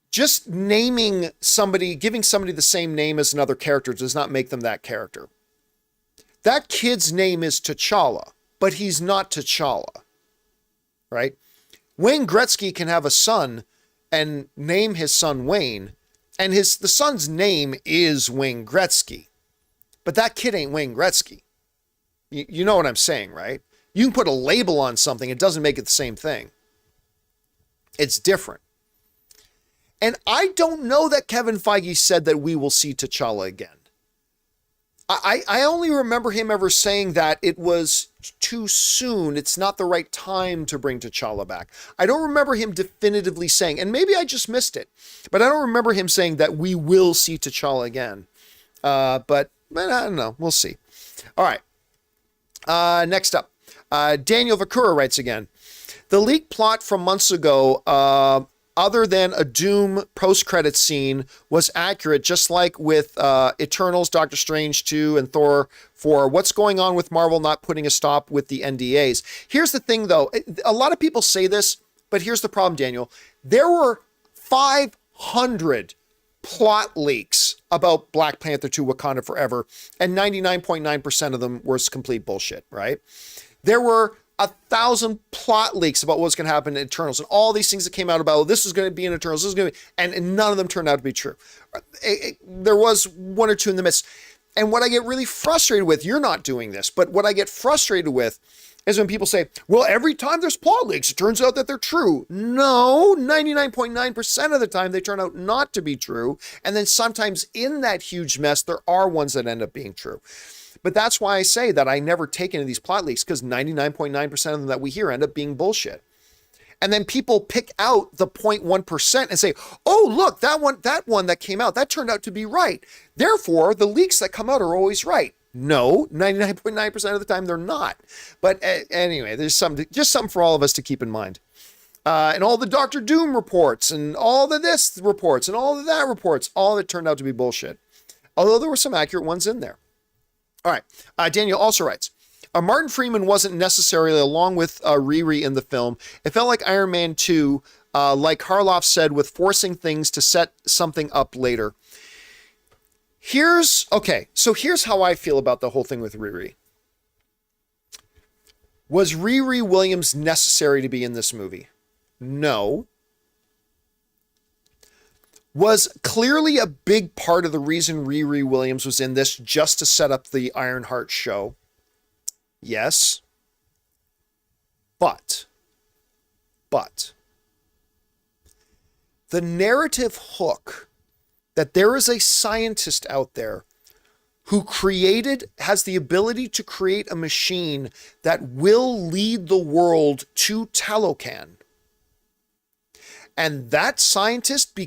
Just naming somebody, giving somebody the same name as another character does not make them that character. That kid's name is T'Challa, but he's not T'Challa, right? Wayne Gretzky can have a son and name his son Wayne, and the son's name is Wayne Gretzky, but that kid ain't Wayne Gretzky. You know what I'm saying, right? You can put a label on something, it doesn't make it the same thing. It's different. And I don't know that Kevin Feige said that we will see T'Challa again. I only remember him ever saying that it was too soon. It's not the right time to bring T'Challa back. I don't remember him definitively saying, and maybe I just missed it, but I don't remember him saying that we will see T'Challa again. But I don't know. We'll see. All right. Next up, Daniel Vakura writes again. The leaked plot from months ago, other than a Doom post-credit scene, was accurate, just like with Eternals, Doctor Strange 2, and Thor 4. What's going on with Marvel not putting a stop with the NDAs? Here's the thing, though. A lot of people say this, but here's the problem, Daniel. There were 500 plot leaks about Black Panther 2 Wakanda Forever, and 99.9% of them was complete bullshit, right? There were 1,000 plot leaks about what's going to happen in Eternals, and all these things that came out about, well, this is going to be in Eternals, this is going to be, and none of them turned out to be true. There was one or two in the midst. And what I get really frustrated with, you're not doing this, but what I get frustrated with is when people say, well, every time there's plot leaks, it turns out that they're true. No, 99.9% of the time they turn out not to be true. And then sometimes in that huge mess, there are ones that end up being true. But that's why I say that I never take any of these plot leaks, because 99.9% of them that we hear end up being bullshit. And then people pick out the 0.1% and say, oh, look, that one that came out, that turned out to be right. Therefore, the leaks that come out are always right. No, 99.9% of the time they're not. But anyway, there's something for all of us to keep in mind. And all the Doctor Doom reports and all the this reports and all of that reports, all of it turned out to be bullshit. Although there were some accurate ones in there. All right. Daniel also writes, Martin Freeman wasn't necessarily along with Riri in the film. It felt like Iron Man 2, like Harloff said, with forcing things to set something up later. Here's how I feel about the whole thing with Riri. Was Riri Williams necessary to be in this movie? No. Was clearly a big part of the reason Riri Williams was in this just to set up the Ironheart show? Yes. But the narrative hook that there is a scientist out there who has the ability to create a machine that will lead the world to Talocan. And that scientist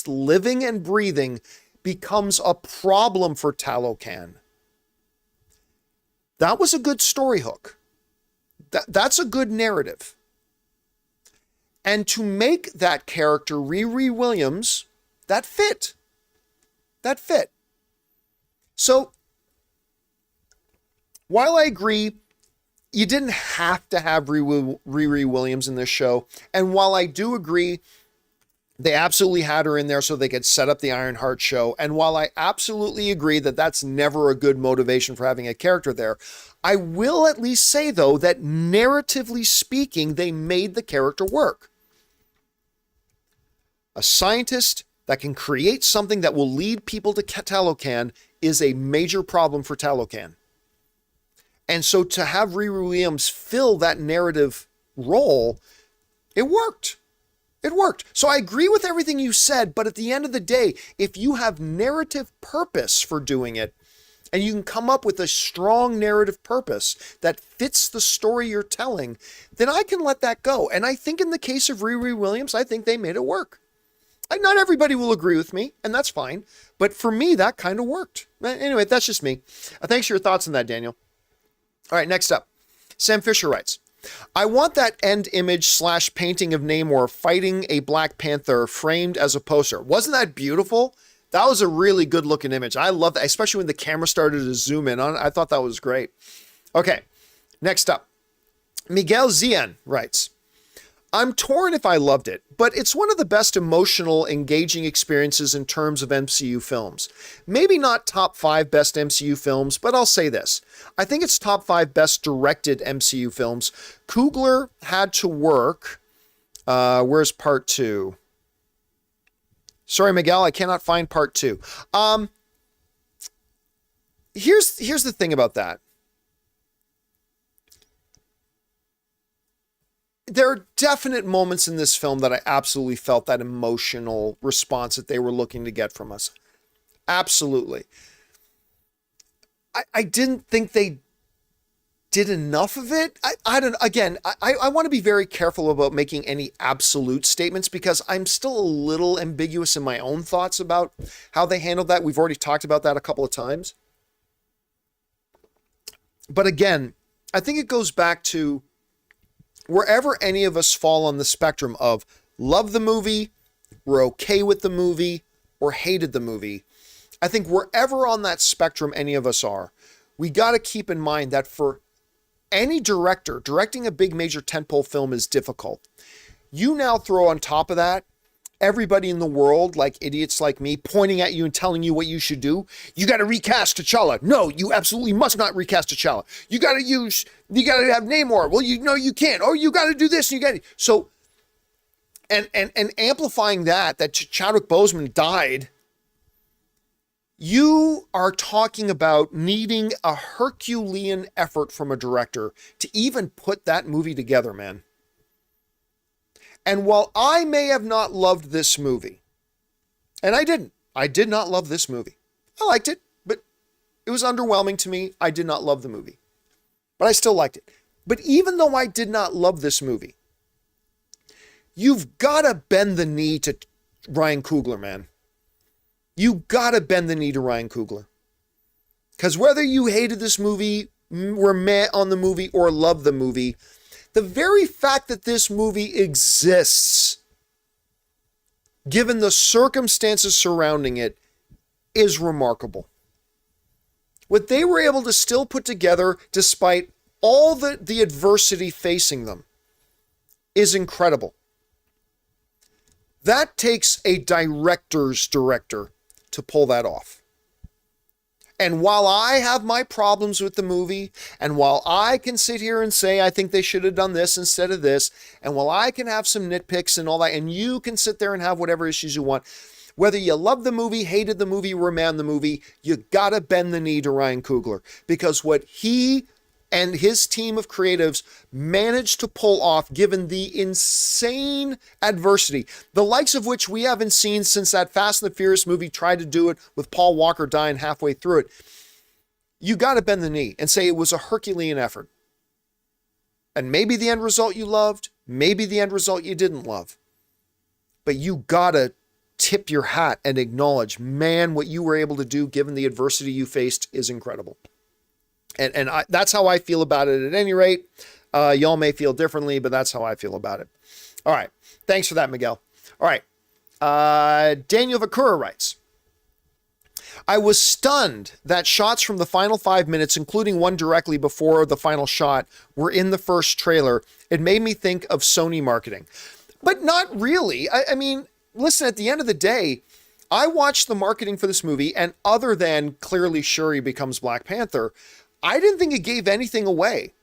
living and breathing becomes a problem for Talocan. That was a good story hook. That's a good narrative. And to make that character Riri Williams, that fit. So, while I agree you didn't have to have Riri Williams in this show, and while I do agree they absolutely had her in there so they could set up the Ironheart show, and while I absolutely agree that that's never a good motivation for having a character there, I will at least say, though, that narratively speaking, they made the character work. A scientist that can create something that will lead people to Talocan is a major problem for Talocan. And so to have Riri Williams fill that narrative role, it worked. It worked. So I agree with everything you said, but at the end of the day, if you have narrative purpose for doing it, and you can come up with a strong narrative purpose that fits the story you're telling, then I can let that go. And I think in the case of Riri Williams, I think they made it work. Not everybody will agree with me, and that's fine. But for me, that kind of worked. Anyway, that's just me. Thanks for your thoughts on that, Daniel. All right, next up. Sam Fisher writes, I want that end image / painting of Namor fighting a Black Panther framed as a poster. Wasn't that beautiful? That was a really good looking image. I love that, especially when the camera started to zoom in on it. I thought that was great. Okay, next up. Miguel Zien writes, I'm torn if I loved it, but it's one of the best emotional, engaging experiences in terms of MCU films. Maybe not top 5 best MCU films, but I'll say this. I think it's top 5 best directed MCU films. Coogler had to work. Where's part 2? Sorry, Miguel, I cannot find part 2. Here's the thing about that. There are definite moments in this film that I absolutely felt that emotional response that they were looking to get from us. Absolutely. I didn't think they did enough of it. I want to be very careful about making any absolute statements because I'm still a little ambiguous in my own thoughts about how they handled that. We've already talked about that a couple of times. But again, I think it goes back to wherever any of us fall on the spectrum of love the movie, we're okay with the movie, or hated the movie. I think wherever on that spectrum any of us are, we got to keep in mind that for any director, directing a big major tentpole film is difficult. You now throw on top of that everybody in the world, like idiots like me, pointing at you and telling you what you should do. You got to recast T'Challa. No, you absolutely must not recast T'Challa. You got to have Namor. Well, you can't. Oh, you got to do this. You got to. So, and amplifying that Chadwick Boseman died. You are talking about needing a Herculean effort from a director to even put that movie together, man. And while I may have not loved this movie, and I did not love this movie. I liked it, but it was underwhelming to me. I did not love the movie, but I still liked it. But even though I did not love this movie, you've got to bend the knee to Ryan Coogler, man. You got to bend the knee to Ryan Coogler. Because whether you hated this movie, were meh on the movie, or loved the movie, the very fact that this movie exists, given the circumstances surrounding it, is remarkable. what they were able to still put together despite all the adversity facing them is incredible. That takes a director's director to pull that off. And while I have my problems with the movie, and while I can sit here and say I think they should have done this instead of this, and while I can have some nitpicks and all that, and you can sit there and have whatever issues you want, whether you love the movie, hated the movie, were mad the movie, you gotta bend the knee to Ryan Coogler. Because what he and his team of creatives managed to pull off, given the insane adversity, the likes of which we haven't seen since that Fast and the Furious movie tried to do it with Paul Walker dying halfway through it, you got to bend the knee and say it was a Herculean effort. And maybe the end result you loved, maybe the end result you didn't love. But you got to tip your hat and acknowledge, man, what you were able to do given the adversity you faced is incredible. And that's how I feel about it at any rate. Y'all may feel differently, but that's how I feel about it. All right. Thanks for that, Miguel. All right. Daniel Vakura writes, I was stunned that shots from the final 5 minutes, including one directly before the final shot, were in the first trailer. It made me think of Sony marketing. But not really. I mean, listen, at the end of the day, I watched the marketing for this movie, and other than clearly Shuri becomes Black Panther, I didn't think it gave anything away.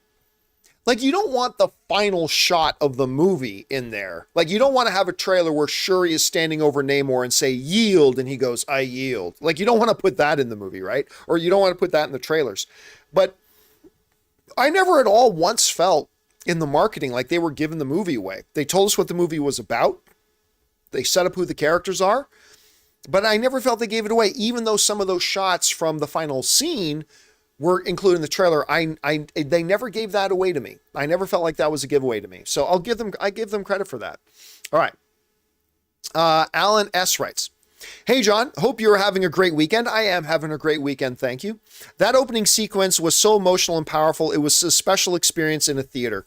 Like, you don't want the final shot of the movie in there. Like, you don't want to have a trailer where Shuri is standing over Namor and say, yield, and he goes, I yield. Like, you don't want to put that in the movie, right? Or you don't want to put that in the trailers. But I never at all once felt in the marketing like they were giving the movie away. They told us what the movie was about. They set up who the characters are. But I never felt they gave it away, even though some of those shots from the final scene were included in the trailer. They never gave that away to me. I never felt like that was a giveaway to me. So I give them credit for that. All right. Alan S. writes, hey, John, hope you're having a great weekend. I am having a great weekend. Thank you. That opening sequence was so emotional and powerful. It was a special experience in a theater.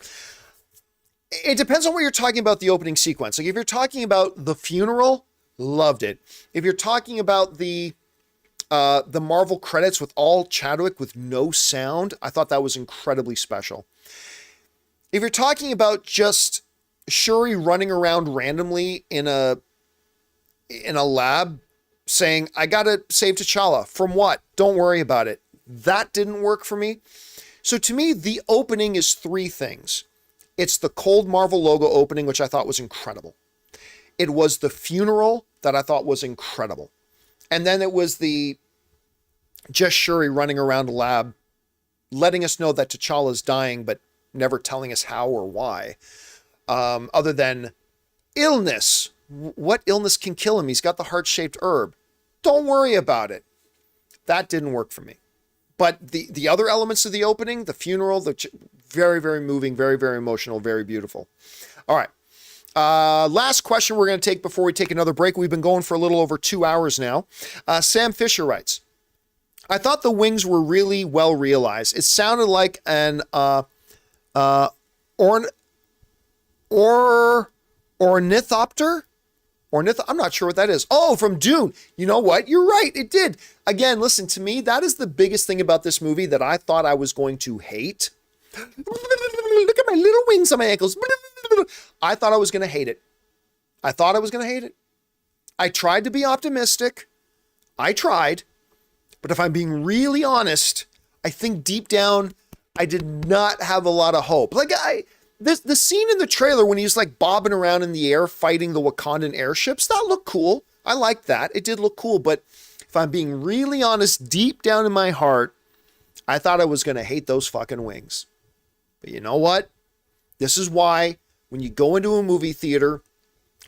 It depends on what you're talking about the opening sequence. Like if you're talking about the funeral, loved it. If you're talking about the Marvel credits with all Chadwick with no sound, I thought that was incredibly special. If you're talking about just Shuri running around randomly in a lab saying, I gotta save T'Challa. From what? Don't worry about it. That didn't work for me. So to me, the opening is three things. It's the cold Marvel logo opening, which I thought was incredible. It was the funeral that I thought was incredible. And then it was the just Shuri running around a lab, letting us know that T'Challa's dying, but never telling us how or why. Other than illness. What illness can kill him? He's got the heart-shaped herb. Don't worry about it. That didn't work for me. But the other elements of the opening, the funeral, very, very moving, very, very emotional, very beautiful. All right. Last question we're going to take before we take another break. We've been going for a little over 2 hours now. Sam Fisher writes, I thought the wings were really well realized. It sounded like an ornithopter? I'm not sure what that is. Oh, from Dune. You know what? You're right. It did. Again, listen, to me, that is the biggest thing about this movie that I thought I was going to hate. Look at my little wings on my ankles. I thought I was going to hate it. I tried to be optimistic. I tried. But if I'm being really honest, I think deep down, I did not have a lot of hope. Like the scene in the trailer when he's like bobbing around in the air fighting the Wakandan airships, that looked cool. I liked that. It did look cool. But if I'm being really honest, deep down in my heart, I thought I was going to hate those fucking wings. But you know what? This is why when you go into a movie theater,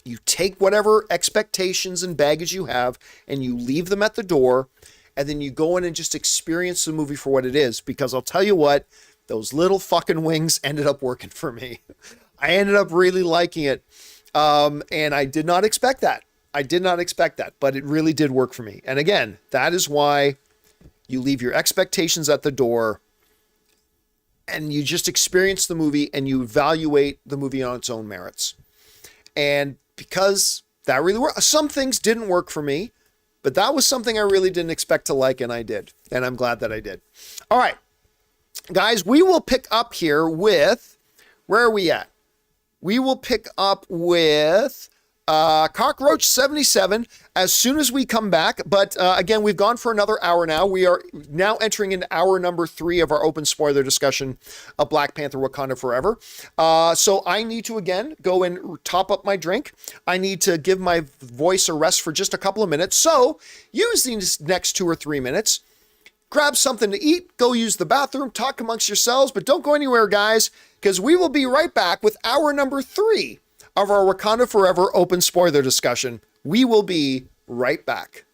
you take whatever expectations and baggage you have and you leave them at the door, and then you go in and just experience the movie for what it is. Because I'll tell you what, those little fucking wings ended up working for me. I ended up really liking it. And I did not expect that. But it really did work for me. And again, that is why you leave your expectations at the door and you just experience the movie and you evaluate the movie on its own merits. And because that really worked, some things didn't work for me, but that was something I really didn't expect to like, and I did. And I'm glad that I did. All right, guys, we will pick up here with, where are we at? We will pick up with Cockroach 77 as soon as we come back. But again, we've gone for another hour now. We are now entering into hour number 3 of our open spoiler discussion of Black Panther Wakanda Forever. So I need to, again, go and top up my drink. I need to give my voice a rest for just a couple of minutes. So use these next 2 or 3 minutes. Grab something to eat, go use the bathroom, talk amongst yourselves, but don't go anywhere, guys, because we will be right back with hour number 3 of our Wakanda Forever open spoiler discussion. We will be right back.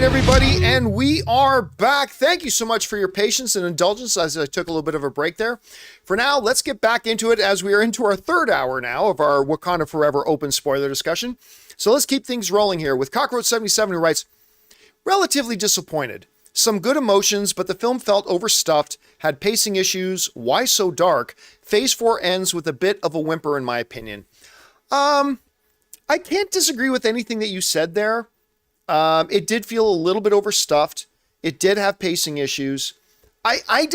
Everybody, and we are back. Thank you so much for your patience and indulgence as I took a little bit of a break there. For now, let's get back into it as we are into our 3rd hour now of our Wakanda Forever open spoiler discussion. So let's keep things rolling here with Cockroach 77, who writes, relatively disappointed. Some good emotions, but the film felt overstuffed, had pacing issues. Why so dark? Phase 4 ends with a bit of a whimper, in my opinion. I can't disagree with anything that you said there. It did feel a little bit overstuffed. It did have pacing issues. I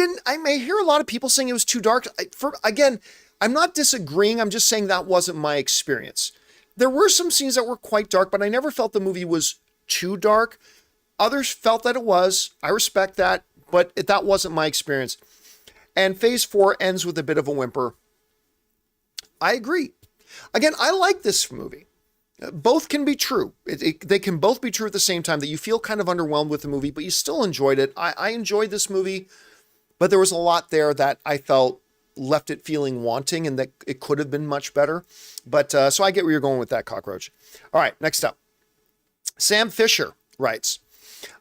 may hear a lot of people saying it was too dark. Again, I'm not disagreeing. I'm just saying that wasn't my experience. There were some scenes that were quite dark, but I never felt the movie was too dark. Others felt that it was. I respect that, but that wasn't my experience. And Phase 4 ends with a bit of a whimper. I agree. Again, I like this movie. Both can be true. They can both be true at the same time, that you feel kind of underwhelmed with the movie, but you still enjoyed it. I enjoyed this movie, but there was a lot there that I felt left it feeling wanting and that it could have been much better. But so I get where you're going with that, Cockroach. All right, next up. Sam Fisher writes,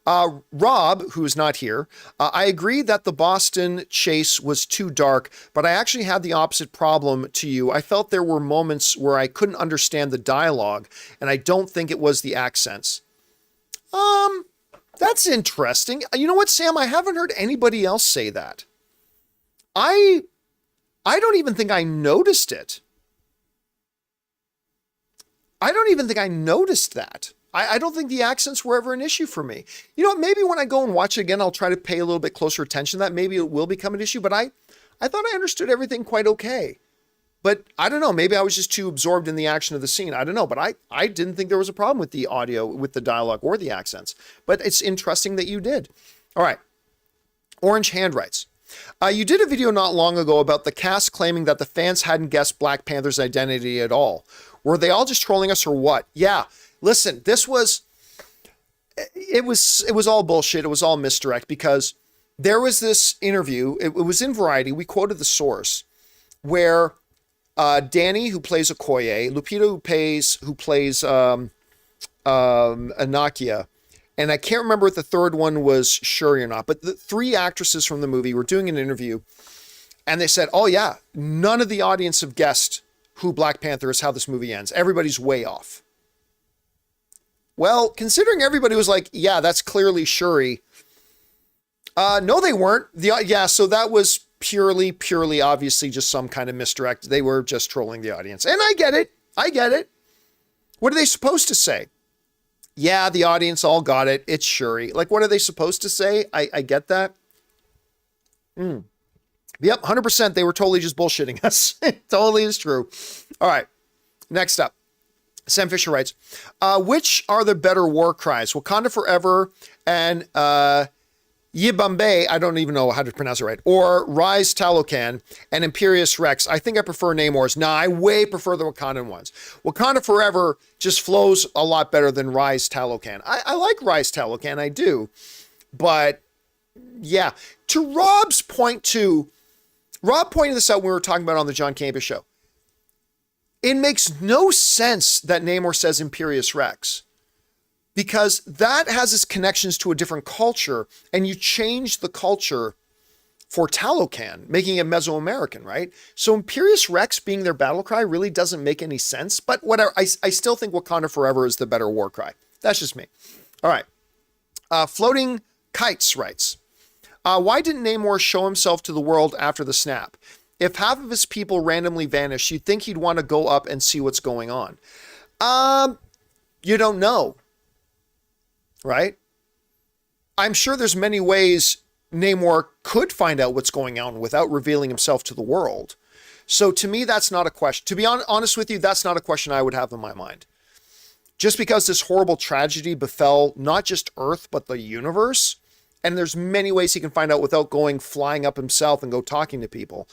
Rob, who is not here, I agree that the Boston chase was too dark, but I actually had the opposite problem to you. I felt there were moments where I couldn't understand the dialogue, and I don't think it was the accents. That's interesting. You know what, Sam? I haven't heard anybody else say that. I don't even think I noticed it. I don't even think I noticed that. I don't think the accents were ever an issue for me. You know, maybe when I go and watch it again, I'll try to pay a little bit closer attention to that. Maybe it will become an issue, but I thought I understood everything quite okay. But I don't know, maybe I was just too absorbed in the action of the scene. I don't know, but I didn't think there was a problem with the audio, with the dialogue or the accents. But it's interesting that you did. All right. Orange Hand writes, you did a video not long ago about the cast claiming that the fans hadn't guessed Black Panther's identity at all. Were they all just trolling us or what? Yeah. Listen, it was all bullshit. It was all misdirect because there was this interview. It was in Variety. We quoted the source where Danny, who plays Okoye, Lupita, who plays Anakia, and I can't remember if the third one was Shuri or not, but the three actresses from the movie were doing an interview, and they said, oh yeah, none of the audience have guessed who Black Panther is, how this movie ends. Everybody's way off. Well, considering everybody was like, yeah, that's clearly Shuri. No, they weren't. So that was purely, obviously just some kind of misdirect. They were just trolling the audience. And I get it. What are they supposed to say? Yeah, the audience all got it. It's Shuri. Like, what are they supposed to say? I get that. Yep, 100%. They were totally just bullshitting us. It totally is true. All right. Next up. Sam Fisher writes, which are the better war cries? Wakanda Forever and Yibambe, I don't even know how to pronounce it right, or Rise Talokan and Imperious Rex. I think I prefer Namor's. Nah, I way prefer the Wakandan ones. Wakanda Forever just flows a lot better than Rise Talokan. I like Rise Talokan, I do. But yeah, to Rob's point too, Rob pointed this out when we were talking about it on the John Campea Show. It makes no sense that Namor says Imperious Rex because that has its connections to a different culture, and you change the culture for Talokan, making it Mesoamerican, right? So Imperious Rex being their battle cry really doesn't make any sense, but whatever. I still think Wakanda Forever is the better war cry. That's just me. All right. Floating Kites writes, why didn't Namor show himself to the world after the snap? If half of his people randomly vanish, you'd think he'd want to go up and see what's going on. You don't know, right? I'm sure there's many ways Namor could find out what's going on without revealing himself to the world. So to me, that's not a question. To be honest with you, that's not a question I would have in my mind. Just because this horrible tragedy befell not just Earth, but the universe, and there's many ways he can find out without going flying up himself and go talking to people.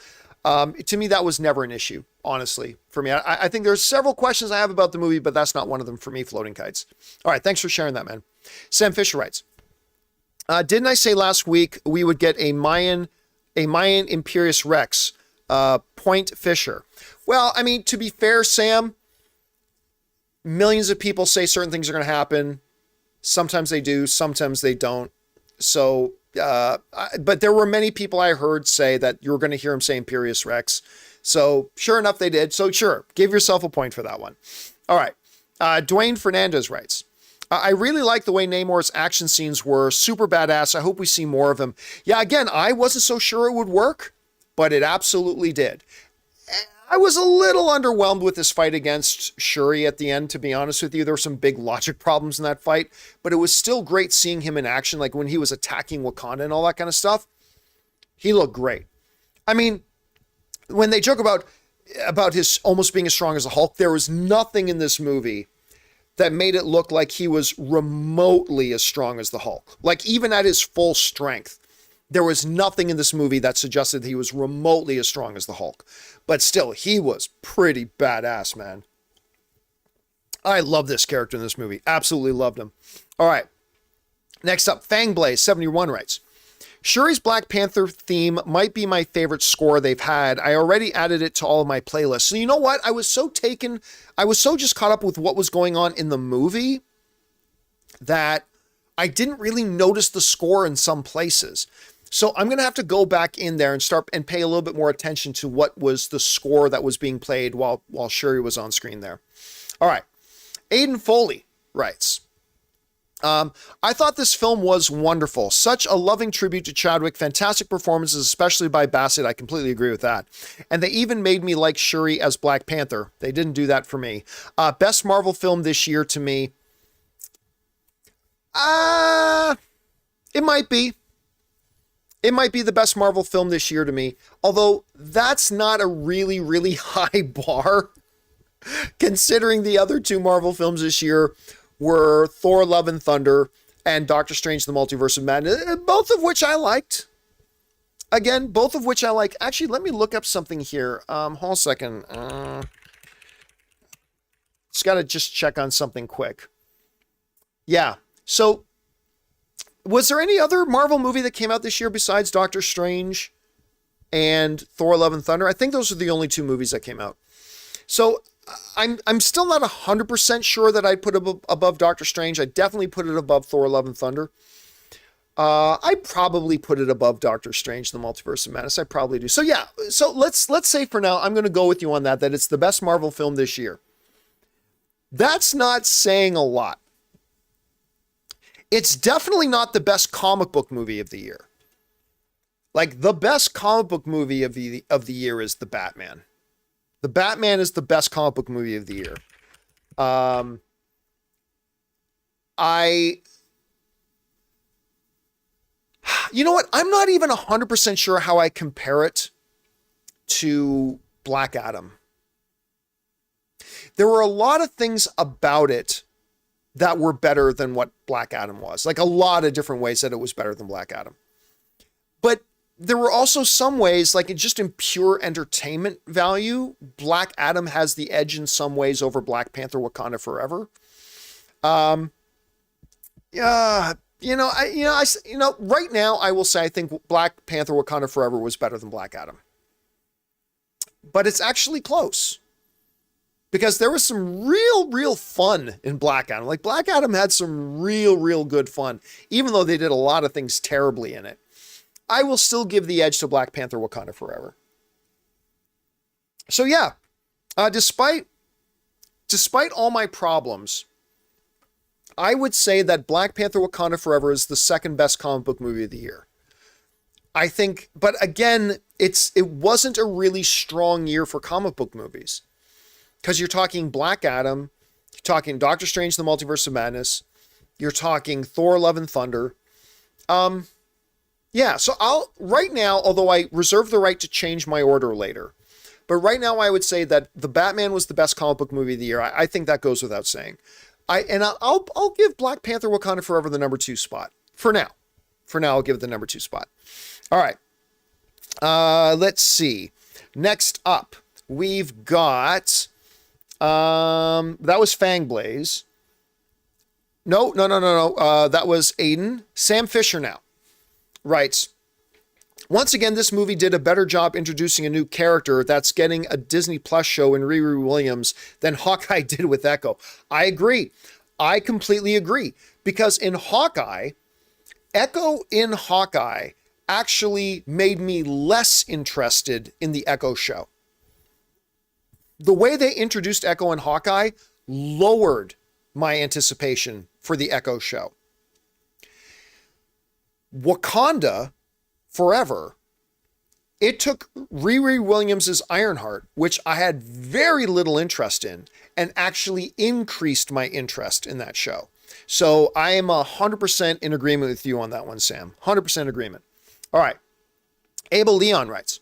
To me, that was never an issue, honestly, for me. I think there's several questions I have about the movie, but that's not one of them for me, Floating Kites. All right, thanks for sharing that, man. Sam Fisher writes, didn't I say last week we would get a Mayan Imperious Rex? Point Fisher. Well, I mean, to be fair, Sam, millions of people say certain things are going to happen. Sometimes they do, sometimes they don't. So, but there were many people I heard say that you were going to hear him say Imperious Rex. So sure enough, they did. So sure, give yourself a point for that one. All right. Dwayne Fernandez writes, I really like the way Namor's action scenes were super badass. I hope we see more of him. Yeah, again, I wasn't so sure it would work, but it absolutely did. I was a little underwhelmed with this fight against Shuri at the end, to be honest with you. There were some big logic problems in that fight, but it was still great seeing him in action, like when he was attacking Wakanda and all that kind of stuff. He looked great. I mean, when they joke about his almost being as strong as the Hulk, there was nothing in this movie that made it look like he was remotely as strong as the Hulk. Like even at his full strength, there was nothing in this movie that suggested that he was remotely as strong as the Hulk. But still, he was pretty badass, man. I love this character in this movie. Absolutely loved him. All right. Next up, Fangblaze71 writes, Shuri's Black Panther theme might be my favorite score they've had. I already added it to all of my playlists. So you know what? I was so just caught up with what was going on in the movie that I didn't really notice the score in some places. So I'm going to have to go back in there and start and pay a little bit more attention to what was the score that was being played while Shuri was on screen there. All right. Aiden Foley writes, I thought this film was wonderful. Such a loving tribute to Chadwick. Fantastic performances, especially by Bassett. I completely agree with that. And they even made me like Shuri as Black Panther. They didn't do that for me. Best Marvel film this year to me. It might be. It might be the best Marvel film this year to me. Although that's not a really, really high bar, considering the other two Marvel films this year were Thor, Love and Thunder and Doctor Strange, The Multiverse of Madness, both of which I liked. Again, both of which I like. Actually, let me look up something here. Hold on a second. Just got to just check on something quick. Yeah. So, was there any other Marvel movie that came out this year besides Doctor Strange and Thor, Love and Thunder? I think those are the only two movies that came out. So, I'm still not 100% sure that I'd put it above Doctor Strange. I definitely put it above Thor, Love and Thunder. I probably put it above Doctor Strange, The Multiverse of Madness. I probably do. So yeah, so let's say for now, I'm going to go with you on that it's the best Marvel film this year. That's not saying a lot. It's definitely not the best comic book movie of the year. Like, the best comic book movie of the year is The Batman. The Batman is the best comic book movie of the year. You know what? I'm not even 100% sure how I compare it to Black Adam. There were a lot of things about it that were better than what Black Adam was. Like, a lot of different ways that it was better than Black Adam. But there were also some ways, like just in pure entertainment value, Black Adam has the edge in some ways over Black Panther: Wakanda Forever. Right now I will say I think Black Panther: Wakanda Forever was better than Black Adam. But it's actually close. Because there was some real fun in Black Adam. Like, Black Adam had some real good fun, even though they did a lot of things terribly in it. I will still give the edge to Black Panther: Wakanda Forever. So yeah, despite all my problems, I would say that Black Panther: Wakanda Forever is the second best comic book movie of the year. I think, but again, it wasn't a really strong year for comic book movies. Because you're talking Black Adam, you're talking Doctor Strange, The Multiverse of Madness, you're talking Thor, Love and Thunder. Yeah, so right now, although I reserve the right to change my order later, but right now I would say that The Batman was the best comic book movie of the year. I think that goes without saying. I'll give Black Panther: Wakanda Forever the number 2 spot for now. For now, I'll give it the number 2 spot. All right. Let's see. Next up, we've got that was Fangblaze. No. That was Aiden. Sam Fisher now writes, once again, this movie did a better job introducing a new character that's getting a Disney Plus show in Riri Williams than Hawkeye did with Echo. I agree. I completely agree. Because in Hawkeye, Echo in Hawkeye actually made me less interested in the Echo show. The way they introduced Echo in Hawkeye lowered my anticipation for the Echo show. Wakanda Forever, it took Riri Williams' Ironheart, which I had very little interest in, and actually increased my interest in that show. So I am 100% in agreement with you on that one, Sam. 100% agreement. All right. Abel Leon writes,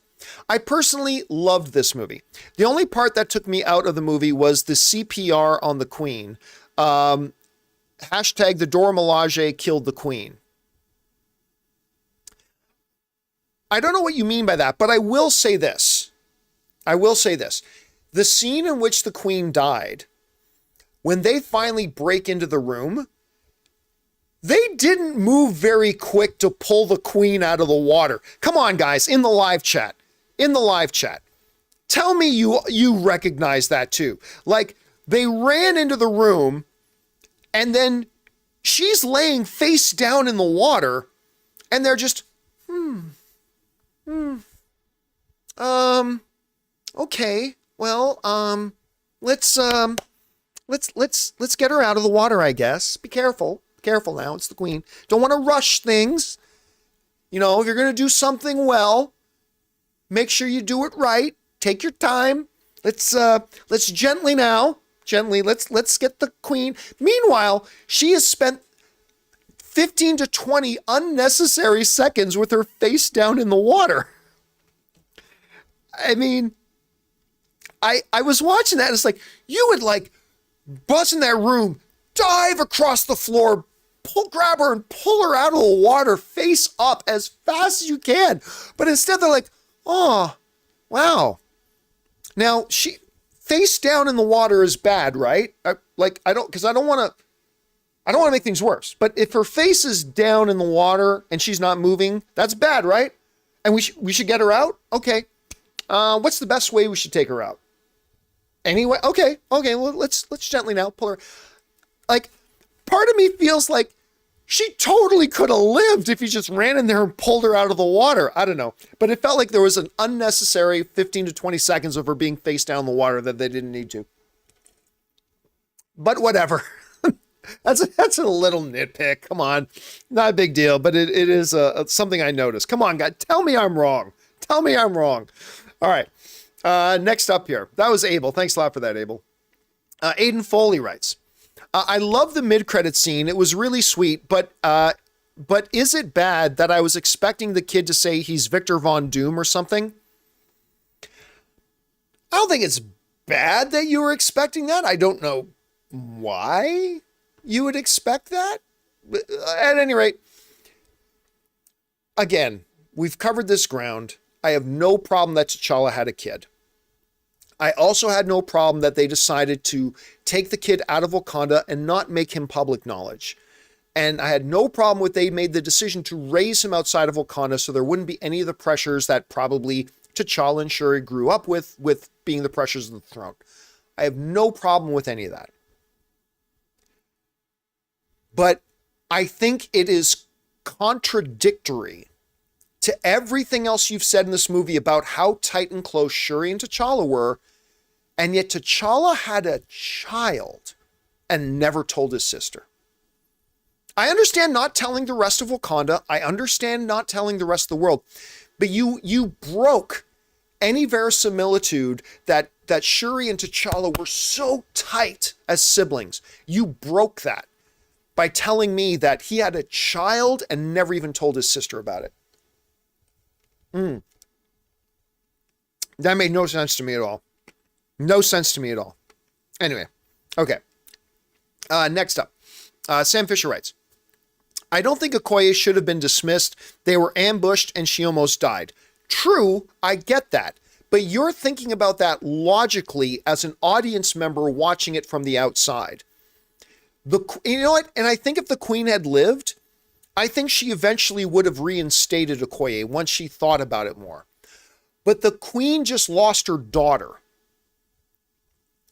I personally loved this movie. The only part that took me out of the movie was the CPR on the Queen. Hashtag the Dora Milaje killed the Queen. I don't know what you mean by that, but I will say this. The scene in which the Queen died, when they finally break into the room, they didn't move very quick to pull the Queen out of the water. Come on, guys, in the live chat. Tell me you recognize that too. Like, they ran into the room and then she's laying face down in the water, and they're just, okay, well, let's get her out of the water, I guess. Be careful now. It's the queen. Don't want to rush things. You know, if you're going to do something well, make sure you do it right. Take your time. Let's gently now. Let's get the queen. Meanwhile, she has spent 15 to 20 unnecessary seconds with her face down in the water. I mean, I was watching that. And it's like, you would like bust in that room, dive across the floor, grab her and pull her out of the water face up as fast as you can. But instead they're like, oh, wow. Now she face down in the water is bad, right? I don't want to make things worse. But if her face is down in the water and she's not moving, that's bad, right? And we should get her out. Okay. What's the best way we should take her out? Anyway, okay. Well, let's gently now pull her. Like, part of me feels like she totally could have lived if you just ran in there and pulled her out of the water. I don't know. But it felt like there was an unnecessary 15 to 20 seconds of her being face down in the water that they didn't need to. But whatever. That's a little nitpick. Come on. Not a big deal, but it is something I noticed. Come on, guys. Tell me I'm wrong. All right. Next up here. That was Abel. Thanks a lot for that, Abel. Aiden Foley writes, I love the mid-credit scene. It was really sweet, but is it bad that I was expecting the kid to say he's Victor Von Doom or something? I don't think it's bad that you were expecting that. I don't know why you would expect that. At any rate, again, we've covered this ground. I have no problem that T'Challa had a kid. I also had no problem that they decided to take the kid out of Wakanda and not make him public knowledge. And I had no problem with they made the decision to raise him outside of Wakanda so there wouldn't be any of the pressures that probably T'Challa and Shuri grew up with being the pressures of the throne. I have no problem with any of that. But I think it is contradictory to everything else you've said in this movie about how tight and close Shuri and T'Challa were, and yet T'Challa had a child and never told his sister. I understand not telling the rest of Wakanda. I understand not telling the rest of the world. But you broke any verisimilitude that Shuri and T'Challa were so tight as siblings. You broke that by telling me that he had a child and never even told his sister about it. That made no sense to me at all. No sense to me at all. Anyway, okay. Next up, Sam Fisher writes, I don't think Okoye should have been dismissed. They were ambushed and she almost died. True, I get that. But you're thinking about that logically as an audience member watching it from the outside. You know what? And I think if the queen had lived, I think she eventually would have reinstated Okoye once she thought about it more. But the queen just lost her daughter,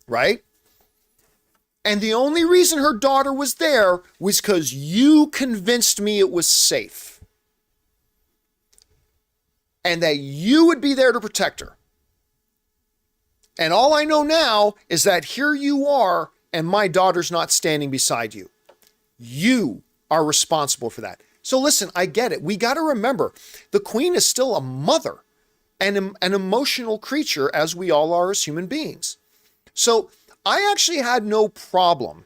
right? And the only reason her daughter was there was because you convinced me it was safe. And that you would be there to protect her. And all I know now is that here you are and my daughter's not standing beside you. You are responsible for that. So listen, I get it. We got to remember, the queen is still a mother and an emotional creature, as we all are as human beings. So I actually had no problem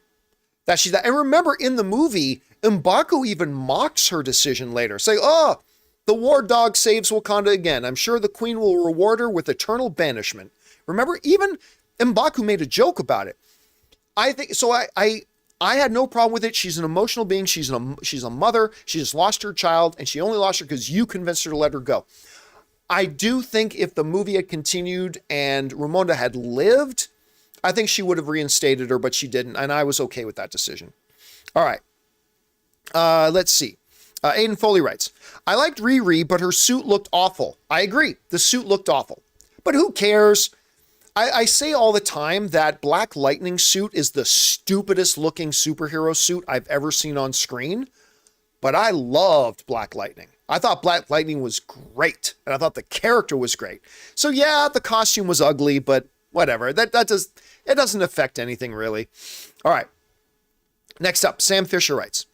that she's that. And remember, in the movie, M'Baku even mocks her decision later. Say, oh, the war dog saves Wakanda again. I'm sure the queen will reward her with eternal banishment. Remember, even M'Baku made a joke about it. I think so. I had no problem with it. She's an emotional being. She's a mother. She just lost her child, and she only lost her because you convinced her to let her go. I do think if the movie had continued and Ramonda had lived, I think she would have reinstated her, but she didn't, and I was okay with that decision. All right. Let's see. Aiden Foley writes, I liked Riri, but her suit looked awful. I agree. The suit looked awful. But who cares? I say all the time that Black Lightning suit is the stupidest looking superhero suit I've ever seen on screen, but I loved Black Lightning. I thought Black Lightning was great, and I thought the character was great. So yeah, the costume was ugly, but whatever. It doesn't affect anything really. All right. Next up, Sam Fisher writes,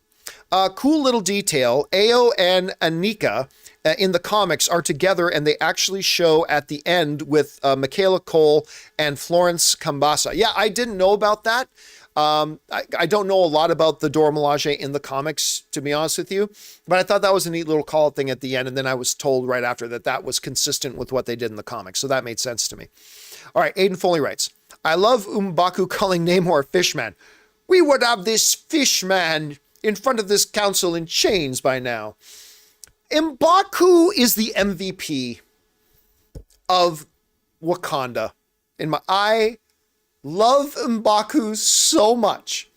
cool little detail. Ao and Anika in the comics are together, and they actually show at the end with Michaela Cole and Florence Kambasa. Yeah, I didn't know about that. I don't know a lot about the Dora Milaje in the comics, to be honest with you, but I thought that was a neat little call thing at the end. And then I was told right after that was consistent with what they did in the comics. So that made sense to me. All right. Aiden Foley writes, I love M'Baku calling Namor Fishman. We would have this Fishman in front of this council in chains by now. M'Baku is the MVP of Wakanda. I love M'Baku so much.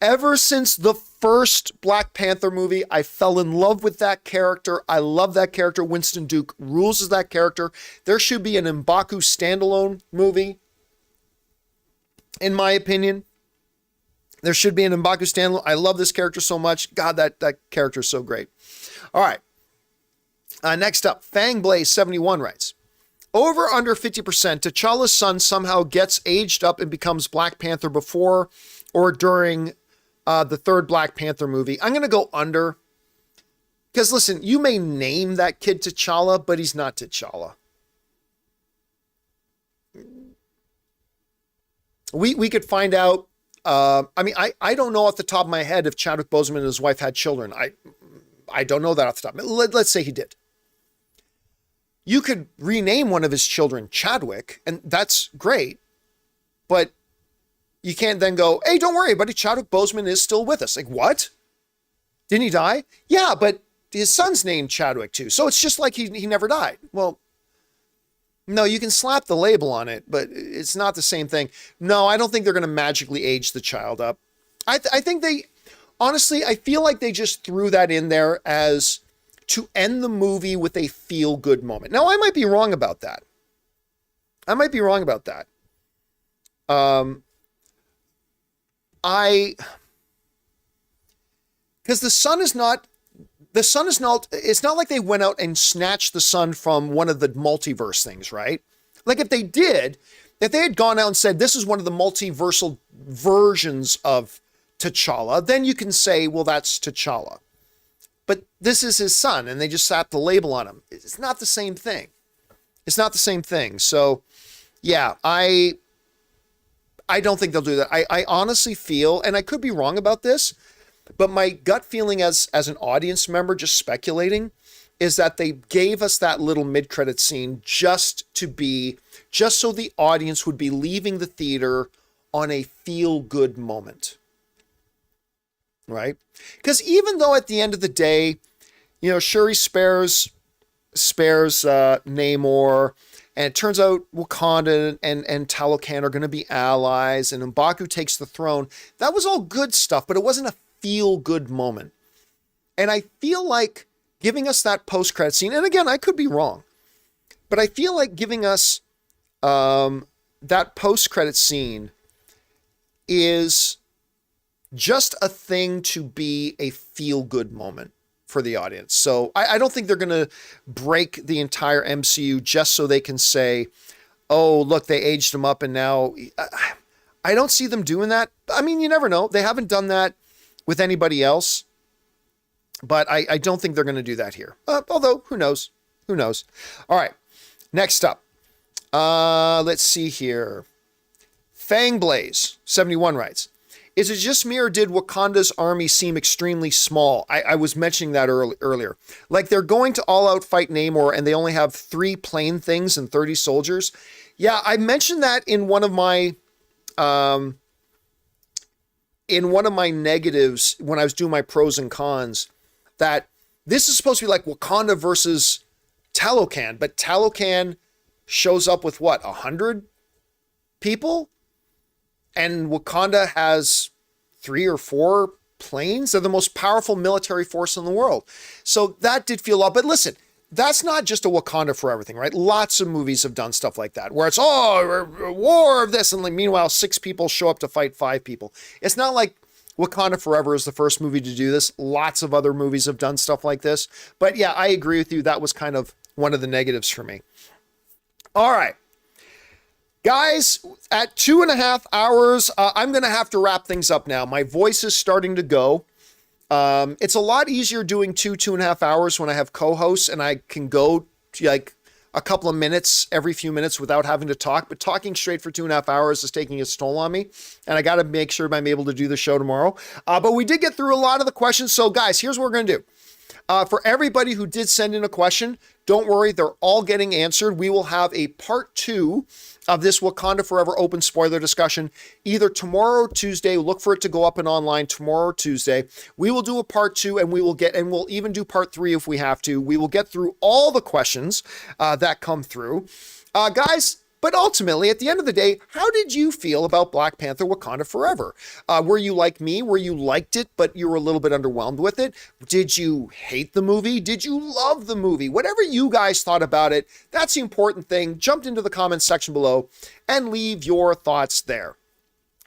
Ever since the first Black Panther movie, I fell in love with that character. I love that character. Winston Duke rules as that character. There should be an M'Baku standalone movie, in my opinion. There should be an M'Baku standalone. I love this character so much. God, that character is so great. All right. Next up, Fangblaze71 writes, over under 50%, T'Challa's son somehow gets aged up and becomes Black Panther before or during the third Black Panther movie. I'm going to go under. Because listen, you may name that kid T'Challa, but he's not T'Challa. We could find out. I don't know off the top of my head if Chadwick Boseman and his wife had children. I don't know that off the top. Let's say he did. You could rename one of his children Chadwick, and that's great. But you can't then go, hey, don't worry, buddy, Chadwick Boseman is still with us. Like, what? Didn't he die? Yeah, but his son's named Chadwick too. So it's just like he never died. Well, no, you can slap the label on it, but it's not the same thing. No, I don't think they're going to magically age the child up. I think honestly, I feel like they just threw that in there as to end the movie with a feel-good moment. Now, I might be wrong about that. Because the son is not, it's not like they went out and snatched the son from one of the multiverse things, right? Like if they had gone out and said, this is one of the multiversal versions of T'Challa, then you can say, well, that's T'Challa. But this is his son, and they just slapped the label on him. It's not the same thing. So, yeah, I don't think they'll do that. I honestly feel, and I could be wrong about this, but my gut feeling as an audience member, just speculating, is that they gave us that little mid-credit scene just so the audience would be leaving the theater on a feel-good moment. Right? Because even though at the end of the day, Shuri spares Namor, and it turns out Wakanda and Talokan are going to be allies, and M'Baku takes the throne. That was all good stuff, but it wasn't a feel-good moment. And I feel like giving us that post-credit scene, and again, I could be wrong, but I feel like giving us that post-credit scene is just a thing to be a feel-good moment for the audience. So I don't think they're going to break the entire MCU just so they can say, oh, look, they aged him up and now... I don't see them doing that. I mean, you never know. They haven't done that with anybody else. But I don't think they're going to do that here. Although, who knows? All right, next up. Let's see here. Fangblaze71 writes, is it just me or did Wakanda's army seem extremely small? I was mentioning that earlier. Like they're going to all out fight Namor and they only have 3 plane things and 30 soldiers. Yeah, I mentioned that in one of my negatives when I was doing my pros and cons, that this is supposed to be like Wakanda versus Talokan, but Talokan shows up with what, 100 people? And Wakanda has 3 or 4 planes. They're the most powerful military force in the world. So that did feel odd. But listen, that's not just a Wakanda Forever thing, right? Lots of movies have done stuff like that, where it's, oh, war of this, and like, meanwhile, 6 people show up to fight 5 people. It's not like Wakanda Forever is the first movie to do this. Lots of other movies have done stuff like this. But yeah, I agree with you. That was kind of one of the negatives for me. All right. Guys, at 2.5 hours, I'm going to have to wrap things up now. My voice is starting to go. It's a lot easier doing 2.5 hours when I have co-hosts and I can go to like a couple of minutes every few minutes without having to talk, but talking straight for 2.5 hours is taking its toll on me. And I got to make sure I'm able to do the show tomorrow. But we did get through a lot of the questions. So guys, here's what we're going to do. For everybody who did send in a question, don't worry, they're all getting answered. We will have a part 2 of this Wakanda Forever open spoiler discussion either tomorrow or Tuesday. Look for it to go up and online tomorrow or Tuesday. We will do a part 2 and we'll even do part 3 if we have to. We will get through all the questions that come through. Guys, but ultimately, at the end of the day, how did you feel about Black Panther Wakanda Forever? Were you like me, where you liked it, but you were a little bit underwhelmed with it? Did you hate the movie? Did you love the movie? Whatever you guys thought about it, that's the important thing. Jump into the comments section below and leave your thoughts there.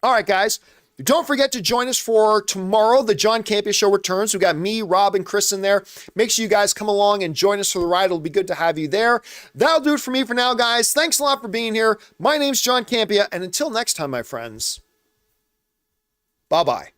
All right, guys. Don't forget to join us for tomorrow. The John Campea Show returns. We got me, Rob, and Chris in there. Make sure you guys come along and join us for the ride. It'll be good to have you there. That'll do it for me for now, guys. Thanks a lot for being here. My name's John Campea, and until next time, my friends, bye-bye.